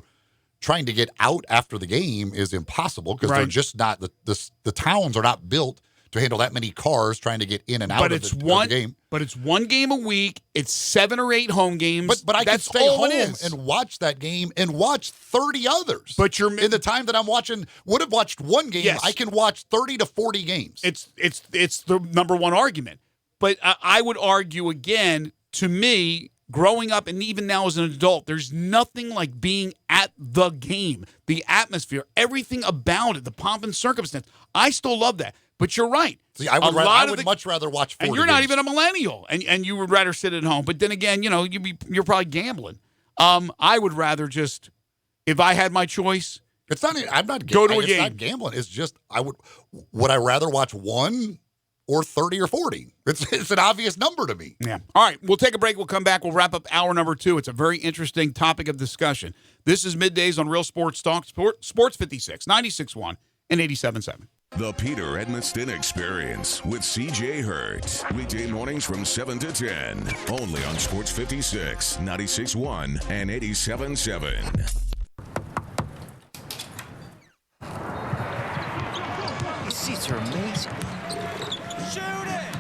trying to get out after the game is impossible because they're just not the towns are not built to handle that many cars trying to get in and out of the game. But it's one game a week. It's 7 or 8 home games. But I can stay home and watch that game and watch 30 others. But in the time that I'm would have watched one game, yes. I can watch 30 to 40 games. It's the number one argument. But I would argue again, to me, growing up and even now as an adult, there's nothing like being at the game, the atmosphere, everything about it, the pomp and circumstance. I still love that. But you're right. See, I would much rather watch 40 And you're not even a millennial, and you would rather sit at home. But then again, you're probably gambling. I would rather just, if I had my choice, it's not. I'm not go to a game. It's not gambling. It's just would I rather watch 1 or 30 or 40? It's an obvious number to me. Yeah. All right, we'll take a break. We'll come back. We'll wrap up hour number 2. It's a very interesting topic of discussion. This is Middays on Real Sports Talk, Sports 56, 96.1 and 87.7. The Peter Edmiston Experience with C.J. Hurt. Weekday mornings from 7 to 10. Only on Sports 56, 96.1 and 87.7. These seats are amazing. Shoot it!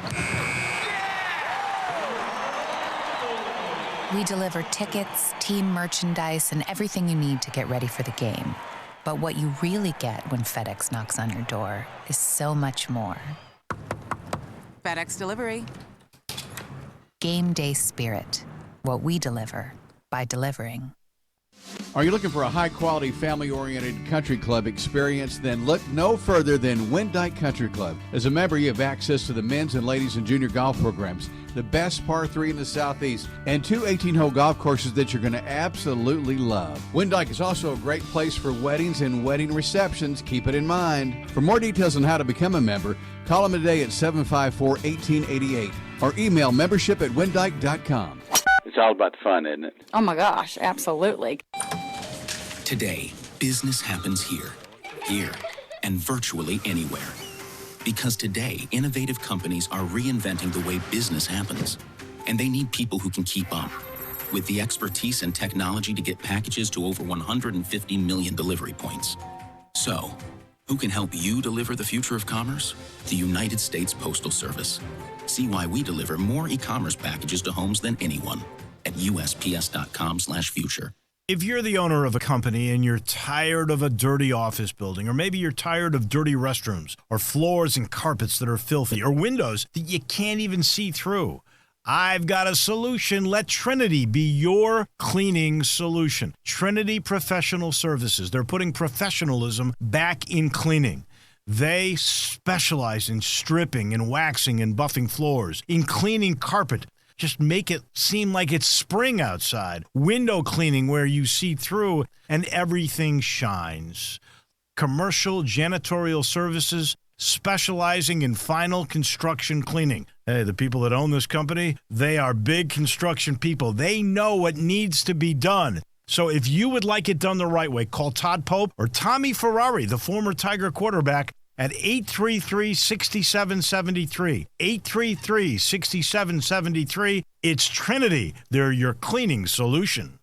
We deliver tickets, team merchandise, and everything you need to get ready for the game. But what you really get when FedEx knocks on your door is so much more. FedEx Delivery. Game day spirit. What we deliver by delivering. Are you looking for a high-quality, family-oriented country club experience? Then look no further than Windike Country Club. As a member, you have access to the men's and ladies and junior golf programs, the best par 3 in the Southeast, and 2 18-hole golf courses that you're going to absolutely love. Windike is also a great place for weddings and wedding receptions. Keep it in mind. For more details on how to become a member, call them today at 754-1888 or email membership@windike.com. It's all about the fun, isn't it? Oh my gosh, absolutely. Today, business happens here, and virtually anywhere. Because today, innovative companies are reinventing the way business happens. And they need people who can keep up. With the expertise and technology to get packages to over 150 million delivery points. So, who can help you deliver the future of commerce? The United States Postal Service. See why we deliver more e-commerce packages to homes than anyone at USPS.com/future. If you're the owner of a company and you're tired of a dirty office building, or maybe you're tired of dirty restrooms, or floors and carpets that are filthy, or windows that you can't even see through, I've got a solution. Let Trinity be your cleaning solution. Trinity Professional Services. They're putting professionalism back in cleaning. They specialize in stripping and waxing and buffing floors, in cleaning carpet. Just make it seem like it's spring outside. Window cleaning where you see through and everything shines. Commercial janitorial services specializing in final construction cleaning. Hey, the people that own this company, they are big construction people. They know what needs to be done. So if you would like it done the right way, call Todd Pope or Tommy Ferrari, the former Tiger quarterback, at 833-6773. 833-6773. It's Trinity. They're your cleaning solution.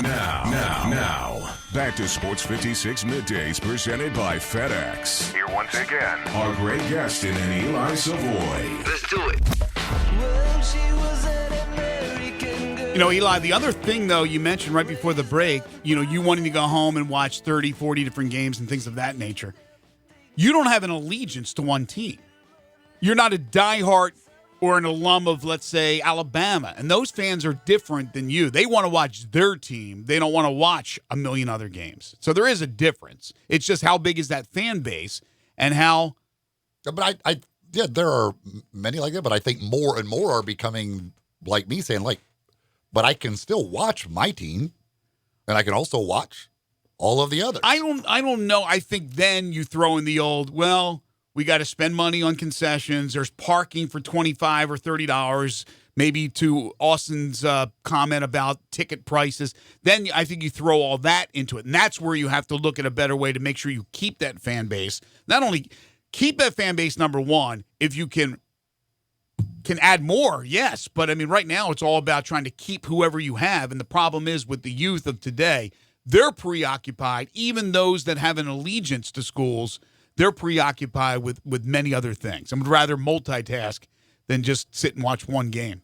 Now, back to Sports 56 Middays presented by FedEx. Here once again are Greg Gaston and Eli Savoy. Let's do it. You know, Eli, the other thing, though, you mentioned right before the break, you wanting to go home and watch 30, 40 different games and things of that nature. You don't have an allegiance to one team. You're not a diehard or an alum of, let's say, Alabama. And those fans are different than you. They want to watch their team. They don't want to watch a million other games. So there is a difference. It's just how big is that fan base and how... But there are many like that, but I think more and more are becoming like me saying, but I can still watch my team, and I can also watch all of the others. I don't know. I think then you throw in the old, we got to spend money on concessions. There's parking for $25 or $30, maybe to Austin's comment about ticket prices. Then I think you throw all that into it, and that's where you have to look at a better way to make sure you keep that fan base. Not only keep that fan base, number one, if you can add more, yes. But, right now it's all about trying to keep whoever you have. And the problem is with the youth of today, they're preoccupied. Even those that have an allegiance to schools, they're preoccupied with many other things. I would rather multitask than just sit and watch one game.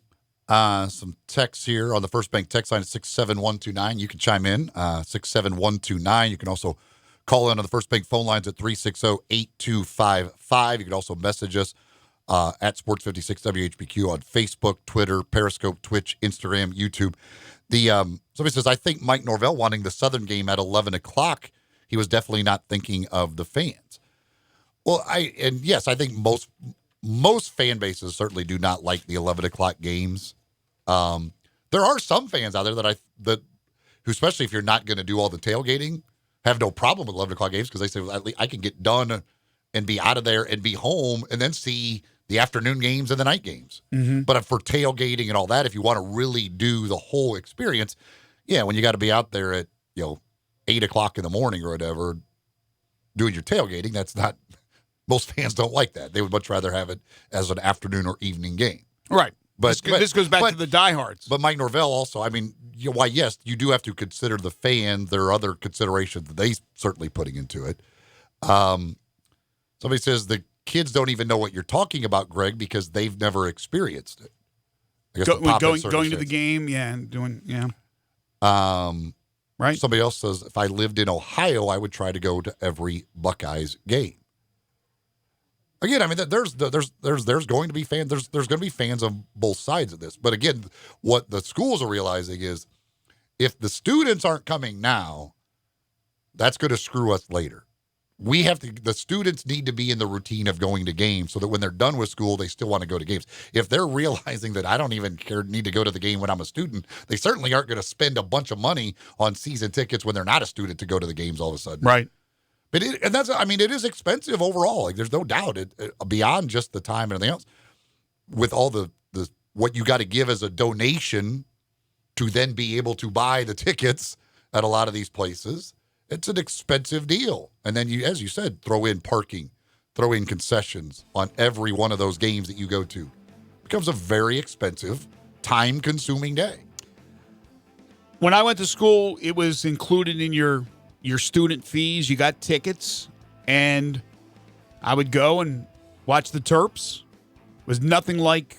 Some texts here on the First Bank text line at 67129. You can chime in, 67129. You can also call in on the First Bank phone lines at 360-8255. You can also message us at Sports 56 WHBQ on Facebook, Twitter, Periscope, Twitch, Instagram, YouTube. Somebody says, I think Mike Norvell wanting the Southern game at 11 o'clock, he was definitely not thinking of the fans. Well, yes, I think most fan bases certainly do not like the 11 o'clock games. There are some fans out there who, especially if you're not going to do all the tailgating, have no problem with 11 o'clock games because they say, well, at least I can get done and be out of there and be home and then see the afternoon games and the night games. Mm-hmm. But for tailgating and all that, if you want to really do the whole experience, when you got to be out there at 8 o'clock in the morning or whatever doing your tailgating, that's not, most fans don't like that. They would much rather have it as an afternoon or evening game. Right. But this goes back to the diehards. But Mike Norvell also, yes, you do have to consider the fan. There are other considerations that they certainly putting into it. Somebody says the kids don't even know what you're talking about, Greg, because they've never experienced it. I guess going to the game, and doing, right. Somebody else says, if I lived in Ohio, I would try to go to every Buckeyes game. Again, there's going to be fans. There's going to be fans on both sides of this. But again, what the schools are realizing is if the students aren't coming now, that's going to screw us later. The students need to be in the routine of going to games so that when they're done with school, they still want to go to games. If they're realizing that I don't even need to go to the game when I'm a student, they certainly aren't going to spend a bunch of money on season tickets when they're not a student to go to the games all of a sudden. Right. But it is expensive overall. Like, there's no doubt beyond just the time and everything else, with all the what you got to give as a donation to then be able to buy the tickets at a lot of these places. It's an expensive deal. And then you, as you said, throw in parking, throw in concessions on every one of those games that you go to. It becomes a very expensive, time-consuming day. When I went to school, it was included in your student fees. You got tickets, and I would go and watch the Terps. It was nothing like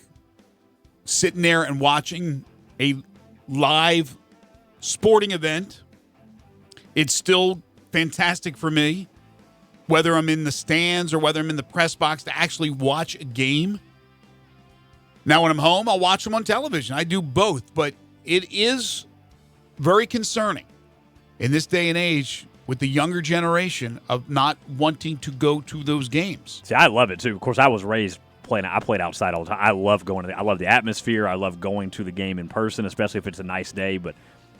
sitting there and watching a live sporting event. It's still fantastic for me, whether I'm in the stands or whether I'm in the press box, to actually watch a game. Now, when I'm home, I'll watch them on television. I do both, but it is very concerning in this day and age with the younger generation of not wanting to go to those games. See, I love it, too. Of course, I was raised I played outside all the time. I love going I love the atmosphere. I love going to the game in person, especially if it's a nice day, but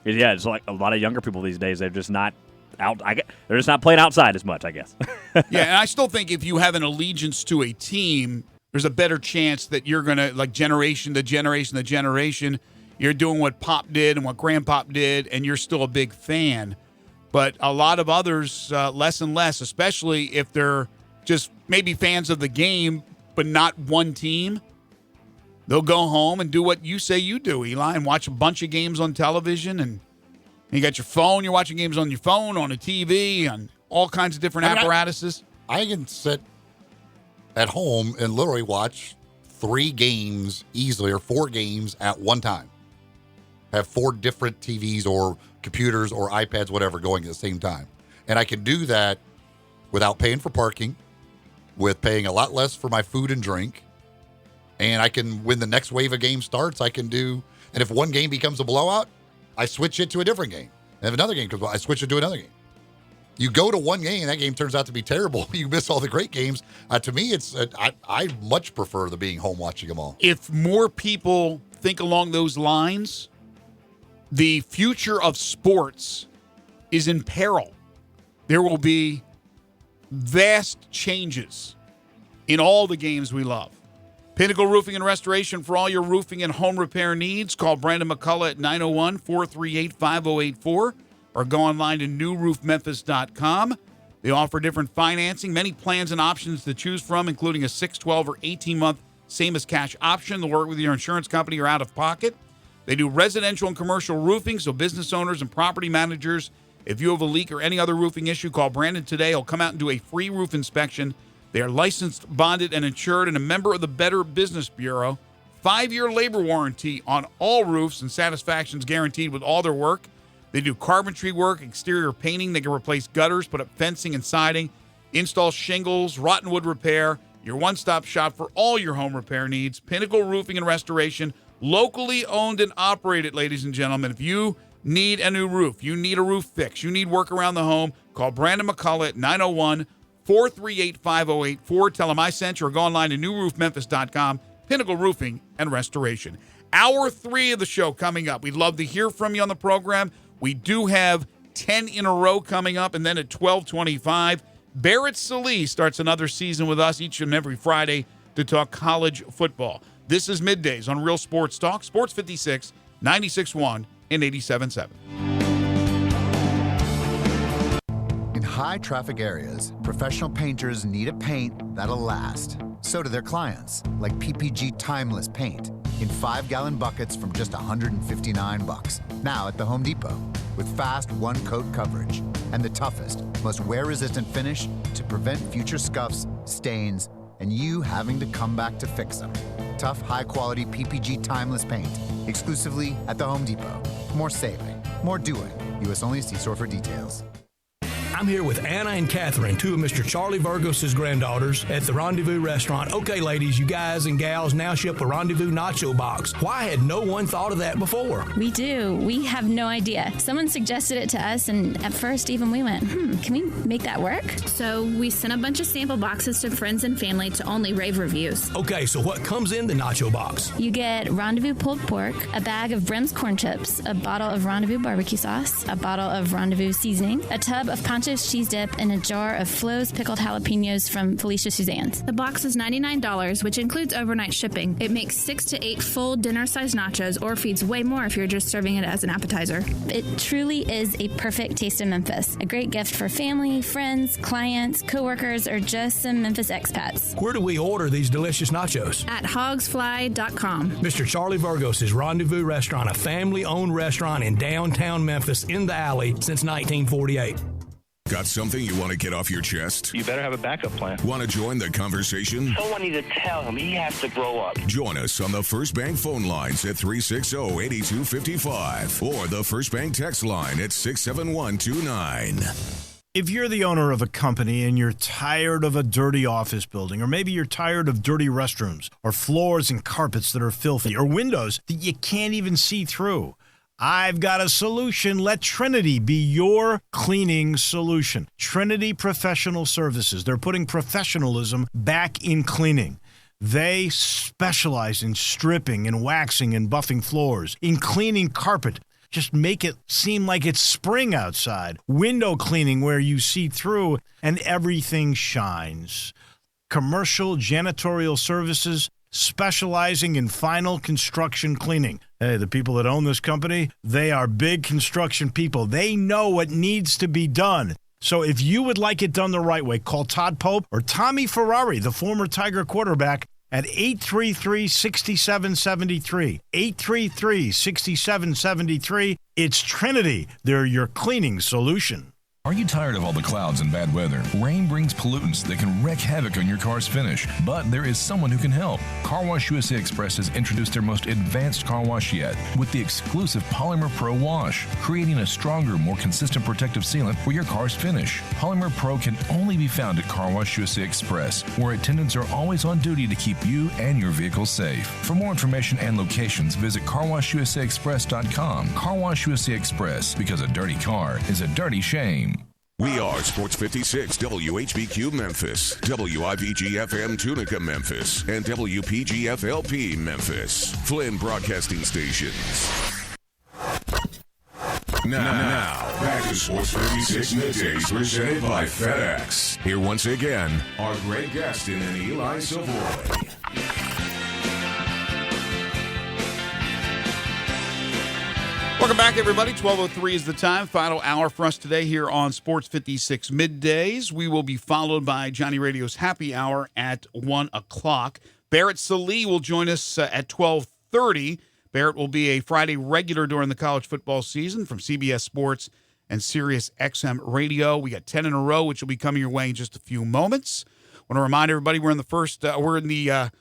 yeah, it's like a lot of younger people these days. They're just not out. They're just not playing outside as much, I guess. Yeah, and I still think if you have an allegiance to a team, there's a better chance that you're going to, like, generation to generation to generation, you're doing what Pop did and what Grandpop did, and you're still a big fan. But a lot of others, less and less, especially if they're just maybe fans of the game, but not one team. They'll go home and do what you say you do, Eli, and watch a bunch of games on television. And you got your phone. You're watching games on your phone, on a TV, on all kinds of different apparatuses. I can sit at home and literally watch 3 games easily, or 4 games at one time. Have 4 different TVs or computers or iPads, whatever, going at the same time. And I can do that without paying for parking, with paying a lot less for my food and drink. And I can, when the next wave of games starts, and if one game becomes a blowout, I switch it to a different game. And if another game comes, I switch it to another game. You go to one game, and that game turns out to be terrible. You miss all the great games. To me, I much prefer the being home watching them all. If more people think along those lines, the future of sports is in peril. There will be vast changes in all the games we love. Pinnacle Roofing and Restoration for all your roofing and home repair needs. Call Brandon McCullough at 901-438-5084 or go online to newroofmemphis.com. They offer different financing, many plans and options to choose from, including a 6, 12, or 18-month same-as-cash option. They'll work with your insurance company or out of pocket. They do residential and commercial roofing, so business owners and property managers, if you have a leak or any other roofing issue, call Brandon today. He'll come out and do a free roof inspection. They are licensed, bonded, and insured, and a member of the Better Business Bureau. 5-year labor warranty on all roofs, and satisfaction's guaranteed with all their work. They do carpentry work, exterior painting. They can replace gutters, put up fencing and siding, install shingles, rotten wood repair. Your one-stop shop for all your home repair needs. Pinnacle Roofing and Restoration, locally owned and operated, ladies and gentlemen. If you need a new roof, you need a roof fix, you need work around the home, call Brandon McCullough at 901-438-5084. Tell him I sent you, or go online to newroofmemphis.com. Pinnacle Roofing and Restoration. Hour 3 of the show coming up. We'd love to hear from you on the program. We do have 10 in a row coming up, and then at 12:25, Barrett Salee starts another season with us each and every Friday to talk college football. This is Middays on Real Sports Talk, Sports 56, 96.1 and 87.7. In high-traffic areas, professional painters need a paint that'll last. So do their clients, like PPG Timeless Paint, in 5-gallon buckets from just $159. Now at the Home Depot, with fast one-coat coverage and the toughest, most wear-resistant finish to prevent future scuffs, stains, and you having to come back to fix them. Tough, high-quality PPG Timeless Paint, exclusively at the Home Depot. More saving, more doing. U.S. only. See store for details. I'm here with Anna and Catherine, two of Mr. Charlie Virgos' granddaughters at the Rendezvous restaurant. Okay, ladies, you guys and gals now ship a Rendezvous nacho box. Why had no one thought of that before? We do. We have no idea. Someone suggested it to us, and at first even we went, can we make that work? So we sent a bunch of sample boxes to friends and family to only rave reviews. Okay, so what comes in the nacho box? You get Rendezvous pulled pork, a bag of Brim's corn chips, a bottle of Rendezvous barbecue sauce, a bottle of Rendezvous seasoning, a tub of Poncho's cheese dip, and a jar of Flo's pickled jalapenos from Felicia Suzanne's. The box is $99, which includes overnight shipping. It makes 6 to 8 full dinner-sized nachos, or feeds way more if you're just serving it as an appetizer. It truly is a perfect taste of Memphis. A great gift for family, friends, clients, coworkers, or just some Memphis expats. Where do we order these delicious nachos? At hogsfly.com. Mr. Charlie Virgos' Rendezvous Restaurant, a family-owned restaurant in downtown Memphis in the alley since 1948. Got something you want to get off your chest? You better have a backup plan. Want to join the conversation? Someone needs to tell him he has to grow up. Join us on the First Bank phone lines at 360-8255 or the First Bank text line at 67129. If you're the owner of a company and you're tired of a dirty office building, or maybe you're tired of dirty restrooms, or floors and carpets that are filthy, or windows that you can't even see through, I've got a solution. Let Trinity be your cleaning solution. Trinity Professional Services. They're putting professionalism back in cleaning. They specialize in stripping and waxing and buffing floors, in cleaning carpet. Just make it seem like it's spring outside. Window cleaning where you see through and everything shines. Commercial janitorial services specializing in final construction cleaning. Hey, the people that own this company, they are big construction people. They know what needs to be done. So if you would like it done the right way, call Todd Pope or Tommy Ferrari, the former Tiger quarterback, at 833-6773. 833-6773. It's Trinity. They're your cleaning solution. Are you tired of all the clouds and bad weather? Rain brings pollutants that can wreak havoc on your car's finish, but there is someone who can help. Car Wash USA Express has introduced their most advanced car wash yet with the exclusive Polymer Pro Wash, creating a stronger, more consistent protective sealant for your car's finish. Polymer Pro can only be found at Car Wash USA Express, where attendants are always on duty to keep you and your vehicle safe. For more information and locations, visit carwashusaexpress.com. Car Wash USA Express, because a dirty car is a dirty shame. We are Sports 56 WHBQ Memphis, WIVG-FM Tunica Memphis, and WPG-FLP Memphis, Flynn Broadcasting Stations. Now, back to Sports 56 Middays presented by FedEx. Here once again are Greg Gaston and Eli Savoy. Welcome back, everybody. 12:03 is the time. Final hour for us today here on Sports 56 Middays. We will be followed by Johnny Radio's Happy Hour at 1 o'clock. Barrett Salee will join us at 12:30. Barrett will be a Friday regular during the college football season from CBS Sports and Sirius XM Radio. We got 10 in a row, which will be coming your way in just a few moments. I want to remind everybody we're in the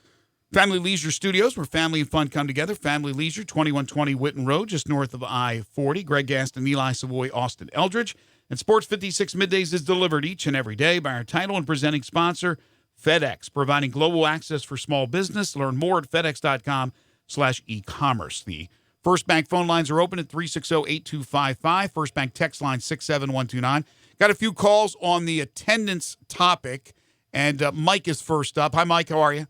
Family Leisure Studios, where family and fun come together. Family Leisure, 2120 Whitten Road, just north of I-40. Greg Gaston, Eli Savoy, Austin Eldridge. And Sports 56 Middays is delivered each and every day by our title and presenting sponsor, FedEx, providing global access for small business. Learn more at fedex.com/e-commerce. The First Bank phone lines are open at 360-8255. First Bank text line 67129. Got a few calls on the attendance topic, and Mike is first up. Hi, Mike. How are you?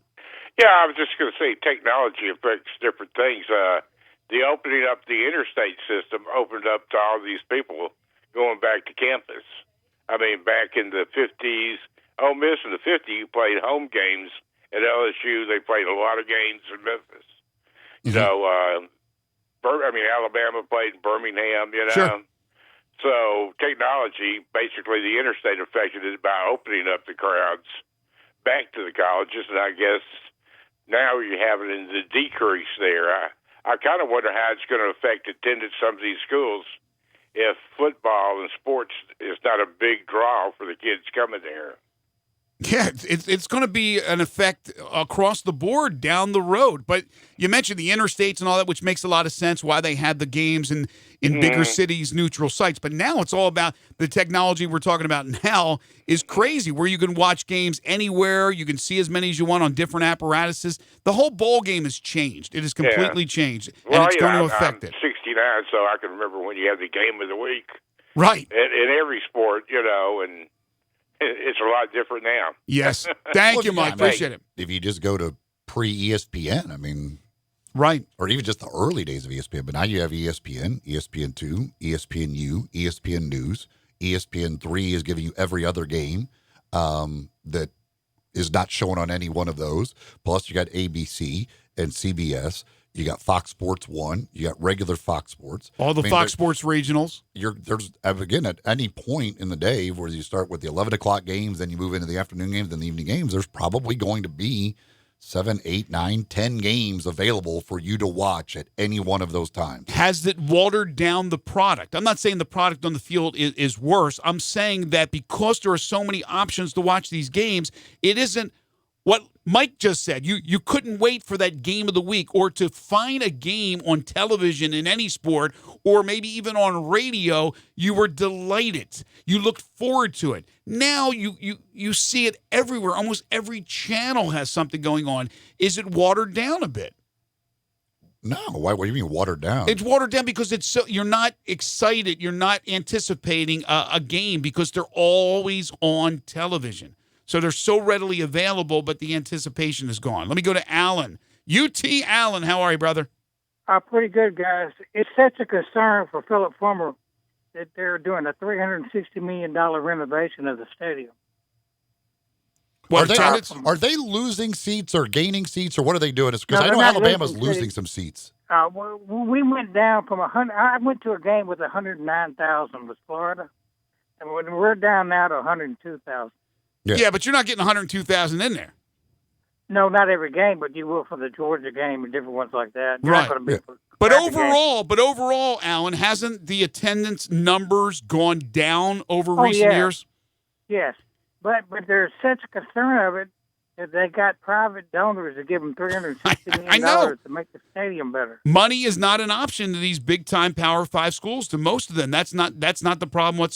Yeah, I was just going to say technology affects different things. The opening up the interstate system opened up to all these people going back to campus. I mean, back in the 50s, Ole Miss in the 50s played home games at LSU. They played a lot of games in Memphis. Mm-hmm. So, Alabama played in Birmingham, Sure. So technology, basically the interstate affected it by opening up the crowds back to the colleges, and I guess now you're having the decrease there. I kind of wonder how it's going to affect attendance at some of these schools if football and sports is not a big draw for the kids coming there. Yeah, it's going to be an effect across the board down the road. But you mentioned the interstates and all that, which makes a lot of sense why they had the games in bigger cities, neutral sites. But now it's all about the technology we're talking about now is crazy, where you can watch games anywhere. You can see as many as you want on different apparatuses. The whole ball game has changed. It has completely changed, and it's going to affect I'm it. 69, so I can remember when you had the game of the week. Right. In every sport, and it's a lot different now. Yes. Thank you, Mike. Appreciate it. If you just go to pre-ESPN, I mean, right, or even just the early days of ESPN, but now you have ESPN, ESPN2, ESPNU, ESPN News, ESPN3 is giving you every other game that is not shown on any one of those. Plus, you got ABC and CBS. You got Fox Sports 1. You got regular Fox Sports. All the Fox Sports regionals. There's again, at any point in the day where you start with the 11 o'clock games, then you move into the afternoon games, then the evening games, there's probably going to be 7, 8, 9, 10 games available for you to watch at any one of those times. Has it watered down the product? I'm not saying the product on the field is worse. I'm saying that because there are so many options to watch these games, it isn't what Mike just said. You couldn't wait for that game of the week or to find a game on television in any sport or maybe even on radio. You were delighted. You looked forward to it. Now you see it everywhere. Almost every channel has something going on. Is it watered down a bit? No. What do you mean watered down? It's watered down because you're not excited. You're not anticipating a game because they're always on television. So they're so readily available, but the anticipation is gone. Let me go to Alan. UT Allen, how are you, brother? Pretty good, guys. It's such a concern for Philip Fulmer that they're doing a $360 million renovation of the stadium. Are they losing seats or gaining seats, or what are they doing? Because I know Alabama's losing some seats. We went down from 100. I went to a game with 109,000 with Florida, and we're down now to 102,000. Yeah, but you're not getting 102,000 in there. No, not every game, but you will for the Georgia game and different ones like that. You're Right. not gonna be But overall, Alan, hasn't the attendance numbers gone down over recent years? Yes, but there's such a concern of it that they got private donors to give them $360 million to make the stadium better. Money is not an option to these big-time Power 5 schools. To most of them, that's not the problem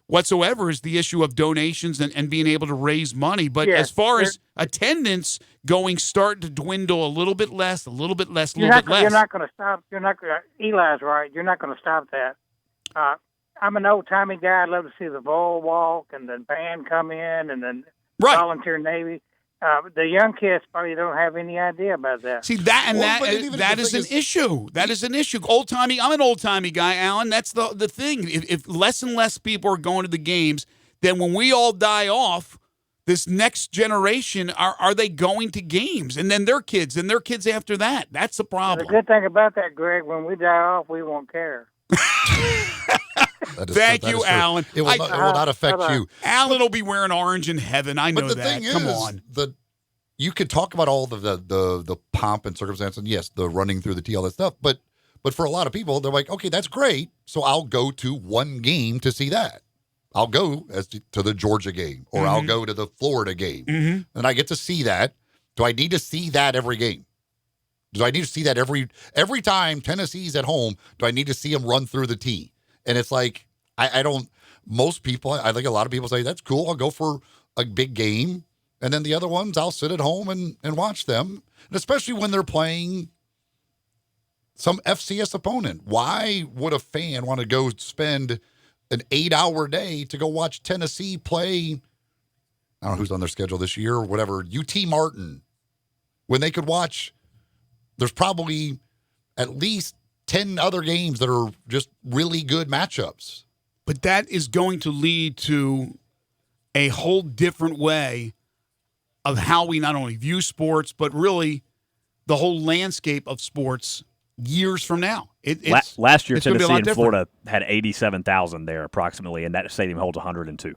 whatsoever is the issue of donations and being able to raise money. But as far as attendance starting to dwindle a little bit less. You're not going to stop. Eli's right. You're not going to stop that. I'm an old-timey guy. I love to see the Vol walk and the band come in and then volunteer Navy. The young kids probably don't have any idea about that. See, that is an issue. That is an issue. Old-timey, I'm an old-timey guy, Alan. That's the thing. If less and less people are going to the games, then when we all die off, this next generation, are they going to games? And then their kids, and their kids after that. That's the problem. The good thing about that, Greg, when we die off, we won't care. Thank you, Alan. It will not affect you. Alan will be wearing orange in heaven. I know that. But the thing Come is, on. You could talk about all the pomp and circumstance, and yes, the running through the tee, all that stuff. But for a lot of people, they're like, okay, that's great. So I'll go to one game to see that. I'll go to the Georgia game, or I'll go to the Florida game, and I get to see that. Do I need to see that every game? Do I need to see that every time Tennessee's at home? Do I need to see them run through the tee? And it's like, I don't, most people, I think a lot of people say, that's cool. I'll go for a big game. And then the other ones, I'll sit at home and watch them. And especially when they're playing some FCS opponent. Why would a fan want to go spend an 8-hour day to go watch Tennessee play, I don't know who's on their schedule this year or whatever, UT Martin, when they could watch, there's probably at least 10 other games that are just really good matchups. But that is going to lead to a whole different way of how we not only view sports, but really the whole landscape of sports years from now. Last year, Tennessee and Florida had 87,000 there approximately, and that stadium holds 102.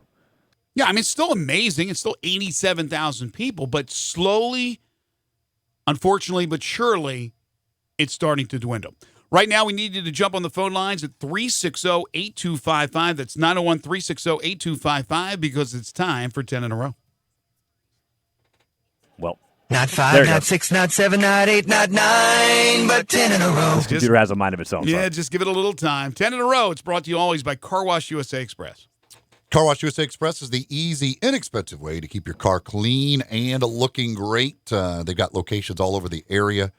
Yeah, I mean, it's still amazing. It's still 87,000 people, but slowly, unfortunately, but surely, it's starting to dwindle. Right now, we need you to jump on the phone lines at 360-8255. That's 901-360-8255 because it's time for 10 in a row. Well, Not there 5, you not go. 6, not 7, not 8, not 9, but 10 in a row. This computer has a mind of its own. Yeah, sorry. just give it a little time. 10 in a row. It's brought to you always by Car Wash USA Express. Car Wash USA Express is the easy, inexpensive way to keep your car clean and looking great. They've got locations all over the area.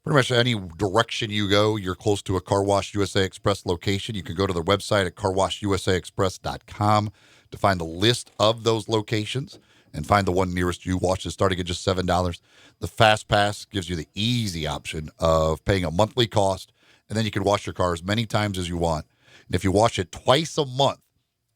Pretty much any direction you go, you're close to a Car Wash USA Express location. You can go to their website at carwashusaexpress.com to find the list of those locations and find the one nearest you. Washes starting at just $7. The Fast Pass gives you the easy option of paying a monthly cost, and then you can wash your car as many times as you want. And if you wash it twice a month,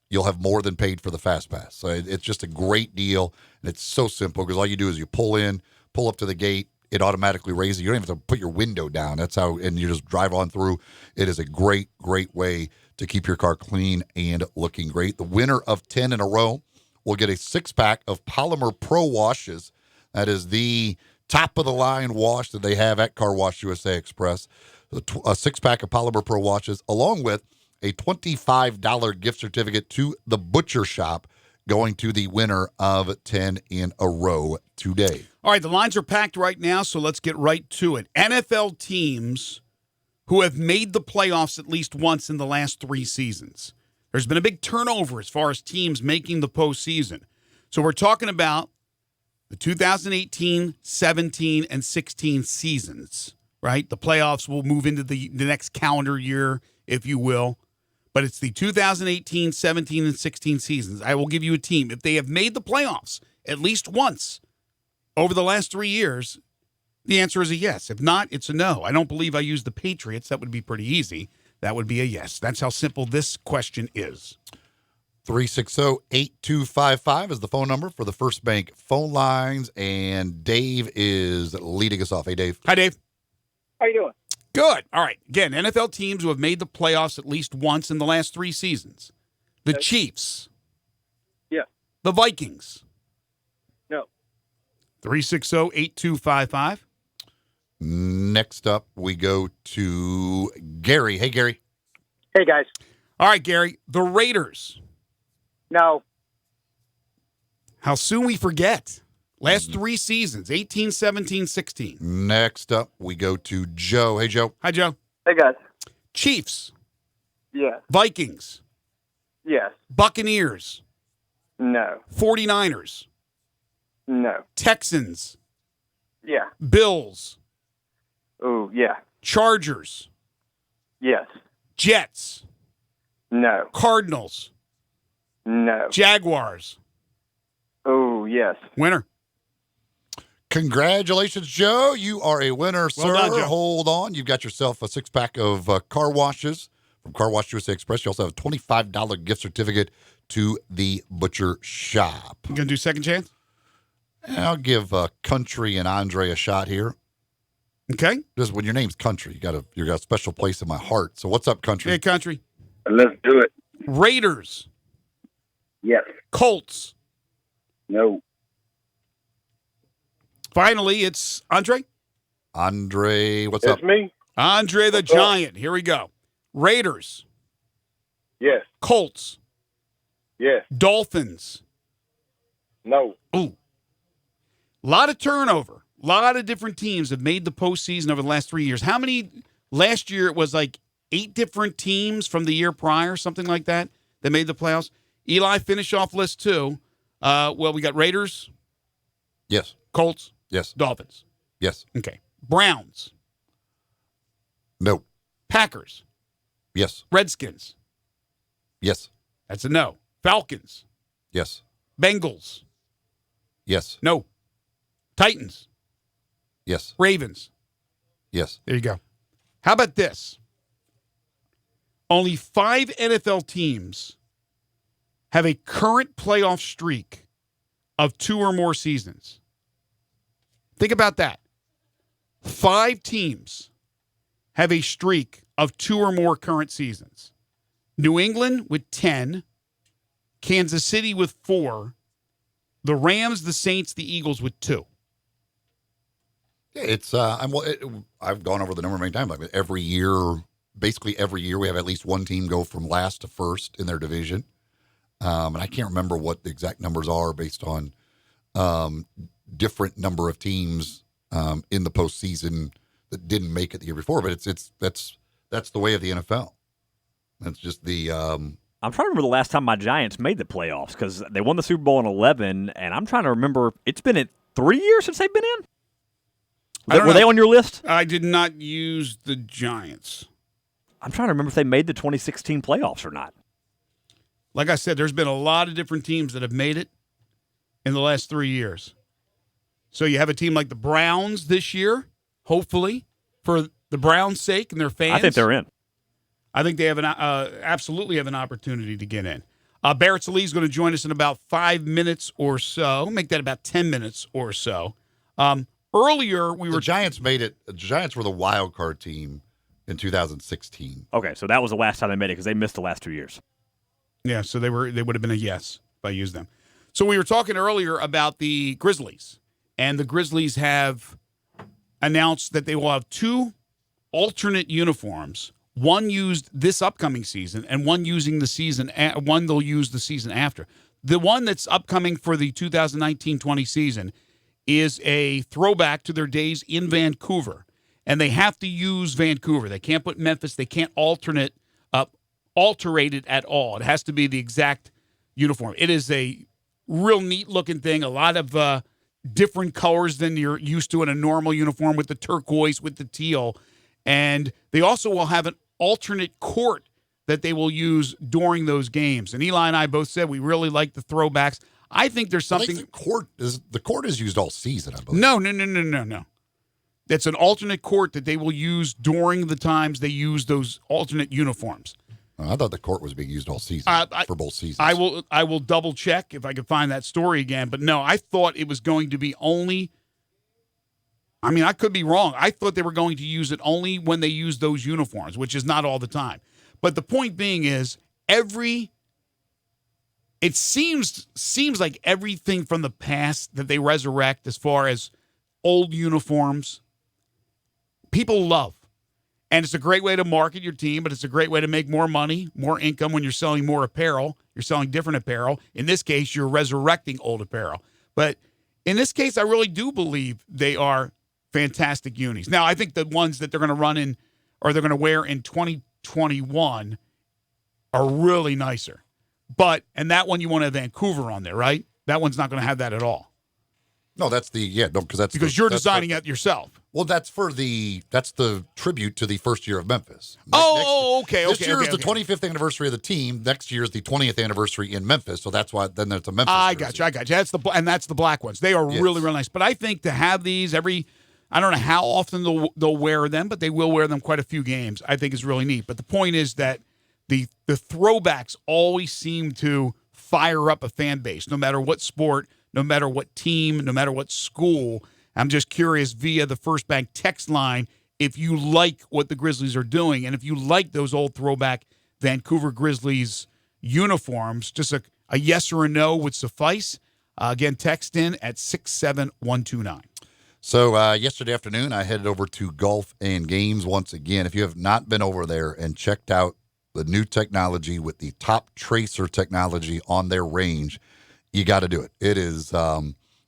you'll have more than paid for the Fast Pass. So it's just a great deal, and it's so simple because all you do is you pull up to the gate, it automatically raises. You don't even have to put your window down. That's how, and you just drive on through. It is a great, great way to keep your car clean and looking great. The winner of 10 in a row will get a 6-pack of Polymer Pro washes. That is the top-of-the-line wash that they have at Car Wash USA Express. A 6-pack of Polymer Pro washes, along with a $25 gift certificate to the Butcher Shop, going to the winner of 10 in a row today. All right, the lines are packed right now, so let's get right to it. NFL teams who have made the playoffs at least once in the last 3 seasons. There's been a big turnover as far as teams making the postseason. So we're talking about the 2018, 17, and 16 seasons, right? The playoffs will move into the next calendar year, if you will. But it's the 2018, 17, and 16 seasons. I will give you a team. If they have made the playoffs at least once over the last 3 years, the answer is a yes. If not, it's a no. I don't believe I used the Patriots. That would be pretty easy. That would be a yes. That's how simple this question is. 360-8255 is the phone number for the First Bank phone lines, and Dave is leading us off. Hey, Dave. Hi, Dave. How you doing? Good. All right. Again, NFL teams who have made the playoffs at least once in the last 3 seasons. The Chiefs. Yeah. The Vikings. No. 360-8255. Next up, we go to Gary. Hey, Gary. Hey, guys. All right, Gary. The Raiders. No. How soon we forget. Last 3 seasons, 18, 17, 16. Next up, we go to Joe. Hey, Joe. Hi, Joe. Hey, guys. Chiefs. Yes. Vikings. Yes. Buccaneers. No. 49ers. No. Texans. Yeah. Bills. Oh, yeah. Chargers. Yes. Jets. No. Cardinals. No. Jaguars. Oh, yes. Winner. Congratulations, Joe. You are a winner, sir. Well done, Joe. Hold on. You've got yourself a 6-pack of car washes from Car Wash USA Express. You also have a $25 gift certificate to the Butcher Shop. You going to do second chance? I'll give Country and Andre a shot here. Okay. Just when your name's Country, you got a special place in my heart. So what's up, Country? Hey, Country. Let's do it. Raiders. Yes. Colts. No. Finally, it's Andre. Andre, what's It's up? me. Andre the Giant. Here we go. Raiders. Yes. Colts. Yes. Dolphins. No. Ooh. A lot of turnover. A lot of different teams have made the postseason over the last 3 years. How many? Last year it was like 8 different teams from the year prior, something like that made the playoffs. Eli, finish off list 2. Well, we got Raiders. Yes. Colts. Yes. Dolphins. Yes. Okay. Browns. No. Packers. Yes. Redskins. Yes. That's a no. Falcons. Yes. Bengals. Yes. No. Titans. Yes. Ravens. Yes. There you go. How about this? Only 5 NFL teams have a current playoff streak of 2 or more seasons. Think about that. 5 teams have a streak of 2 or more current seasons. New England with 10, Kansas City with 4, the Rams, the Saints, the Eagles with 2. It's I've gone over the number many times. Like every year, basically every year, we have at least one team go from last to first in their division. And I can't remember what the exact numbers are based on different number of teams in the postseason that didn't make it the year before. But that's the way of the NFL. That's just the. I'm trying to remember the last time my Giants made the playoffs because they won the Super Bowl in 2011, and I'm trying to remember. It's been 3 years since they've been in. Were they on your list? I did not use the Giants. I'm trying to remember if they made the 2016 playoffs or not. Like I said, there's been a lot of different teams that have made it in the last 3 years. So you have a team like the Browns this year, hopefully, for the Browns' sake and their fans. I think they're in. I think they have absolutely have an opportunity to get in. Barrett Salee is going to join us in about 5 minutes or so. Make that about 10 minutes or so. Earlier, the Giants made it. The Giants were the wild card team in 2016. Okay, so that was the last time they made it because they missed the last 2 years. Yeah, so they would have been a yes if I used them. So we were talking earlier about the Grizzlies, and the Grizzlies have announced that they will have 2 alternate uniforms. One used this upcoming season, and one using the season. One they'll use the season after. The one that's upcoming for the 2019-20 season is a throwback to their days in Vancouver, and they have to use Vancouver. They can't put Memphis. They can't alterate it at all. It has to be the exact uniform. It is a real neat-looking thing. A lot of different colors than you're used to in a normal uniform, with the turquoise, with the teal, and they also will have an alternate court that they will use during those games. And Eli and I both said we really like the throwbacks. I think there's something. The court is used all season, I believe. No. It's an alternate court that they will use during the times they use those alternate uniforms. I thought the court was being used all season for both seasons. I will double check if I can find that story again. But no, I thought it was going to be only. I mean, I could be wrong. I thought they were going to use it only when they use those uniforms, which is not all the time. But the point being is, it seems like everything from the past that they resurrect as far as old uniforms, people love. And it's a great way to market your team, but it's a great way to make more money, more income when you're selling more apparel. You're selling different apparel. In this case, you're resurrecting old apparel. But in this case, I really do believe they are fantastic unis. Now, I think the ones that they're going to run in, or they're going to wear in 2021, are really nicer. And that one you want to have Vancouver on there, right? That one's not going to have that at all. No, because you're designing it yourself. Well, that's the tribute to the first year of Memphis. Okay. This year is the 25th anniversary of the team. Next year is the 20th anniversary in Memphis. So that's why then it's a Memphis. I got you. That's the black ones. They are really, really nice. But I think to have these I don't know how often they'll wear them, but they will wear them quite a few games. I think is really neat. But the point is that the throwbacks always seem to fire up a fan base, no matter what sport, no matter what team, no matter what school. I'm just curious via the First Bank text line if you like what the Grizzlies are doing, and if you like those old throwback Vancouver Grizzlies uniforms. Just a yes or a no would suffice. Again, text in at 67129. So yesterday afternoon, I headed over to Golf and Games once again. If you have not been over there and checked out the new technology with the top tracer technology on their range, you got to do it. It is,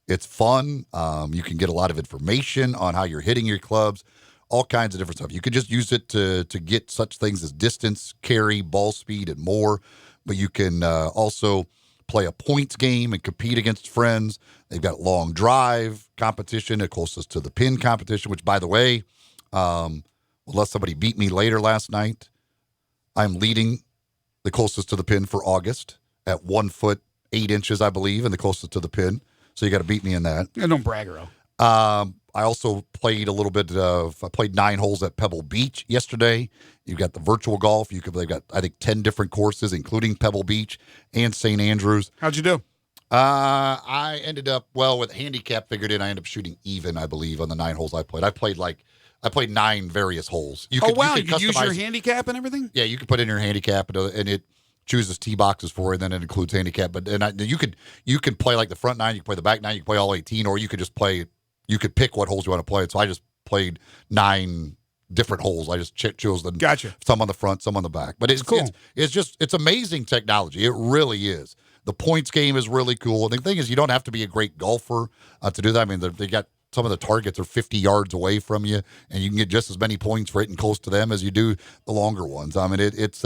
it's fun. You can get a lot of information on how you're hitting your clubs, all kinds of different stuff. You can just use it to get such things as distance, carry, ball speed, and more. But you can also play a points game and compete against friends. They've got long drive competition, the closest to the pin competition, which, by the way, unless somebody beat me later last night, I'm leading the closest to the pin for August at 1 foot 8 inches, I believe, and the closest to the pin. So you got to beat me in that. Yeah, don't brag, Earl. I also played a little bit I played 9 holes at Pebble Beach yesterday. You've got the virtual golf. They've got, I think, 10 different courses, including Pebble Beach and St. Andrews. How'd you do? I ended up, with handicap figured in, I ended up shooting even, I believe, on the 9 holes I played. I played 9 various holes. You could use your handicap and everything? Yeah, you could put in your handicap, and it chooses tee boxes for you, and then it includes handicap. But you could play like the front 9, you can play the back 9, you can play all 18, or you could just play. You could pick what holes you want to play. So I just played 9 different holes. I just chose them. Gotcha. Some on the front, some on the back. But it's cool. It's amazing technology. It really is. The points game is really cool. And the thing is, you don't have to be a great golfer to do that. I mean, they got some of the targets are 50 yards away from you, and you can get just as many points right and close to them as you do the longer ones. I mean, it's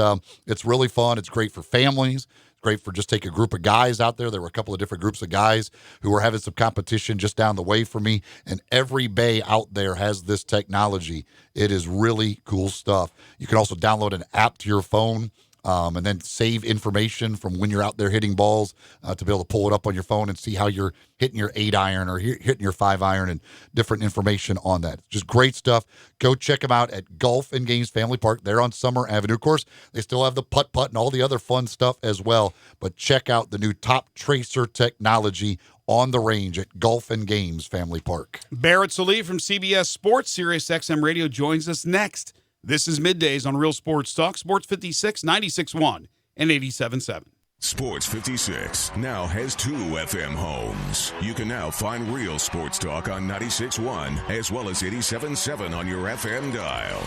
really fun. It's great for families. Great for just take a group of guys out there. There were a couple of different groups of guys who were having some competition just down the way from me, and every bay out there has this technology. It is really cool stuff. You can also download an app to your phone and then save information from when you're out there hitting balls to be able to pull it up on your phone and see how you're hitting your 8-iron or hitting your 5-iron and different information on that. Just great stuff. Go check them out at Golf and Games Family Park. They're on Summer Avenue. Of course, they still have the putt-putt and all the other fun stuff as well. But check out the new Top Tracer technology on the range at Golf and Games Family Park. Barrett Salih from CBS Sports, Sirius XM Radio, joins us next. This is Middays on Real Sports Talk, Sports 56, 96.1 and 87.7. Sports 56 now has 2 FM homes. You can now find Real Sports Talk on 96.1 as well as 87.7 on your FM dial.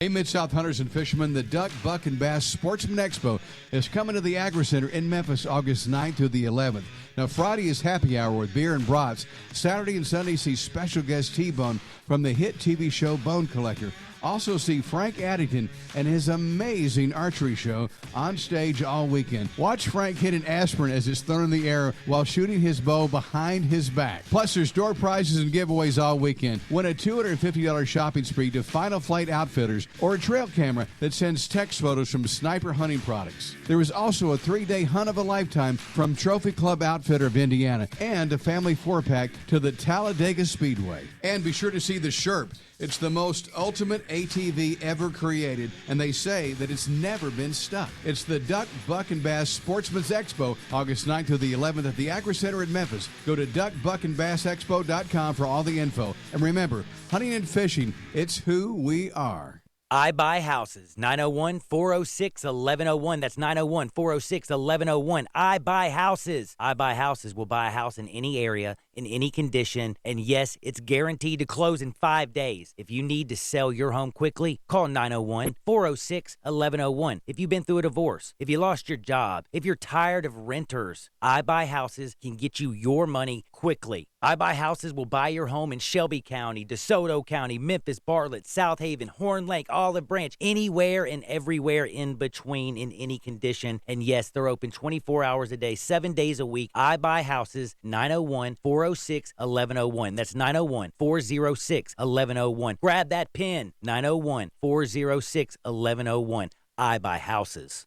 Hey, Mid-South hunters and fishermen, the Duck, Buck, and Bass Sportsman Expo is coming to the Agri Center in Memphis August 9th through the 11th. Now, Friday is happy hour with beer and brats. Saturday and Sunday see special guest T-Bone from the hit TV show Bone Collector. Also see Frank Addington and his amazing archery show on stage all weekend. Watch Frank hit an aspirin as it's thrown in the air while shooting his bow behind his back. Plus, there's door prizes and giveaways all weekend. Win a $250 shopping spree to Final Flight Outfitters or a trail camera that sends text photos from Sniper Hunting Products. There is also a 3-day hunt of a lifetime from Trophy Club Outfitter of Indiana and a family 4-pack to the Talladega Speedway. And be sure to see the Sherp. It's the most ultimate ATV ever created, and they say that it's never been stuck. It's the Duck, Buck, and Bass Sportsman's Expo, August 9th through the 11th at the Agri Center in Memphis. Go to duckbuckandbassexpo.com for all the info. And remember, hunting and fishing, it's who we are. I Buy Houses, 901-406-1101. That's 901-406-1101. I Buy Houses. I Buy Houses will buy a house in any area, in any condition, and yes, it's guaranteed to close in 5 days. If you need to sell your home quickly, call 901-406-1101. If you've been through a divorce, if you lost your job, if you're tired of renters, I Buy Houses can get you your money quickly. I Buy Houses will buy your home in Shelby County, DeSoto County, Memphis, Bartlett, South Haven, Horn Lake, Olive Branch, anywhere and everywhere in between in any condition. And yes, they're open 24 hours a day, 7 days a week. I Buy Houses, 901-406-1101. That's 901-406-1101. Grab that pen, 901-406-1101. I Buy Houses.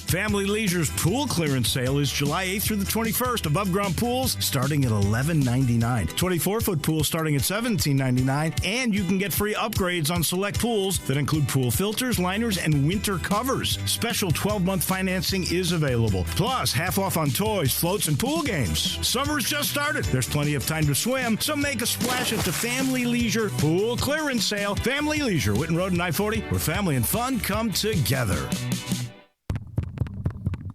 Family Leisure's pool clearance sale is July 8th through the 21st. Above ground pools starting at $11.99. 24-foot pools starting at $17.99. And you can get free upgrades on select pools that include pool filters, liners, and winter covers. Special 12-month financing is available. Plus, half off on toys, floats, and pool games. Summer's just started. There's plenty of time to swim, so make a splash at the Family Leisure Pool Clearance Sale. Family Leisure, Whitten Road and I-40, where family and fun come together.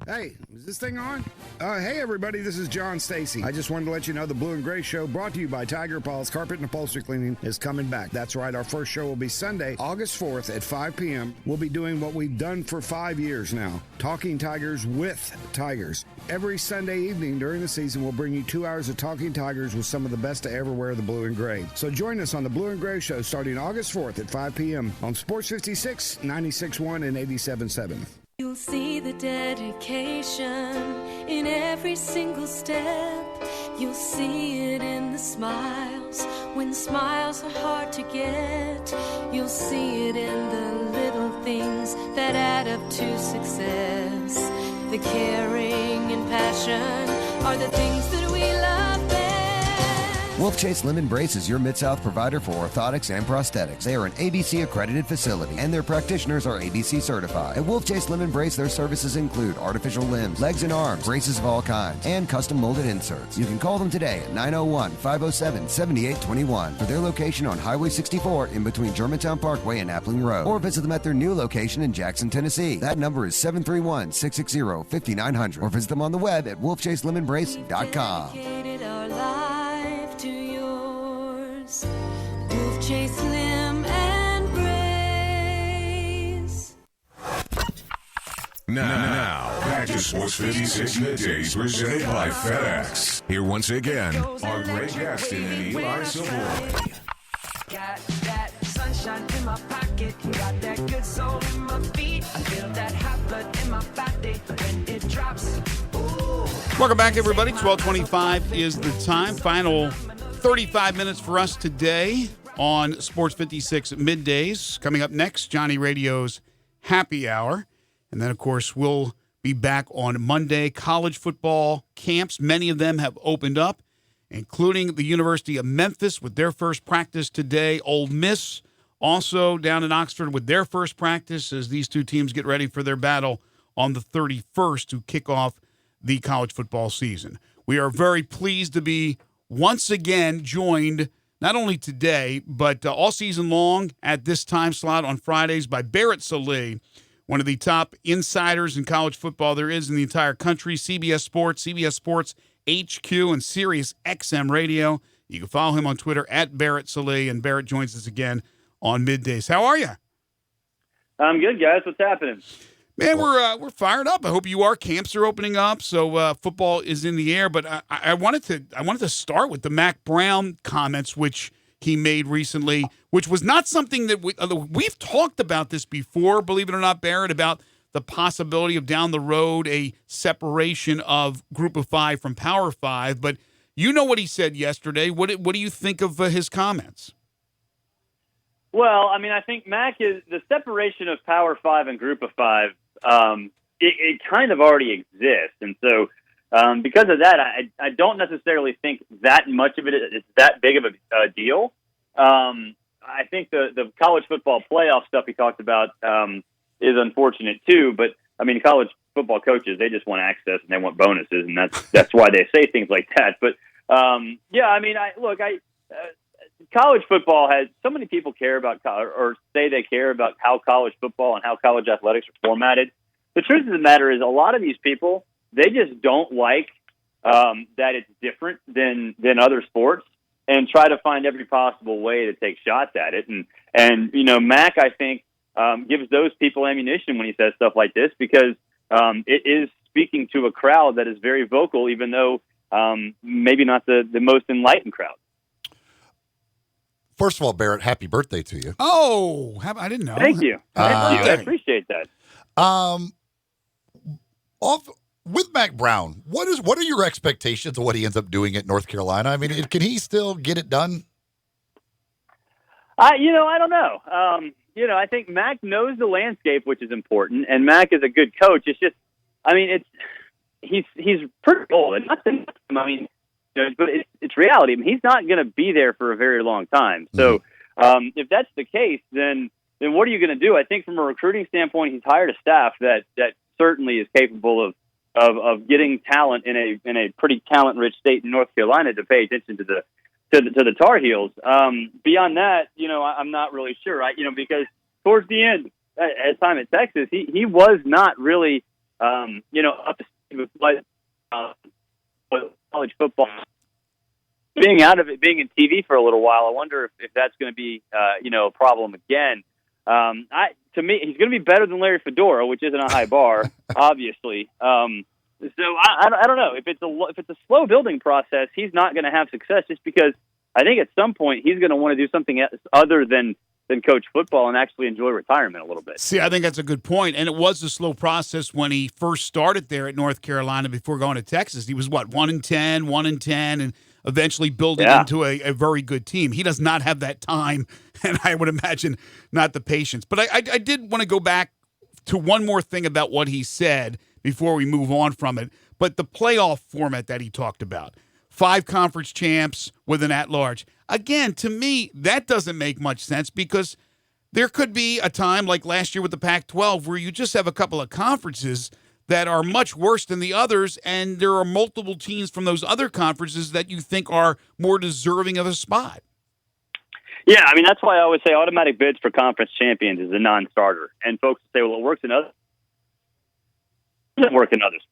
Hey, is this thing on? Hey, everybody, this is John Stacy. I just wanted to let you know the Blue and Gray Show, brought to you by Tiger Paws Carpet and Upholstery Cleaning, is coming back. That's right, our first show will be Sunday, August 4th at 5 p.m. We'll be doing what we've done for 5 years now, Talking Tigers with Tigers. Every Sunday evening during the season, we'll bring you 2 hours of Talking Tigers with some of the best to ever wear the blue and gray. So join us on the Blue and Gray Show starting August 4th at 5 p.m. on Sports 56, 96.1, and 87.7. You'll see the dedication in every single step. You'll see it in the smiles, when smiles are hard to get. You'll see it in the little things that add up to success. The caring and passion are the things that we love best. Wolf Chase Lemon Brace is your Mid-South provider for orthotics and prosthetics. They are an ABC-accredited facility, and their practitioners are ABC certified. At Wolf Chase Lemon Brace, their services include artificial limbs, legs and arms, braces of all kinds, and custom molded inserts. You can call them today at 901-507-7821 for their location on Highway 64 in between Germantown Parkway and Appling Road, or visit them at their new location in Jackson, Tennessee. That number is 731-660-5900, or visit them on the web at wolfchaselemonbrace.com. To yours, Wolf Chase Limb and Brace. Now, back to Sports 56 Middays presented by FedEx. Here once again are Greg Gaston and Eli Savoy. Got that sunshine in my pocket, got that good soul in my feet. I feel that hot blood in my body when it drops. Ooh. Welcome back, everybody. 12:25 is the time. Final 35 minutes for us today on Sports 56 Middays. Coming up next, Johnny Radio's Happy Hour. And then, of course, we'll be back on Monday. College football camps, many of them have opened up, including the University of Memphis with their first practice today. Ole Miss also down in Oxford with their first practice as these two teams get ready for their battle on the 31st to kick off the college football season. We are very pleased to be once again joined not only today, but all season long at this time slot on Fridays by Barrett Sallee, one of the top insiders in college football there is in the entire country. CBS Sports HQ, and Sirius XM Radio. You can follow him on Twitter at Barrett Sallee, and Barrett joins us again on Middays. How are you? I'm good, guys. What's happening? Man, we're fired up. I hope you are. Camps are opening up, so football is in the air. But I wanted to start with the Mac Brown comments, which he made recently, which was not something that we've talked about this before, believe it or not, Barrett, about the possibility of down the road a separation of Group of Five from Power Five. But you know what he said yesterday. What do you think of his comments? Well, I mean, I think Mac is the separation of Power Five and Group of Five. It kind of already exists, and so because of that, I don't necessarily think that much of it is that big of a deal. I think the college football playoff stuff he talked about is unfortunate too. But I mean, college football coaches, they just want access and they want bonuses, and that's why they say things like that. But yeah, I mean, college football has so many people care about or say they care about how college football and how college athletics are formatted. The truth of the matter is, a lot of these people, they just don't like that it's different than other sports, and try to find every possible way to take shots at it. And you know, Mac, I think, gives those people ammunition when he says stuff like this, because it is speaking to a crowd that is very vocal, even though maybe not the most enlightened crowd. First of all, Barrett, happy birthday to you. Oh, I didn't know. Thank you. I appreciate that. With Mac Brown, what are your expectations of what he ends up doing at North Carolina? I mean, can he still get it done? I don't know. I think Mac knows the landscape, which is important, and Mac is a good coach. It's just, I mean, he's pretty old. But it's reality. I mean, he's not going to be there for a very long time. So if that's the case, then what are you going to do? I think from a recruiting standpoint, he's hired a staff that certainly is capable of getting talent in a pretty talent-rich state in North Carolina to pay attention to the Tar Heels. Beyond that, I'm not really sure. Because towards the end, his time at Texas, he was not really up to speed with what college football. Being out of it, being in TV for a little while, I wonder if that's going to be a problem again. To me, he's going to be better than Larry Fedora, which isn't a high bar, obviously. So I don't know if it's a slow building process. He's not going to have success just because I think at some point he's going to want to do something else other than coach football and actually enjoy retirement a little bit. See, I think that's a good point. And it was a slow process when he first started there at North Carolina before going to Texas. He was 1-10, and eventually building into a very good team. He does not have that time, and I would imagine not the patience. But I did want to go back to one more thing about what he said before we move on from it. But the playoff format that he talked about, 5 conference champs with an at-large. Again, to me, that doesn't make much sense because there could be a time like last year with the Pac-12 where you just have a couple of conferences that are much worse than the others, and there are multiple teams from those other conferences that you think are more deserving of a spot. Yeah, I mean, that's why I always say automatic bids for conference champions is a non-starter. And folks say, well, it works in others. It doesn't work in others.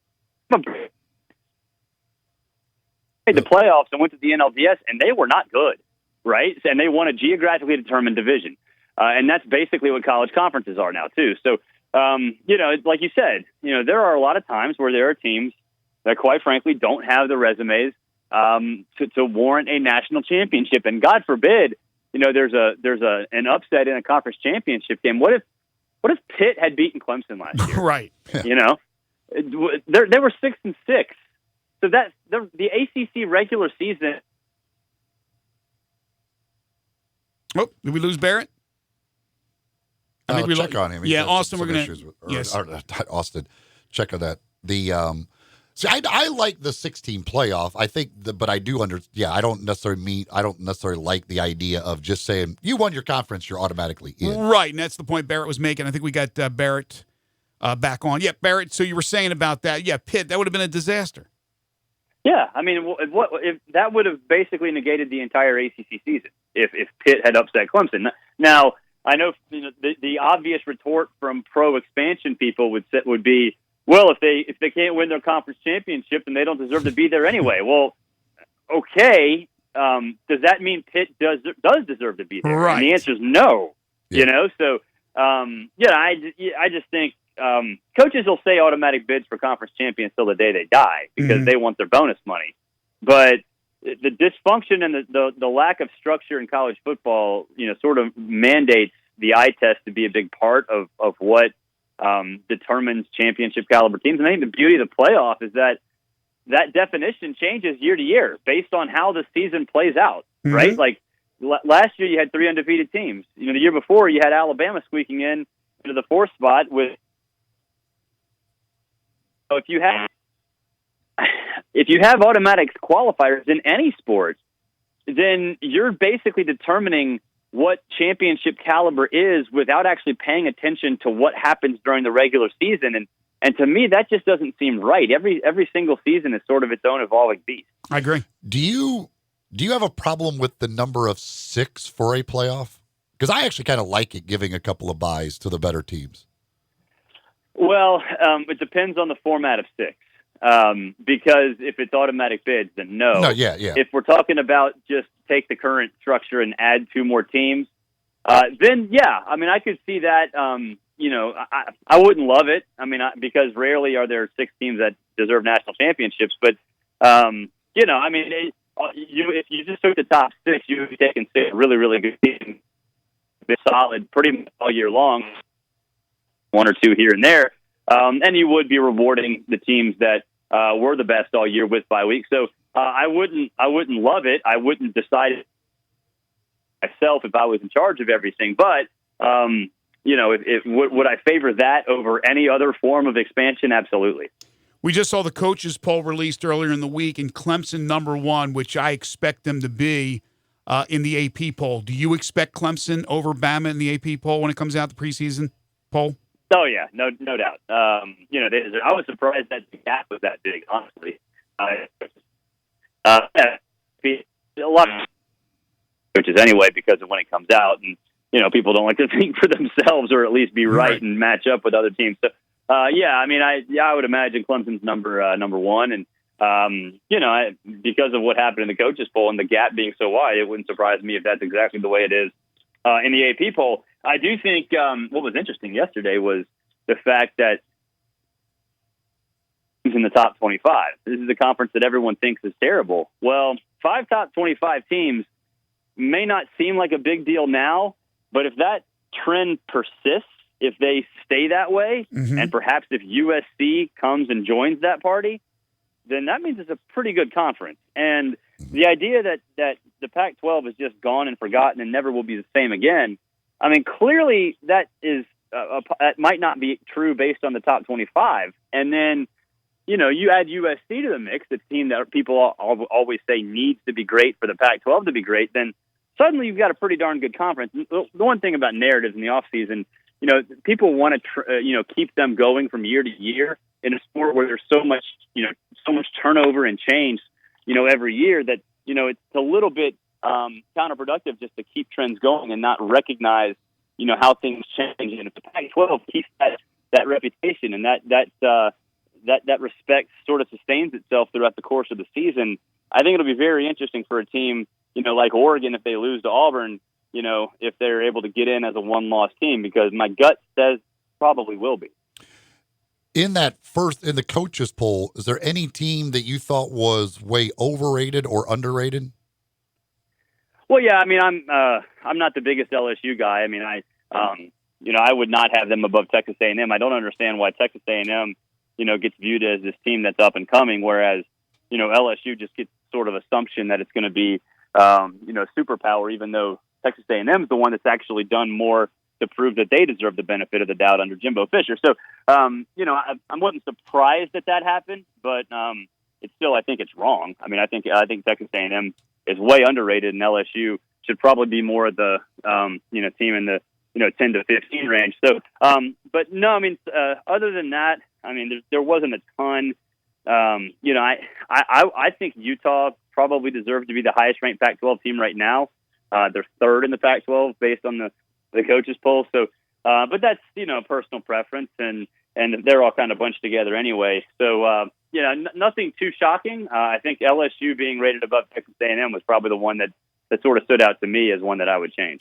Made the playoffs and went to the NLDS, and they were not good, right? And they won a geographically determined division. And that's basically what college conferences are now, too. So like you said, there are a lot of times where there are teams that, quite frankly, don't have the resumes to warrant a national championship. And God forbid, there's an upset in a conference championship game. What if Pitt had beaten Clemson last year? Right. They were 6-6. So that's the ACC regular season. Oh, did we lose Barrett? I think we check on him. Yeah, Austin. We're going to. Yes, Austin. Check on that. See, I like the 16 playoff. I think, but I do I don't necessarily like the idea of just saying you won your conference, you're automatically in. Right, and that's the point Barrett was making. I think we got Barrett back on. Yeah, Barrett. So you were saying about that? Yeah, Pitt. That would have been a disaster. Yeah, I mean, what if that would have basically negated the entire ACC season if Pitt had upset Clemson? Now, I know the obvious retort from pro expansion people would be, well, if they can't win their conference championship, then they don't deserve to be there anyway. Well, okay, does that mean Pitt does deserve to be there? Right. And the answer is no. Yeah. So I just think coaches will say automatic bids for conference champions till the day they die because they want their bonus money. But the dysfunction and the lack of structure in college football, sort of mandates the eye test to be a big part of what determines championship caliber teams. And I think the beauty of the playoff is that definition changes year to year based on how the season plays out, right? Like last year you had 3 undefeated teams. The year before you had Alabama squeaking in into the 4th spot with. So if you have automatic qualifiers in any sport, then you're basically determining what championship caliber is without actually paying attention to what happens during the regular season. And to me, that just doesn't seem right. Every single season is sort of its own evolving beast. I agree. Do you have a problem with the number of 6 for a playoff? Because I actually kind of like it, giving a couple of buys to the better teams. Well, it depends on the format of 6. Because if it's automatic bids, then no. No, yeah. If we're talking about just take the current structure and add 2 more teams, then yeah. I mean, I could see that. I wouldn't love it. I mean, because rarely are there 6 teams that deserve national championships. But if you just took the top 6, you would be taking 6 really, really good teams, solid, pretty much all year long. 1 or 2 here and there, and you would be rewarding the teams that were the best all year with bye week. So I wouldn't love it. I wouldn't decide it myself if I was in charge of everything. But would I favor that over any other form of expansion? Absolutely. We just saw the coaches poll released earlier in the week, and Clemson number 1, which I expect them to be in the AP poll. Do you expect Clemson over Bama in the AP poll when it comes out, the preseason poll? Oh yeah, no doubt. I was surprised that the gap was that big, honestly. A lot of coaches anyway, because of when it comes out, and people don't like to think for themselves or at least be right and match up with other teams. So I would imagine Clemson's number 1, and because of what happened in the coaches poll and the gap being so wide, it wouldn't surprise me if that's exactly the way it is in the AP poll. I do think what was interesting yesterday was the fact that he's in the top 25. This is a conference that everyone thinks is terrible. Well, 5 top 25 teams may not seem like a big deal now, but if that trend persists, if they stay that way, and perhaps if USC comes and joins that party, then that means it's a pretty good conference. And the idea that the Pac-12 is just gone and forgotten and never will be the same again, I mean, clearly that is that might not be true based on the top 25. And then, you add USC to the mix, the team that people always say needs to be great for the Pac-12 to be great, then suddenly you've got a pretty darn good conference. The one thing about narratives in the offseason, people want to, keep them going from year to year in a sport where there's so much turnover and change, every year that, it's a little bit counterproductive just to keep trends going and not recognize, how things change. And if the Pac-12 keeps that reputation and that respect sort of sustains itself throughout the course of the season, I think it'll be very interesting for a team, like Oregon, if they lose to Auburn, if they're able to get in as a 1-loss team, because my gut says probably will be. In the coaches poll, is there any team that you thought was way overrated or underrated? Well, yeah, I mean, I'm not the biggest LSU guy. I mean, I would not have them above Texas A&M. I don't understand why Texas A&M, gets viewed as this team that's up and coming, whereas, LSU just gets sort of assumption that it's going to be, superpower, even though Texas A&M is the one that's actually done more to prove that they deserve the benefit of the doubt under Jimbo Fisher. So, I wasn't surprised that happened, but it's still, I think it's wrong. I mean, I think Texas A&M is way underrated, and LSU should probably be more of the, team in the, 10 to 15 range. So, but no, I mean, other than that, I mean, there wasn't a ton. I think Utah probably deserves to be the highest ranked Pac-12 team right now. They're third in the Pac-12 based on the coaches poll. So, but that's, personal preference, and they're all kind of bunched together anyway. So, nothing too shocking. I think LSU being rated above Texas A&M was probably the one that sort of stood out to me as one that I would change.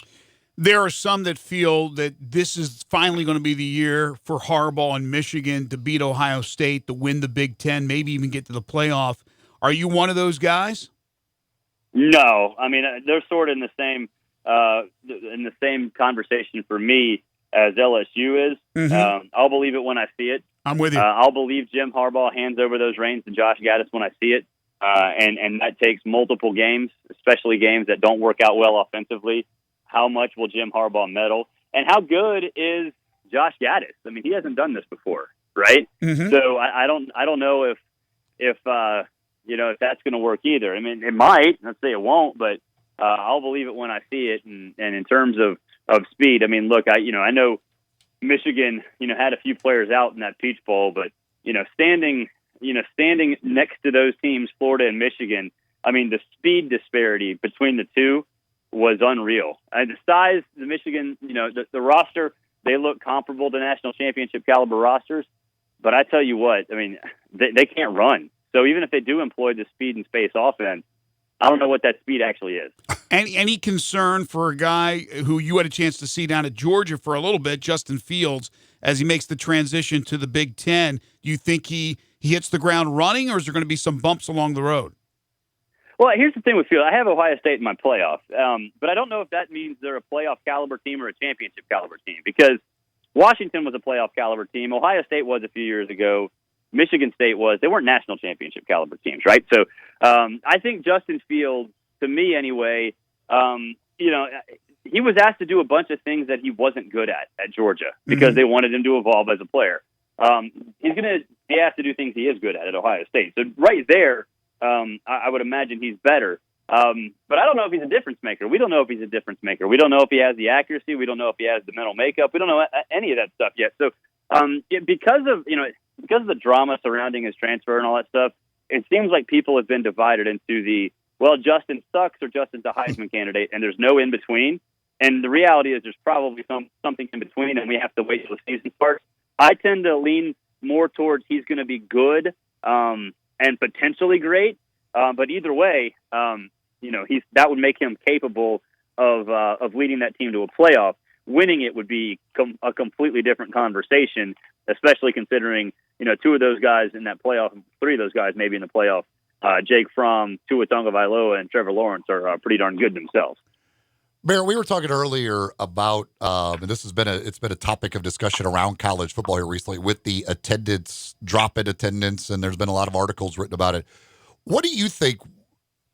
There are some that feel that this is finally going to be the year for Harbaugh and Michigan to beat Ohio State, to win the Big Ten, maybe even get to the playoff. Are you one of those guys? No, I mean, they're sort of in the same conversation for me as LSU is. Mm-hmm. I'll believe it when I see it. I'm with you. I'll believe Jim Harbaugh hands over those reins to Josh Gaddis when I see it. And that takes multiple games, especially games that don't work out well offensively. How much will Jim Harbaugh meddle? And how good is Josh Gaddis? I mean, he hasn't done this before, right? Mm-hmm. So I don't know if that's going to work either. I mean, it might. Let's say it won't, but I'll believe it when I see it. And in terms of speed, I mean, look, I know Michigan, had a few players out in that Peach Bowl, but standing next to those teams, Florida and Michigan, I mean, the speed disparity between the two was unreal. And the size, the Michigan, the roster, they look comparable to national championship caliber rosters. But I tell you what, I mean, they can't run. So even if they do employ the speed and space offense, I don't know what that speed actually is. Any concern for a guy who you had a chance to see down at Georgia for a little bit, Justin Fields, as he makes the transition to the Big Ten? Do you think he hits the ground running, or is there going to be some bumps along the road? Well, here's the thing with Fields. I have Ohio State in my playoff, but I don't know if that means they're a playoff caliber team or a championship caliber team, because Washington was a playoff caliber team. Ohio State was a few years ago. Michigan State was. They weren't national championship caliber teams, right? So I think Justin Fields, to me anyway, he was asked to do a bunch of things that he wasn't good at Georgia because they wanted him to evolve as a player. He's going to be asked to do things he is good at Ohio State. So right there, I would imagine he's better. But I don't know if he's a difference maker. We don't know if he's a difference maker. We don't know if he has the accuracy. We don't know if he has the mental makeup. We don't know any of that stuff yet. So because of the drama surrounding his transfer and all that stuff, it seems like people have been divided into Justin sucks or Justin's a Heisman candidate, and there's no in between. And the reality is there's probably something in between, and we have to wait till the season starts. I tend to lean more towards he's going to be good and potentially great. But either way, that would make him capable of leading that team to a playoff. Winning it would be a completely different conversation, especially considering, two of those guys in that playoff, three of those guys maybe in the playoff, Jake Fromm, Tua Tagovailoa, and Trevor Lawrence are pretty darn good themselves. Bear, we were talking earlier about, and this has been it's been a topic of discussion around college football here recently with the attendance, drop in attendance, and there's been a lot of articles written about it. What do you think,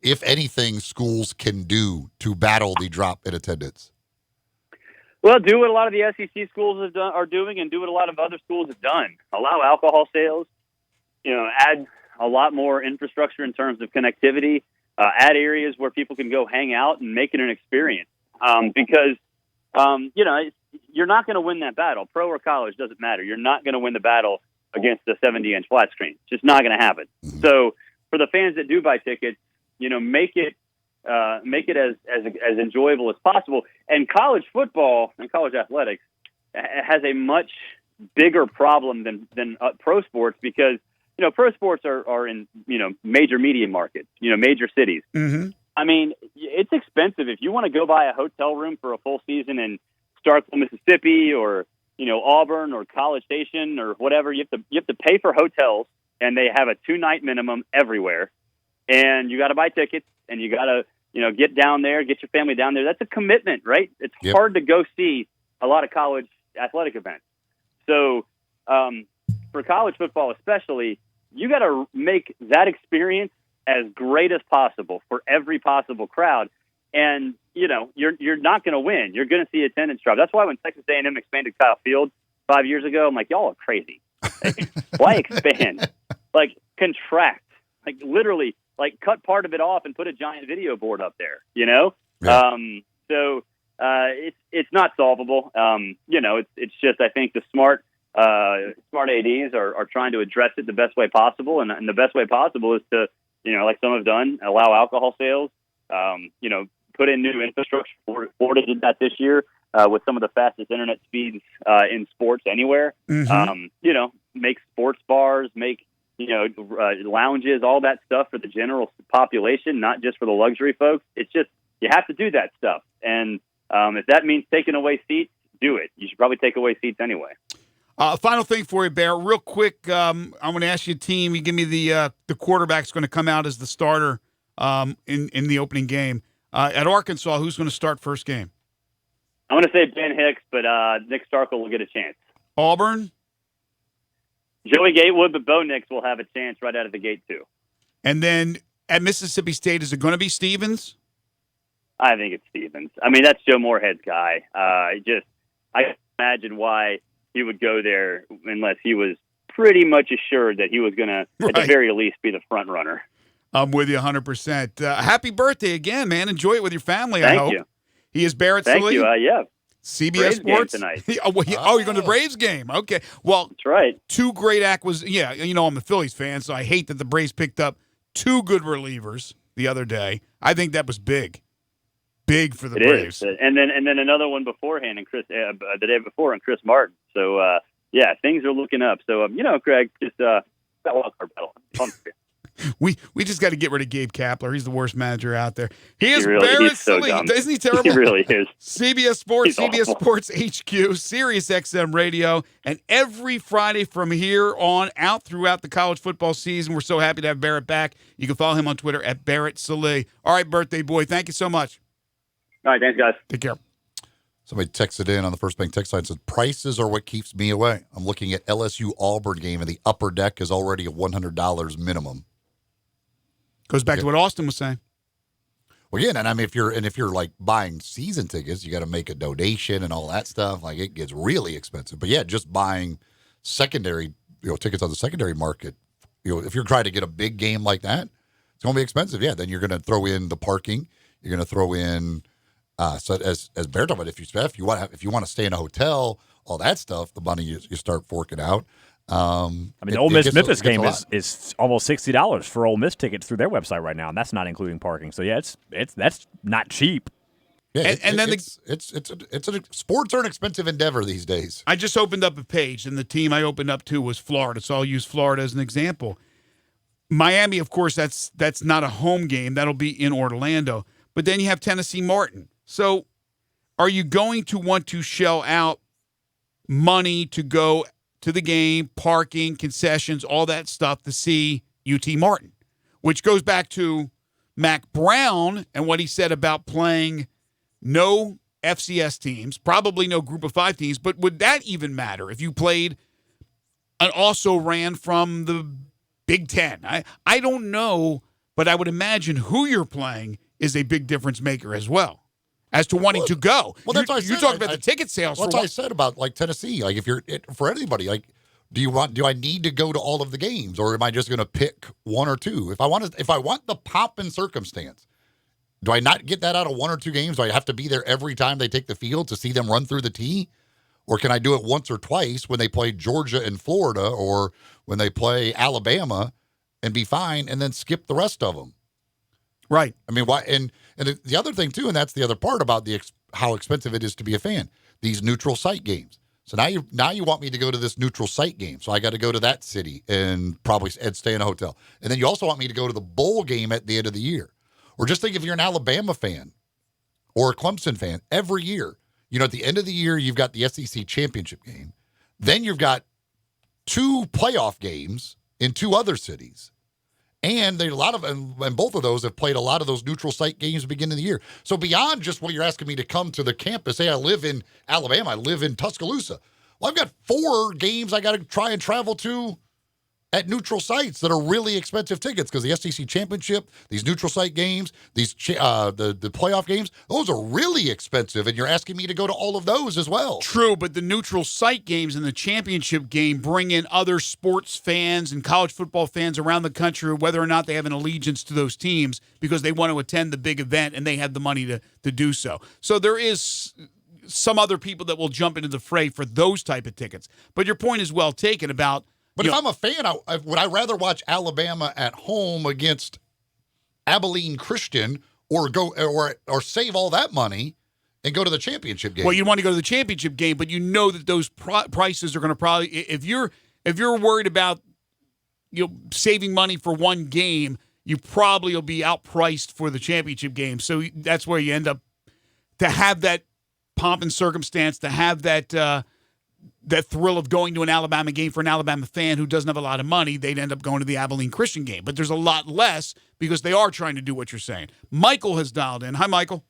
if anything, schools can do to battle the drop in attendance? Well, do what a lot of the SEC schools are doing, and do what a lot of other schools have done. Allow alcohol sales. Add a lot more infrastructure in terms of connectivity. Add areas where people can go hang out and make it an experience. Because you're not going to win that battle. Pro or college, doesn't matter. You're not going to win the battle against a 70-inch flat screen. It's just not going to happen. So for the fans that do buy tickets, make it as enjoyable as possible. And college football and college athletics has a much bigger problem than pro sports, because pro sports are in major media markets, major cities. Mm-hmm. I mean, it's expensive if you want to go buy a hotel room for a full season in Starkville, Mississippi, or Auburn or College Station or whatever, you have to pay for hotels, and they have a 2-night minimum everywhere, and you got to buy tickets, and you got to get down there, get your family down there. That's a commitment, right? It's hard to go see a lot of college athletic events. So for college football especially, you got to make that experience as great as possible for every possible crowd. And, you're not going to win. You're going to see attendance drop. That's why when Texas A&M expanded Kyle Field 5 years ago, I'm like, y'all are crazy. Why expand? Contract. Literally, cut part of it off and put a giant video board up there, Yeah. So it's not solvable. It's just, I think the smart ADs are trying to address it the best way possible. And the best way possible is to, like some have done, allow alcohol sales, put in new infrastructure. Florida did that this year with some of the fastest internet speeds in sports anywhere. Mm-hmm. Make sports bars, make lounges, all that stuff for the general population, not just for the luxury folks. It's just you have to do that stuff, and if that means taking away seats, do it. You should probably take away seats anyway. Final thing for you, Bear, real quick. I'm going to ask you a team. You give me the quarterback's going to come out as the starter in the opening game. At Arkansas, who's going to start first game? I'm going to say Ben Hicks, but Nick Starkel will get a chance. Auburn? Joey Gatewood, but Bo Nix will have a chance right out of the gate, too. And then at Mississippi State, is it going to be Stevens? I think it's Stevens. I mean, that's Joe Moorhead's guy. I can't imagine why he would go there unless he was pretty much assured that he was going to, at the very least, be the front runner. I'm with you 100%. Happy birthday again, man. Enjoy it with your family, I hope. Thank you. He is Barrett Thank Sallee. you. Yeah. CBS Braves Sports game tonight. you're going to the Braves game. Okay. Well, that's right. Two great acquisitions. Yeah, I'm a Phillies fan, so I hate that the Braves picked up two good relievers the other day. I think that was big. Big for the Braves. And then another one beforehand, and the day before, and Chris Martin. So things are looking up. So Greg, just that wild card battle. Fun for you. We just got to get rid of Gabe Kapler. He's the worst manager out there. He is Barrett Sallee. So isn't he terrible? He really is. CBS Sports, He's CBS awful. Sports HQ, Sirius XM Radio, and every Friday from here on out throughout the college football season. We're so happy to have Barrett back. You can follow him on Twitter at Barrett Sallee. All right, birthday boy, thank you so much. All right, thanks, guys. Take care. Somebody texted in on the First Bank text line and said, prices are what keeps me away. I'm looking at LSU Auburn game, and the upper deck is already a $100 minimum. Goes back to what Austin was saying. Well, yeah, and I mean, if you're like buying season tickets, you got to make a donation and all that stuff. Like, it gets really expensive. But yeah, just buying secondary, tickets on the secondary market. If you're trying to get a big game like that, it's going to be expensive. Yeah, then you're going to throw in the parking. You're going to throw in, so as Bear talked about, if you want to stay in a hotel, all that stuff, the money you start forking out. The Ole Miss Memphis game is almost $60 for Ole Miss tickets through their website right now, and that's not including parking. So yeah, that's not cheap. Yeah, sports are an expensive endeavor these days. I just opened up a page, and the team I opened up to was Florida, so I'll use Florida as an example. Miami, of course, that's not a home game. That'll be in Orlando. But then you have Tennessee Martin. So are you going to want to shell out money to go to the game, parking, concessions, all that stuff to see UT Martin, which goes back to Mac Brown and what he said about playing no FCS teams, probably no Group of 5 teams, but would that even matter if you played and also ran from the Big Ten? I don't know, but I would imagine who you're playing is a big difference maker as well. As to wanting to go. Well, that's what I said. You talked about the ticket sales. That's what I said about like Tennessee. Like for anybody, like, do I need to go to all of the games, or am I just going to pick one or two? If I want the pop and circumstance, do I not get that out of one or two games? Do I have to be there every time they take the field to see them run through the tee? Or can I do it once or twice when they play Georgia and Florida, or when they play Alabama, and be fine, and then skip the rest of them? Right. I mean, why? And the other thing too, and that's the other part about how expensive it is to be a fan. These neutral site games. So now you want me to go to this neutral site game, so I got to go to that city and stay in a hotel. And then you also want me to go to the bowl game at the end of the year. Or just think if you're an Alabama fan or a Clemson fan, every year At the end of the year, you've got the SEC championship game. Then you've got 2 playoff games in 2 other cities. And and both of those have played a lot of those neutral site games at the beginning of the year. So beyond just what you're asking me to come to the campus, hey, I live in Alabama, I live in Tuscaloosa. Well, I've got 4 games I got to try and travel to at neutral sites that are really expensive tickets because the SEC championship, these neutral site games, these the playoff games, those are really expensive, and you're asking me to go to all of those as well. True, but the neutral site games and the championship game bring in other sports fans and college football fans around the country, whether or not they have an allegiance to those teams, because they want to attend the big event and they have the money to do so. So there is some other people that will jump into the fray for those type of tickets. But your point is well taken about. But if I'm a fan, would I rather watch Alabama at home against Abilene Christian or save all that money and go to the championship game? Well, you want to go to the championship game, but you know that those prices are going to probably, if you're worried about saving money for one game, you probably will be outpriced for the championship game. So that's where you end up to have that pomp and circumstance, to have that thrill of going to an Alabama game for an Alabama fan who doesn't have a lot of money. They'd end up going to the Abilene Christian game. But there's a lot less because they are trying to do what you're saying. Michael has dialed in. Hi, Michael.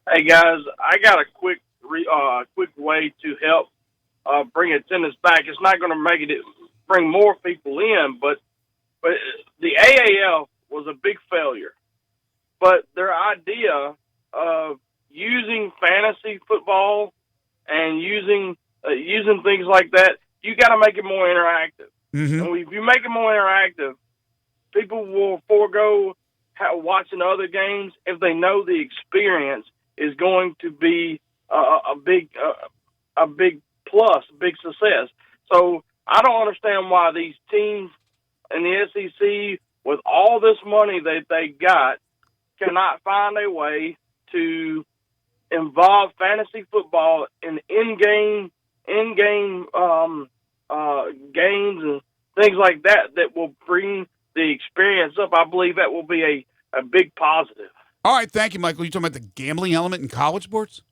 Hey, guys. I got a quick way to help bring attendance back. It's not going to bring more people in, but the AAF was a big failure. But their idea of using fantasy football and using things like that, you got to make it more interactive. Mm-hmm. And if you make it more interactive, people will forego watching other games if they know the experience is going to be a big plus, a big success. So I don't understand why these teams in the SEC, with all this money that they got, cannot find a way to involve fantasy football in in-game games and things like that will bring the experience up. I believe that will be a big positive. All right, thank you, Michael. You talking about the gambling element in college sports?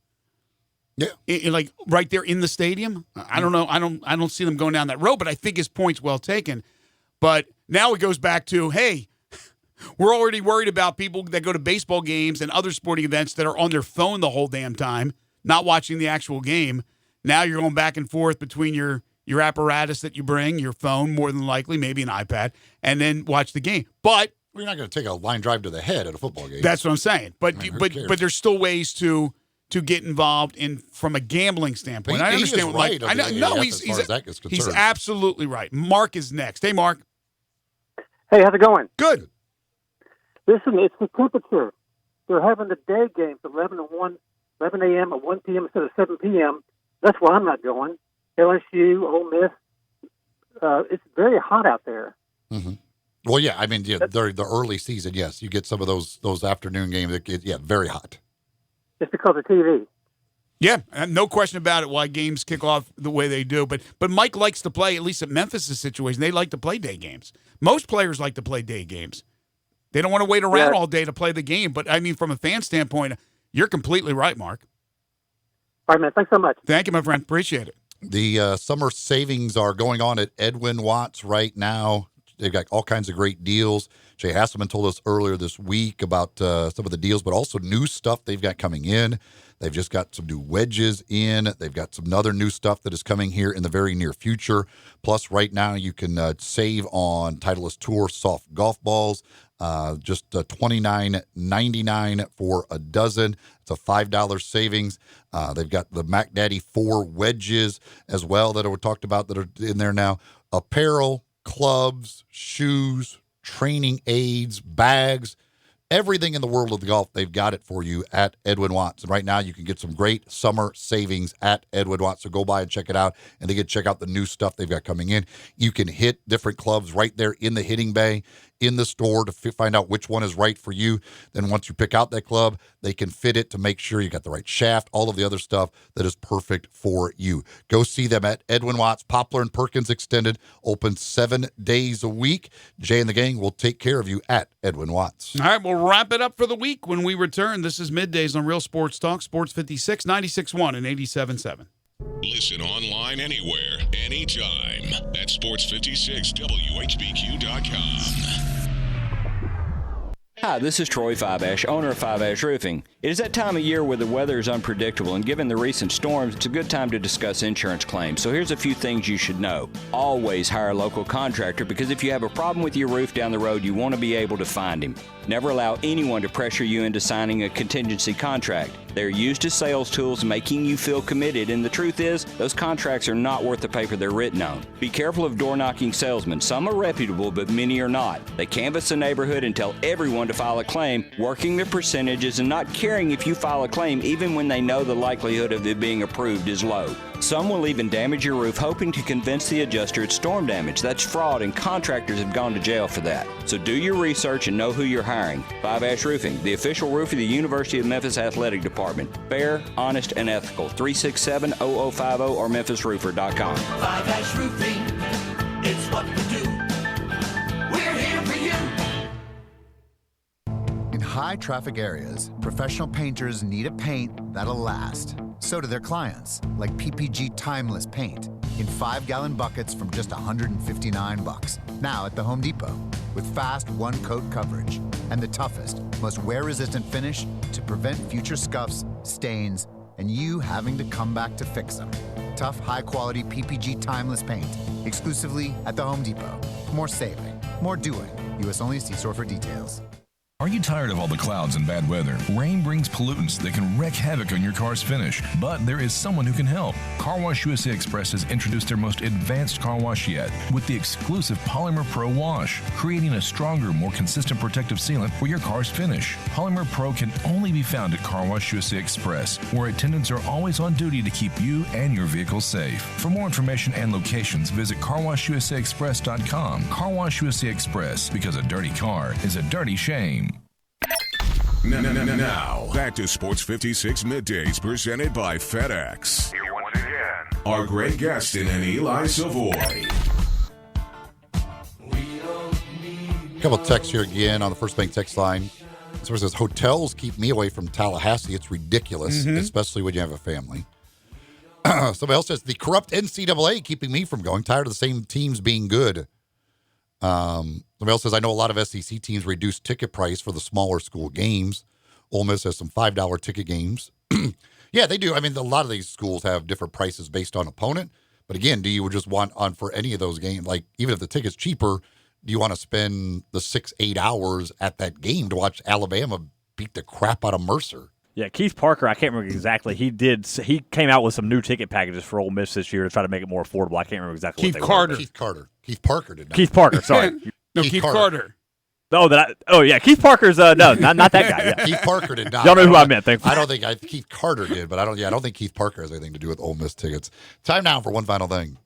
Yeah, like right there in the stadium. I don't know. I don't see them going down that road, but I think his point's well taken. But now it goes back to, hey, we're already worried about people that go to baseball games and other sporting events that are on their phone the whole damn time, not watching the actual game. Now you're going back and forth between your apparatus that you bring, your phone, more than likely, maybe an iPad, and then watch the game. But you're not going to take a line drive to the head at a football game. That's what I'm saying. But there's still ways to get involved in from a gambling standpoint. I understand what Mike. He's absolutely right. Mark is next. Hey, Mark. Hey, how's it going? Good. Listen, it's the temperature. They're having the day games 11 a.m. at 1 p.m. instead of 7 p.m. That's why I'm not going. LSU, Ole Miss. It's very hot out there. Mm-hmm. Well, yeah, I mean, the early season, yes, you get some of those afternoon games that get, very hot. Just because of TV. Yeah, no question about it why games kick off the way they do. But Mike likes to play, at least at Memphis' situation, they like to play day games. Most players like to play day games. They don't want to wait around all day to play the game. But, I mean, from a fan standpoint, you're completely right, Mark. All right, man. Thanks so much. Thank you, my friend. Appreciate it. The summer savings are going on at Edwin Watts right now. They've got all kinds of great deals. Jay Hasselman told us earlier this week about some of the deals, but also new stuff they've got coming in. They've just got some new wedges in. They've got some other new stuff that is coming here in the very near future. Plus, right now, you can save on Titleist Tour soft golf balls. Just $29.99 for a dozen. It's a $5 savings. They've got the Mac Daddy 4 wedges as well that we talked about that are in there now. Apparel, clubs, shoes, training aids, bags, everything in the world of the golf, they've got it for you at Edwin Watts. And right now you can get some great summer savings at Edwin Watts. So go by and check it out. And they can check out the new stuff they've got coming in. You can hit different clubs right there in the hitting bay. in the store to find out which one is right for you. Then once you pick out that club, they can fit it to make sure you got the right shaft, all of the other stuff that is perfect for you. Go see them at Edwin Watts Poplar and Perkins Extended, open 7 days a week. Jay and the gang will take care of you at Edwin Watts. All right, we'll wrap it up for the week when we return. This is Middays on Real Sports Talk, Sports 56, 96.1 and 87.7. Listen online anywhere, anytime at sports56whbq.com. Hi, this is Troy Five Ash, owner of Five Ash Roofing. It is that time of year where the weather is unpredictable, and given the recent storms, it's a good time to discuss insurance claims. So here's a few things you should know. Always hire a local contractor, because if you have a problem with your roof down the road, you want to be able to find him. Never allow anyone to pressure you into signing a contingency contract. They're used as sales tools, making you feel committed, and the truth is, those contracts are not worth the paper they're written on. Be careful of door-knocking salesmen. Some are reputable, but many are not. They canvass the neighborhood and tell everyone to file a claim, working their percentages and not caring if you file a claim even when they know the likelihood of it being approved is low. Some will even damage your roof, hoping to convince the adjuster it's storm damage. That's fraud, and contractors have gone to jail for that. So do your research and know who you're hiring. Five Ash Roofing, the official roof of the University of Memphis Athletic Department. Fair, honest, and ethical. 367-0050 or memphisroofer.com. Five Ash Roofing, it's what we do. We're here for you. In high-traffic areas, professional painters need a paint that'll last. So do their clients, like PPG Timeless Paint, in 5-gallon buckets from just $159. Now at the Home Depot, with fast one-coat coverage and the toughest, most wear-resistant finish to prevent future scuffs, stains, and you having to come back to fix them. Tough, high-quality PPG Timeless Paint, exclusively at the Home Depot. More saving, more doing. U.S. only. See store for details. Are you tired of all the clouds and bad weather? Rain brings pollutants that can wreak havoc on your car's finish, but there is someone who can help. Car Wash USA Express has introduced their most advanced car wash yet with the exclusive Polymer Pro Wash, creating a stronger, more consistent protective sealant for your car's finish. Polymer Pro can only be found at Car Wash USA Express, where attendants are always on duty to keep you and your vehicle safe. For more information and locations, visit carwashusaexpress.com. Car Wash USA Express, because a dirty car is a dirty shame. Now, back to Sports 56 Middays, presented by FedEx. Here once again are Greg Gaston and Eli Savoy. A couple of texts here again on the First Bank text line. Someone says, hotels keep me away from Tallahassee. It's ridiculous, especially when you have a family. Somebody else says, the corrupt NCAA keeping me from going. Tired of the same teams being good. Somebody else says, I know a lot of SEC teams reduce ticket price for the smaller school games. Ole Miss has some $5 ticket games. Yeah, they do. I mean, a lot of these schools have different prices based on opponent. But again, do you just want on for any of those games? Like, even if the ticket's cheaper, do you want to spend the 6-8 hours at that game to watch Alabama beat the crap out of Mercer? Yeah, Keith Parker, I can't remember exactly. He came out with some new ticket packages for Ole Miss this year to try to make it more affordable. I can't remember exactly what they were. Keith Parker did not. Keith Parker, sorry. No, Keith Carter. Yeah, Keith Parker's no, not that guy. Yeah. Keith Parker did not. Y'all know who I meant. Thankfully. I don't think Keith Carter did, but I don't think Keith Parker has anything to do with Ole Miss tickets. Time now for one final thing.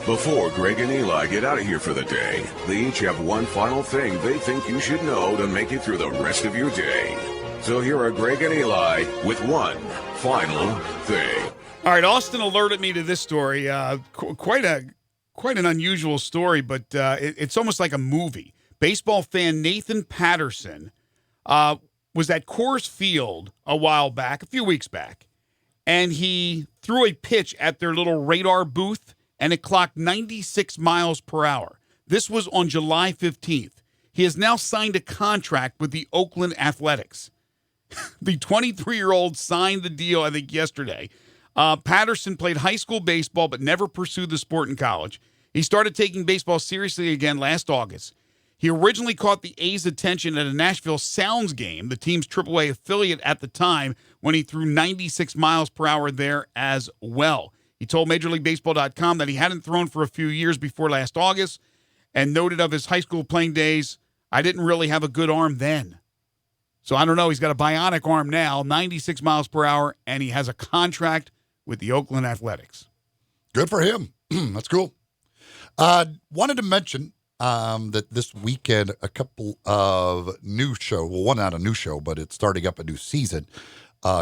Before Greg and Eli get out of here for the day, they each have one final thing they think you should know to make it through the rest of your day. So here are Greg and Eli with one final thing. All right, Austin alerted me to this story. Quite an unusual story, but it's almost like a movie. Baseball fan Nathan Patterson was at Coors Field a few weeks back, and he threw a pitch at their little radar booth, and it clocked 96 miles per hour. This was on July 15th. He has now signed a contract with the Oakland Athletics. The 23-year-old signed the deal, I think, yesterday. Patterson played high school baseball but never pursued the sport in college. He started taking baseball seriously again last August. He originally caught the A's attention at a Nashville Sounds game, the team's AAA affiliate at the time, when he threw 96 miles per hour there as well. He told MajorLeagueBaseball.com that he hadn't thrown for a few years before last August and noted of his high school playing days, I didn't really have a good arm then. So I don't know. He's got a bionic arm now, 96 miles per hour, and he has a contract with the Oakland Athletics. Good for him. That's cool. Wanted to mention that this weekend, a couple of new show. Well, one not a new show, but it's starting up a new season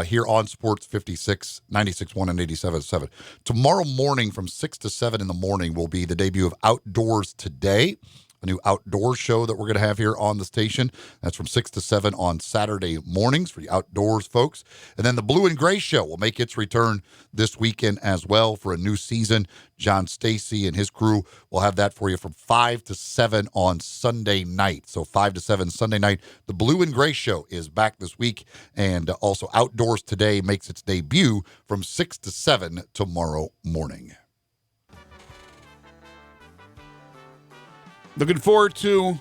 here on Sports 56, 96.1 and 87.7. Tomorrow morning from 6 to 7 in the morning will be the debut of Outdoors Today, a new outdoor show that we're going to have here on the station. That's from 6 to 7 on Saturday mornings for the outdoors folks. And then the Blue and Gray Show will make its return this weekend as well for a new season. John Stacy and his crew will have that for you from 5 to 7 on Sunday night. So 5 to 7 Sunday night. The Blue and Gray Show is back this week. And also Outdoors Today makes its debut from 6 to 7 tomorrow morning. Looking forward to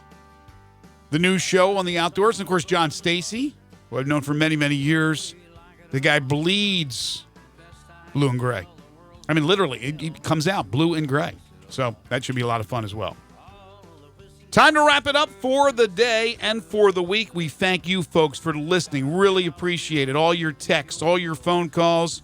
the new show on the outdoors. And, of course, John Stacy, who I've known for many, many years. The guy bleeds blue and gray. I mean, literally, it comes out blue and gray. So that should be a lot of fun as well. Time to wrap it up for the day and for the week. We thank you, folks, for listening. Really appreciate it. All your texts, all your phone calls,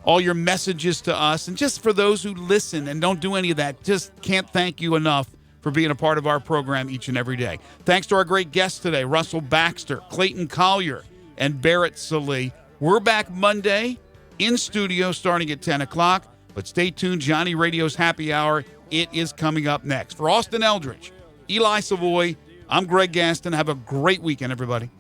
all your messages to us. And just for those who listen and don't do any of that, just can't thank you enough for being a part of our program each and every day. Thanks to our great guests today, Russell Baxter, Clayton Collier, and Barrett Salee. We're back Monday in studio starting at 10 o'clock. But stay tuned. Johnny Radio's Happy Hour. It is coming up next. For Austin Eldridge, Eli Savoy, I'm Greg Gaston. Have a great weekend, everybody.